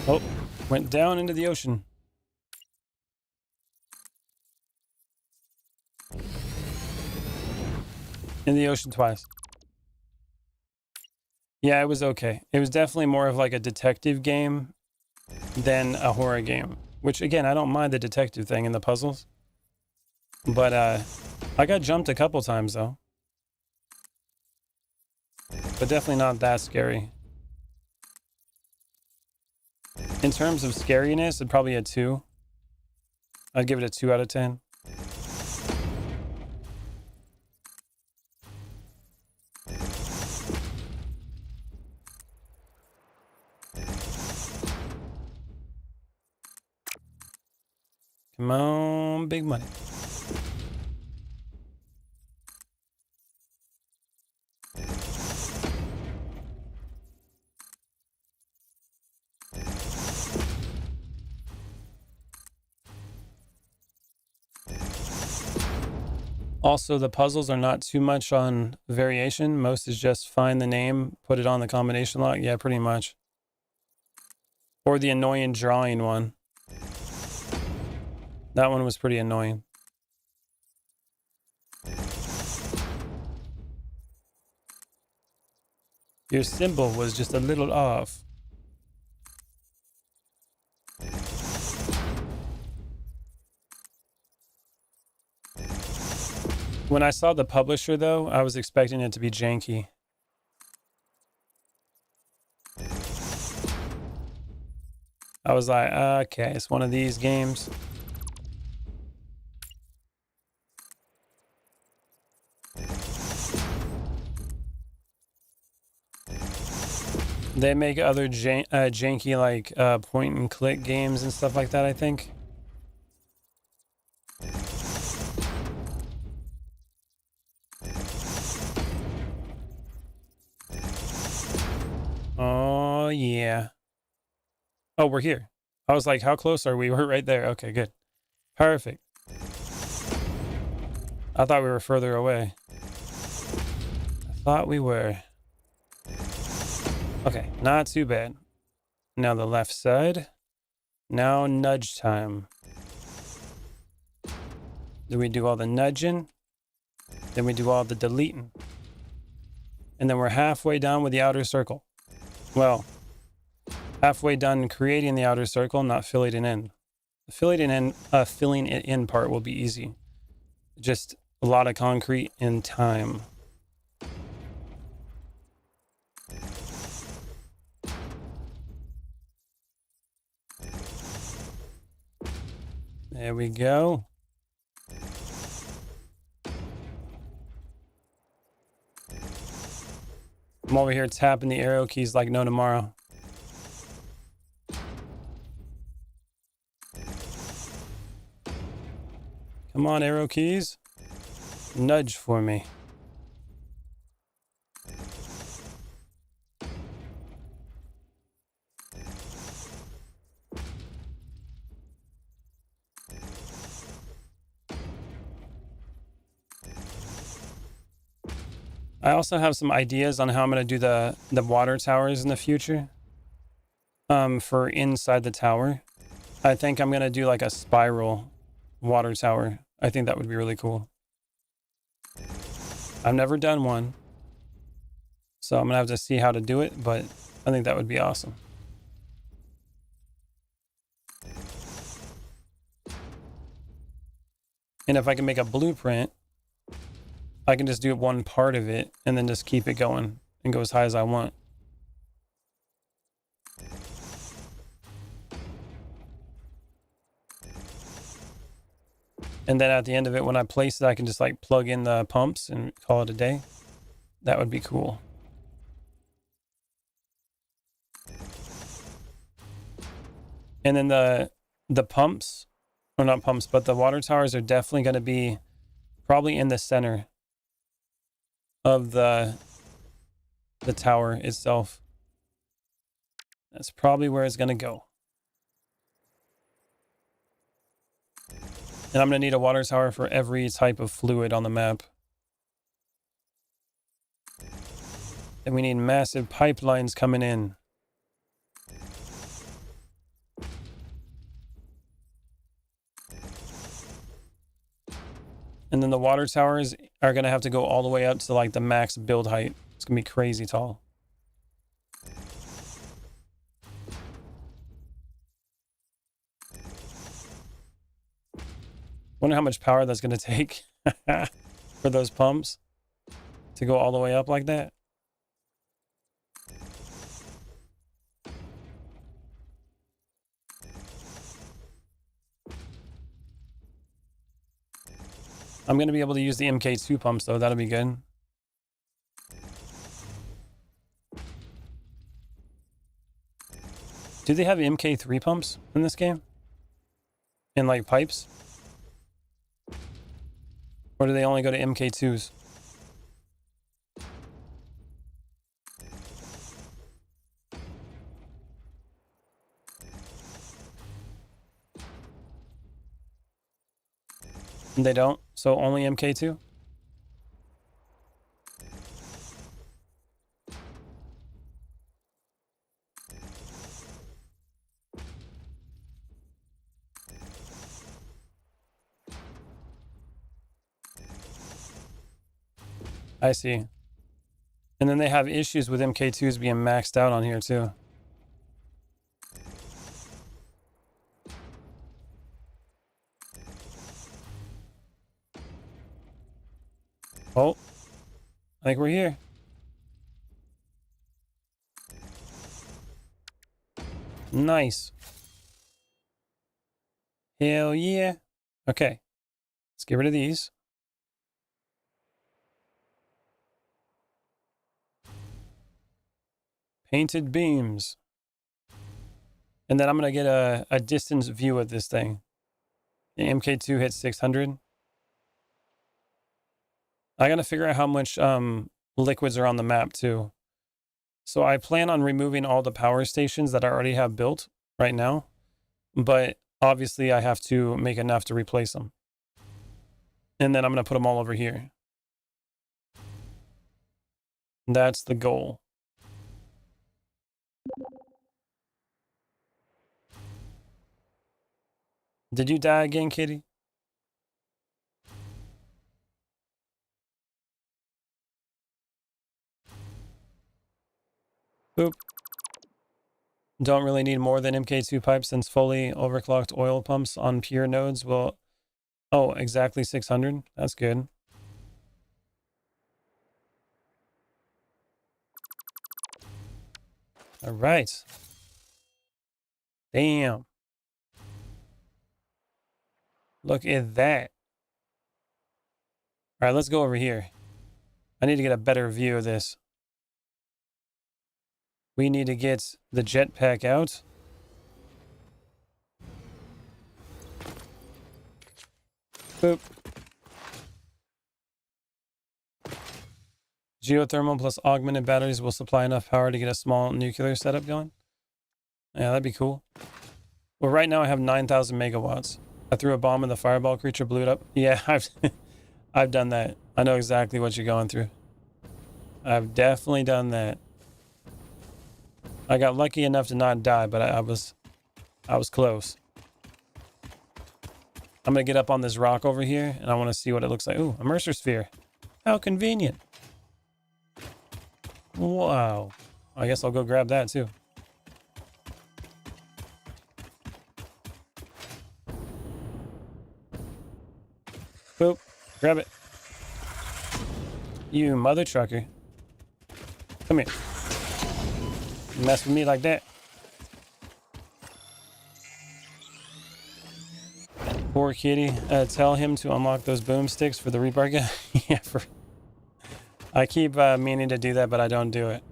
Oh, went down into the ocean. In the ocean twice. Yeah, it was okay. It was definitely more of like a detective game than a horror game. Which again, I don't mind the detective thing and the puzzles. But I got jumped a couple times though. But definitely not that scary. In terms of scariness, it'd probably a 2. I'd give it a 2 out of 10. Come on, big money. Also, the puzzles are not too much on variation. Most is just find the name, put it on the combination lock. Yeah, pretty much. Or the annoying drawing one. That one was pretty annoying. Your symbol was just a little off. When I saw the publisher, though, I was expecting it to be janky. I was like, okay, it's one of these games. They make other janky, like, point and click games and stuff like that, I think. Oh, yeah. Oh, we're here. I was like, how close are we? We're right there. Okay, good. Perfect. I thought we were further away. I thought we were. Okay, not too bad. Now the left side. Now nudge time. Then we do all the nudging. Then we do all the deleting. And then we're halfway done with the outer circle. Well, halfway done creating the outer circle, not filling it in. The filling it in part will be easy. Just a lot of concrete and time. There we go. I'm over here tapping the arrow keys like no tomorrow. Come on, arrow keys. Nudge for me. I also have some ideas on how I'm going to do the water towers in the future. For inside the tower. I think I'm going to do like a spiral water tower. I think that would be really cool. I've never done one, so I'm going to have to see how to do it, but I think that would be awesome. And if I can make a blueprint, I can just do one part of it and then just keep it going and go as high as I want. And then at the end of it, when I place it, I can just like plug in the pumps and call it a day. That would be cool. And then the pumps, or not pumps, but the water towers are definitely going to be probably in the center of the tower itself. That's probably where it's going to go. And I'm going to need a water tower for every type of fluid on the map. And we need massive pipelines coming in. And then the water towers are going to have to go all the way up to like the max build height. It's going to be crazy tall. Wonder how much power that's going to take for those pumps to go all the way up like that. I'm going to be able to use the MK2 pumps though. That'll be good. Do they have MK3 pumps in this game? In like pipes? Or do they only go to MK2s? They don't? So only MK2? I see. And then they have issues with MK2s being maxed out on here too. Oh, I think we're here. Nice. Hell yeah. Okay. Let's get rid of these. Painted beams. And then I'm going to get a distance view of this thing. The MK2 hits 600. I got to figure out how much liquids are on the map too. So I plan on removing all the power stations that I already have built right now. But obviously I have to make enough to replace them. And then I'm going to put them all over here. That's the goal. Did you die again, kitty? Boop. Don't really need more than MK2 pipes since fully overclocked oil pumps on pure nodes will... Oh, exactly 600. That's good. All right. Damn. Look at that. All right, let's go over here. I need to get a better view of this. We need to get the jetpack out. Boop. Geothermal plus augmented batteries will supply enough power to get a small nuclear setup going. Yeah, that'd be cool. Well, right now I have 9,000 megawatts. I threw a bomb and the fireball creature blew it up. Yeah, I've done that. I know exactly what you're going through. I've definitely done that. I got lucky enough to not die, but I was close. I'm gonna get up on this rock over here, and I want to see what it looks like. Ooh, a Mercer sphere. How convenient. Wow. I guess I'll go grab that too. Boop. Grab it. You mother trucker. Come here. You mess with me like that. Poor kitty. Tell him to unlock those boomsticks for the rebar guy. Yeah, I keep meaning to do that, but I don't do it.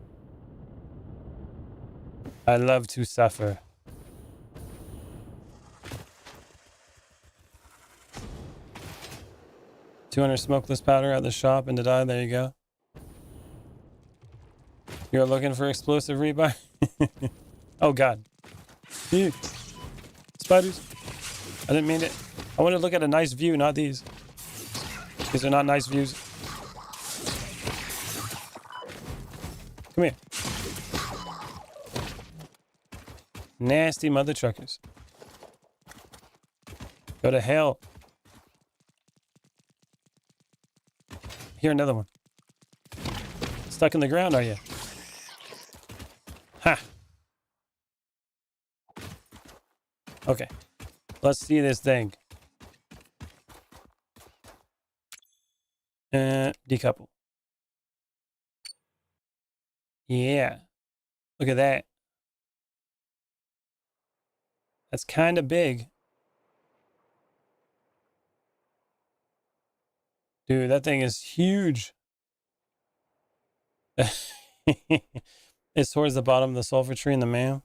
I love to suffer. $200 smokeless powder at the shop and to die. There you go. You're looking for explosive rebar? Oh, God. Ew. Spiders. I didn't mean it. I want to look at a nice view, not these. These are not nice views. Come here. Nasty mother truckers. Go to hell. Here, another one. Stuck in the ground, are you? Ha! Okay. Let's see this thing. Decouple. Yeah. Look at that. That's kind of big. Dude, that thing is huge. It's towards the bottom of the sulfur tree in the mail.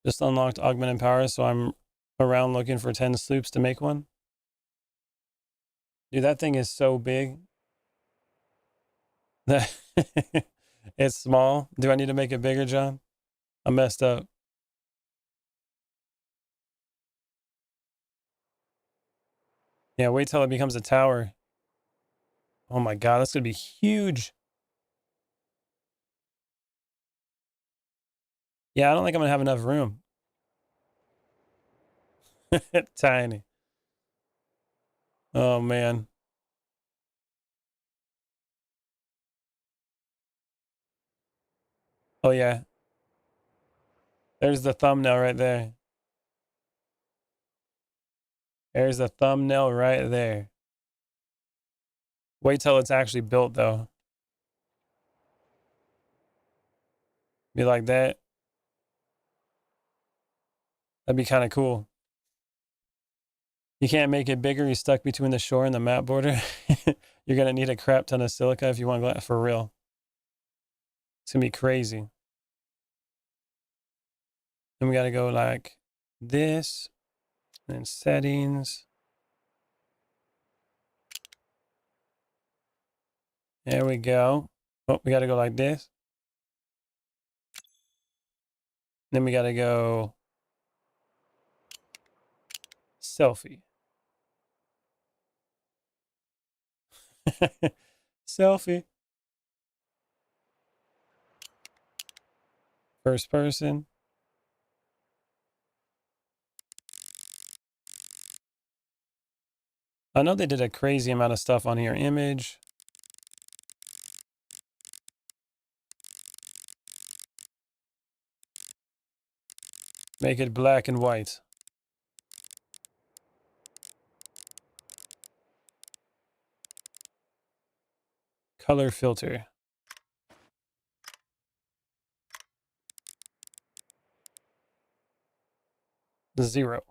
Just unlocked augmented power, so I'm around looking for 10 sloops to make one. Dude, that thing is so big. It's small. Do I need to make it bigger, John? I messed up. Yeah, wait till it becomes a tower. Oh my God, that's gonna be huge. Yeah, I don't think I'm gonna have enough room. Tiny. Oh man. Oh yeah. There's the thumbnail right there. There's the thumbnail right there. Wait till it's actually built though. Be like that. That'd be kind of cool. You can't make it bigger. You're stuck between the shore and the map border. You're gonna need a crap ton of silica if you want to go for real. It's gonna be crazy. And we gotta go like this, and then settings. There we go. Oh, we gotta go like this. Then we gotta go selfie. Selfie. First person. I know they did a crazy amount of stuff on here. Image. Make it black and white. Color filter. Zero.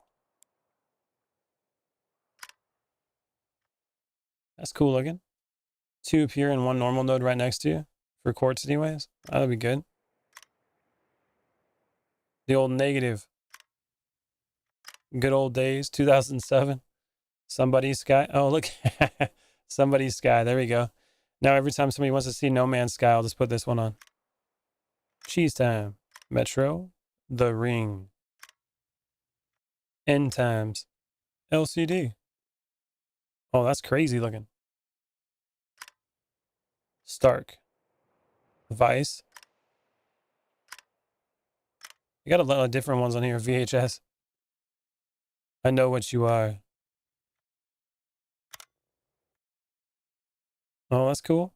That's cool looking. 2 pure and 1 normal node right next to you. For quartz anyways. That'll be good. The old negative. Good old days. 2007. Somebody's sky. Oh, look. Somebody's sky. There we go. Now every time somebody wants to see No Man's Sky, I'll just put this one on. Cheese time. Metro. The Ring. End times. LCD. Oh, that's crazy looking. Stark. Vice. You got a lot of different ones on here. VHS. I know what you are. Oh, that's cool.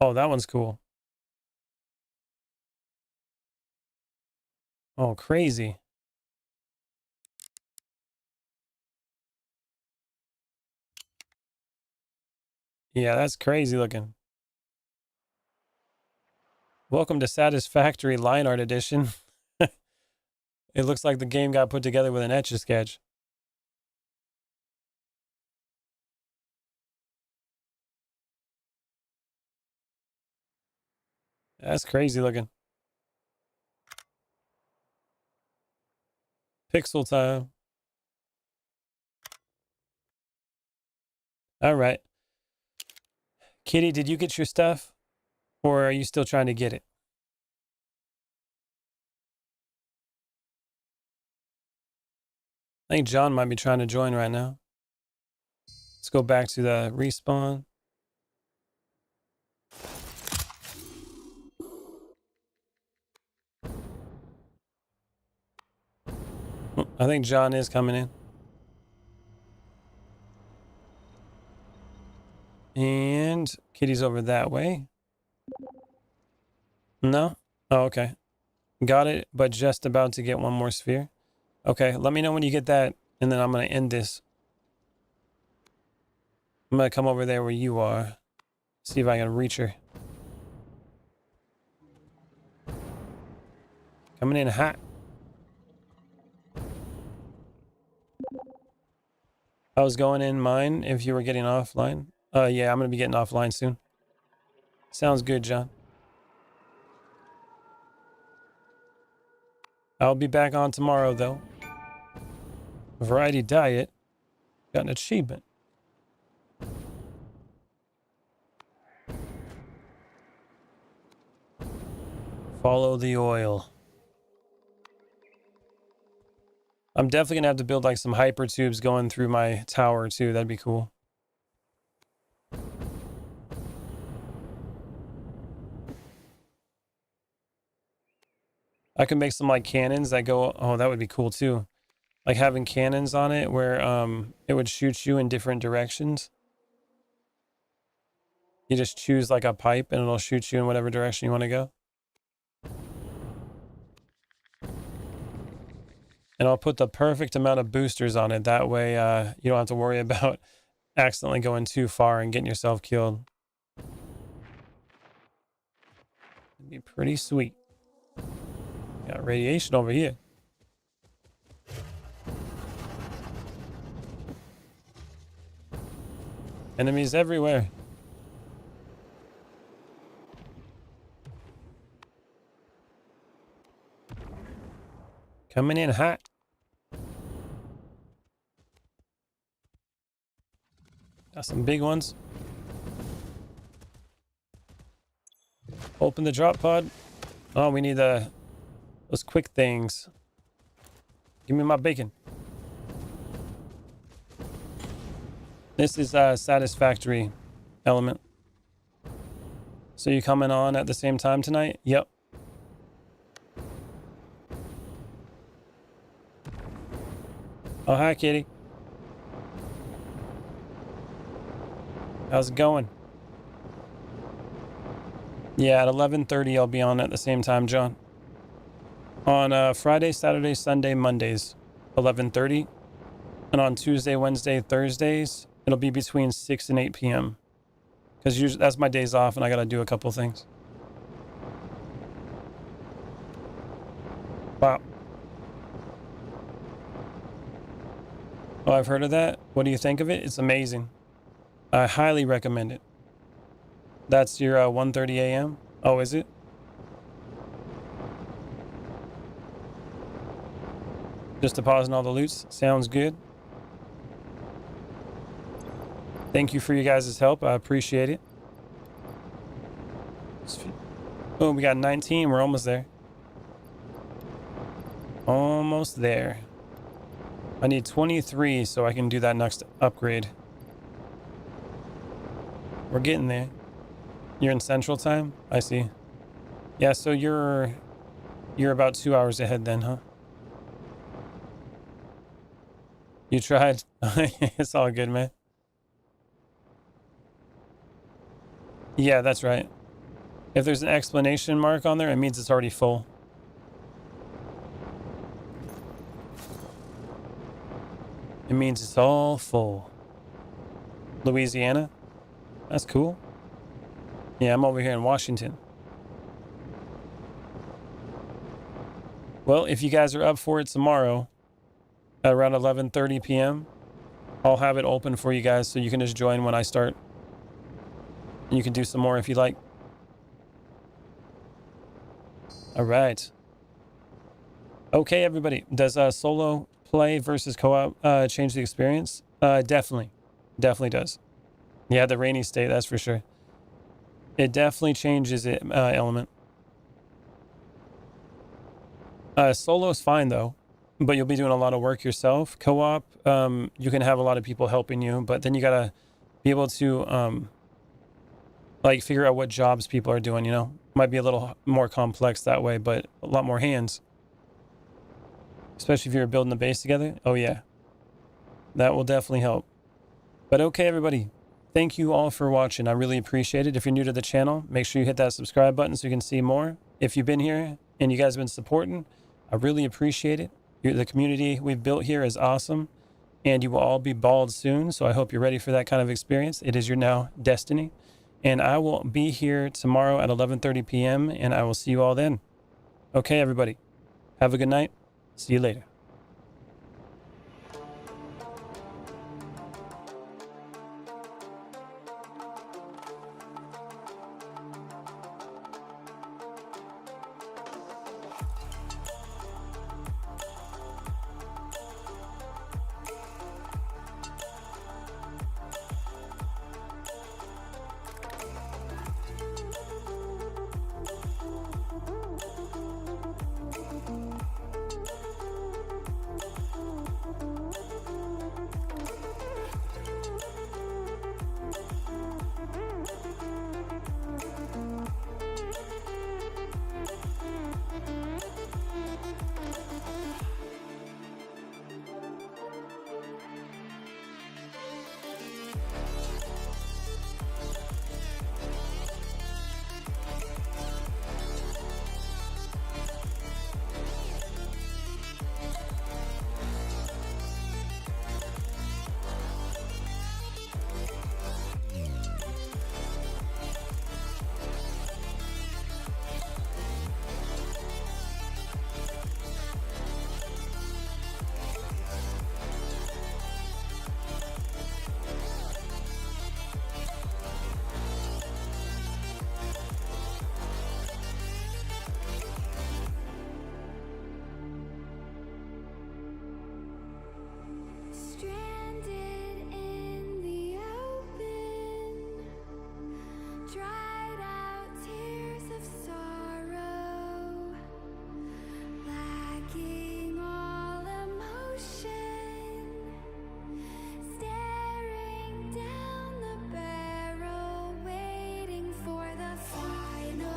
Oh, that one's cool. Oh, crazy. Yeah, that's crazy looking. Welcome to Satisfactory Line Art Edition. It looks like the game got put together with an Etch-a-Sketch. That's crazy looking. Pixel time. All right. Kitty, did you get your stuff? Or are you still trying to get it? I think John might be trying to join right now. Let's go back to the respawn. I think John is coming in. And Kitty's over that way. No? Oh, okay. Got it, but just about to get one more sphere. Okay, let me know when you get that, and then I'm going to end this. I'm going to come over there where you are. See if I can reach her. Coming in hot. I was going in mine if you were getting offline. Yeah, I'm going to be getting offline soon. Sounds good, John. I'll be back on tomorrow, though. Variety diet. Got an achievement. Follow the oil. I'm definitely going to have to build like some hyper tubes going through my tower, too. That'd be cool. I could make some like cannons that go, oh, that would be cool too. Like having cannons on it where it would shoot you in different directions. You just choose like a pipe and it'll shoot you in whatever direction you want to go. And I'll put the perfect amount of boosters on it. That way you don't have to worry about accidentally going too far and getting yourself killed. It'd be pretty sweet. Got radiation over here. Enemies everywhere. Coming in hot. Got some big ones. Open the drop pod. Oh, we need those quick things. Give me my bacon. This is a satisfactory element. So you coming on at the same time tonight? Yep. Oh, hi, Kitty. How's it going? Yeah, at 11:30 I'll be on at the same time, John. On Friday, Saturday, Sunday, Mondays, 11:30. And on Tuesday, Wednesday, Thursdays, it'll be between 6 and 8 p.m. Because usually that's my days off and I got to do a couple things. Wow. Oh, I've heard of that. What do you think of it? It's amazing. I highly recommend it. That's your 1:30 a.m.? Oh, is it? Just depositing all the loots. Sounds good. Thank you for you guys' help. I appreciate it. Oh, we got 19. We're almost there. Almost there. I need 23 so I can do that next upgrade. We're getting there. You're in Central Time? I see. Yeah, so you're about 2 hours ahead then, huh? You tried? It's all good, man. Yeah, that's right. If there's an exclamation mark on there, it means it's already full. It means it's all full. Louisiana? That's cool. Yeah, I'm over here in Washington. Well, if you guys are up for it tomorrow at around 11:30 p.m., I'll have it open for you guys so you can just join when I start. And you can do some more if you like. All right. Okay, everybody. Does solo play versus co-op change the experience? Definitely. Definitely does. Yeah, the rainy state, that's for sure. It definitely changes it, element. Solo's fine though, but you'll be doing a lot of work yourself. Co-op, you can have a lot of people helping you, but then you gotta be able to like figure out what jobs people are doing, you know? Might be a little more complex that way, but a lot more hands. Especially if you're building the base together. Oh yeah. That will definitely help. But okay, everybody. Thank you all for watching. I really appreciate it. If you're new to the channel, make sure you hit that subscribe button so you can see more. If you've been here and you guys have been supporting, I really appreciate it. The community we've built here is awesome, and you will all be bald soon, so I hope you're ready for that kind of experience. It is your now destiny, and I will be here tomorrow at 11:30 p.m., and I will see you all then. Okay, everybody. Have a good night. See you later.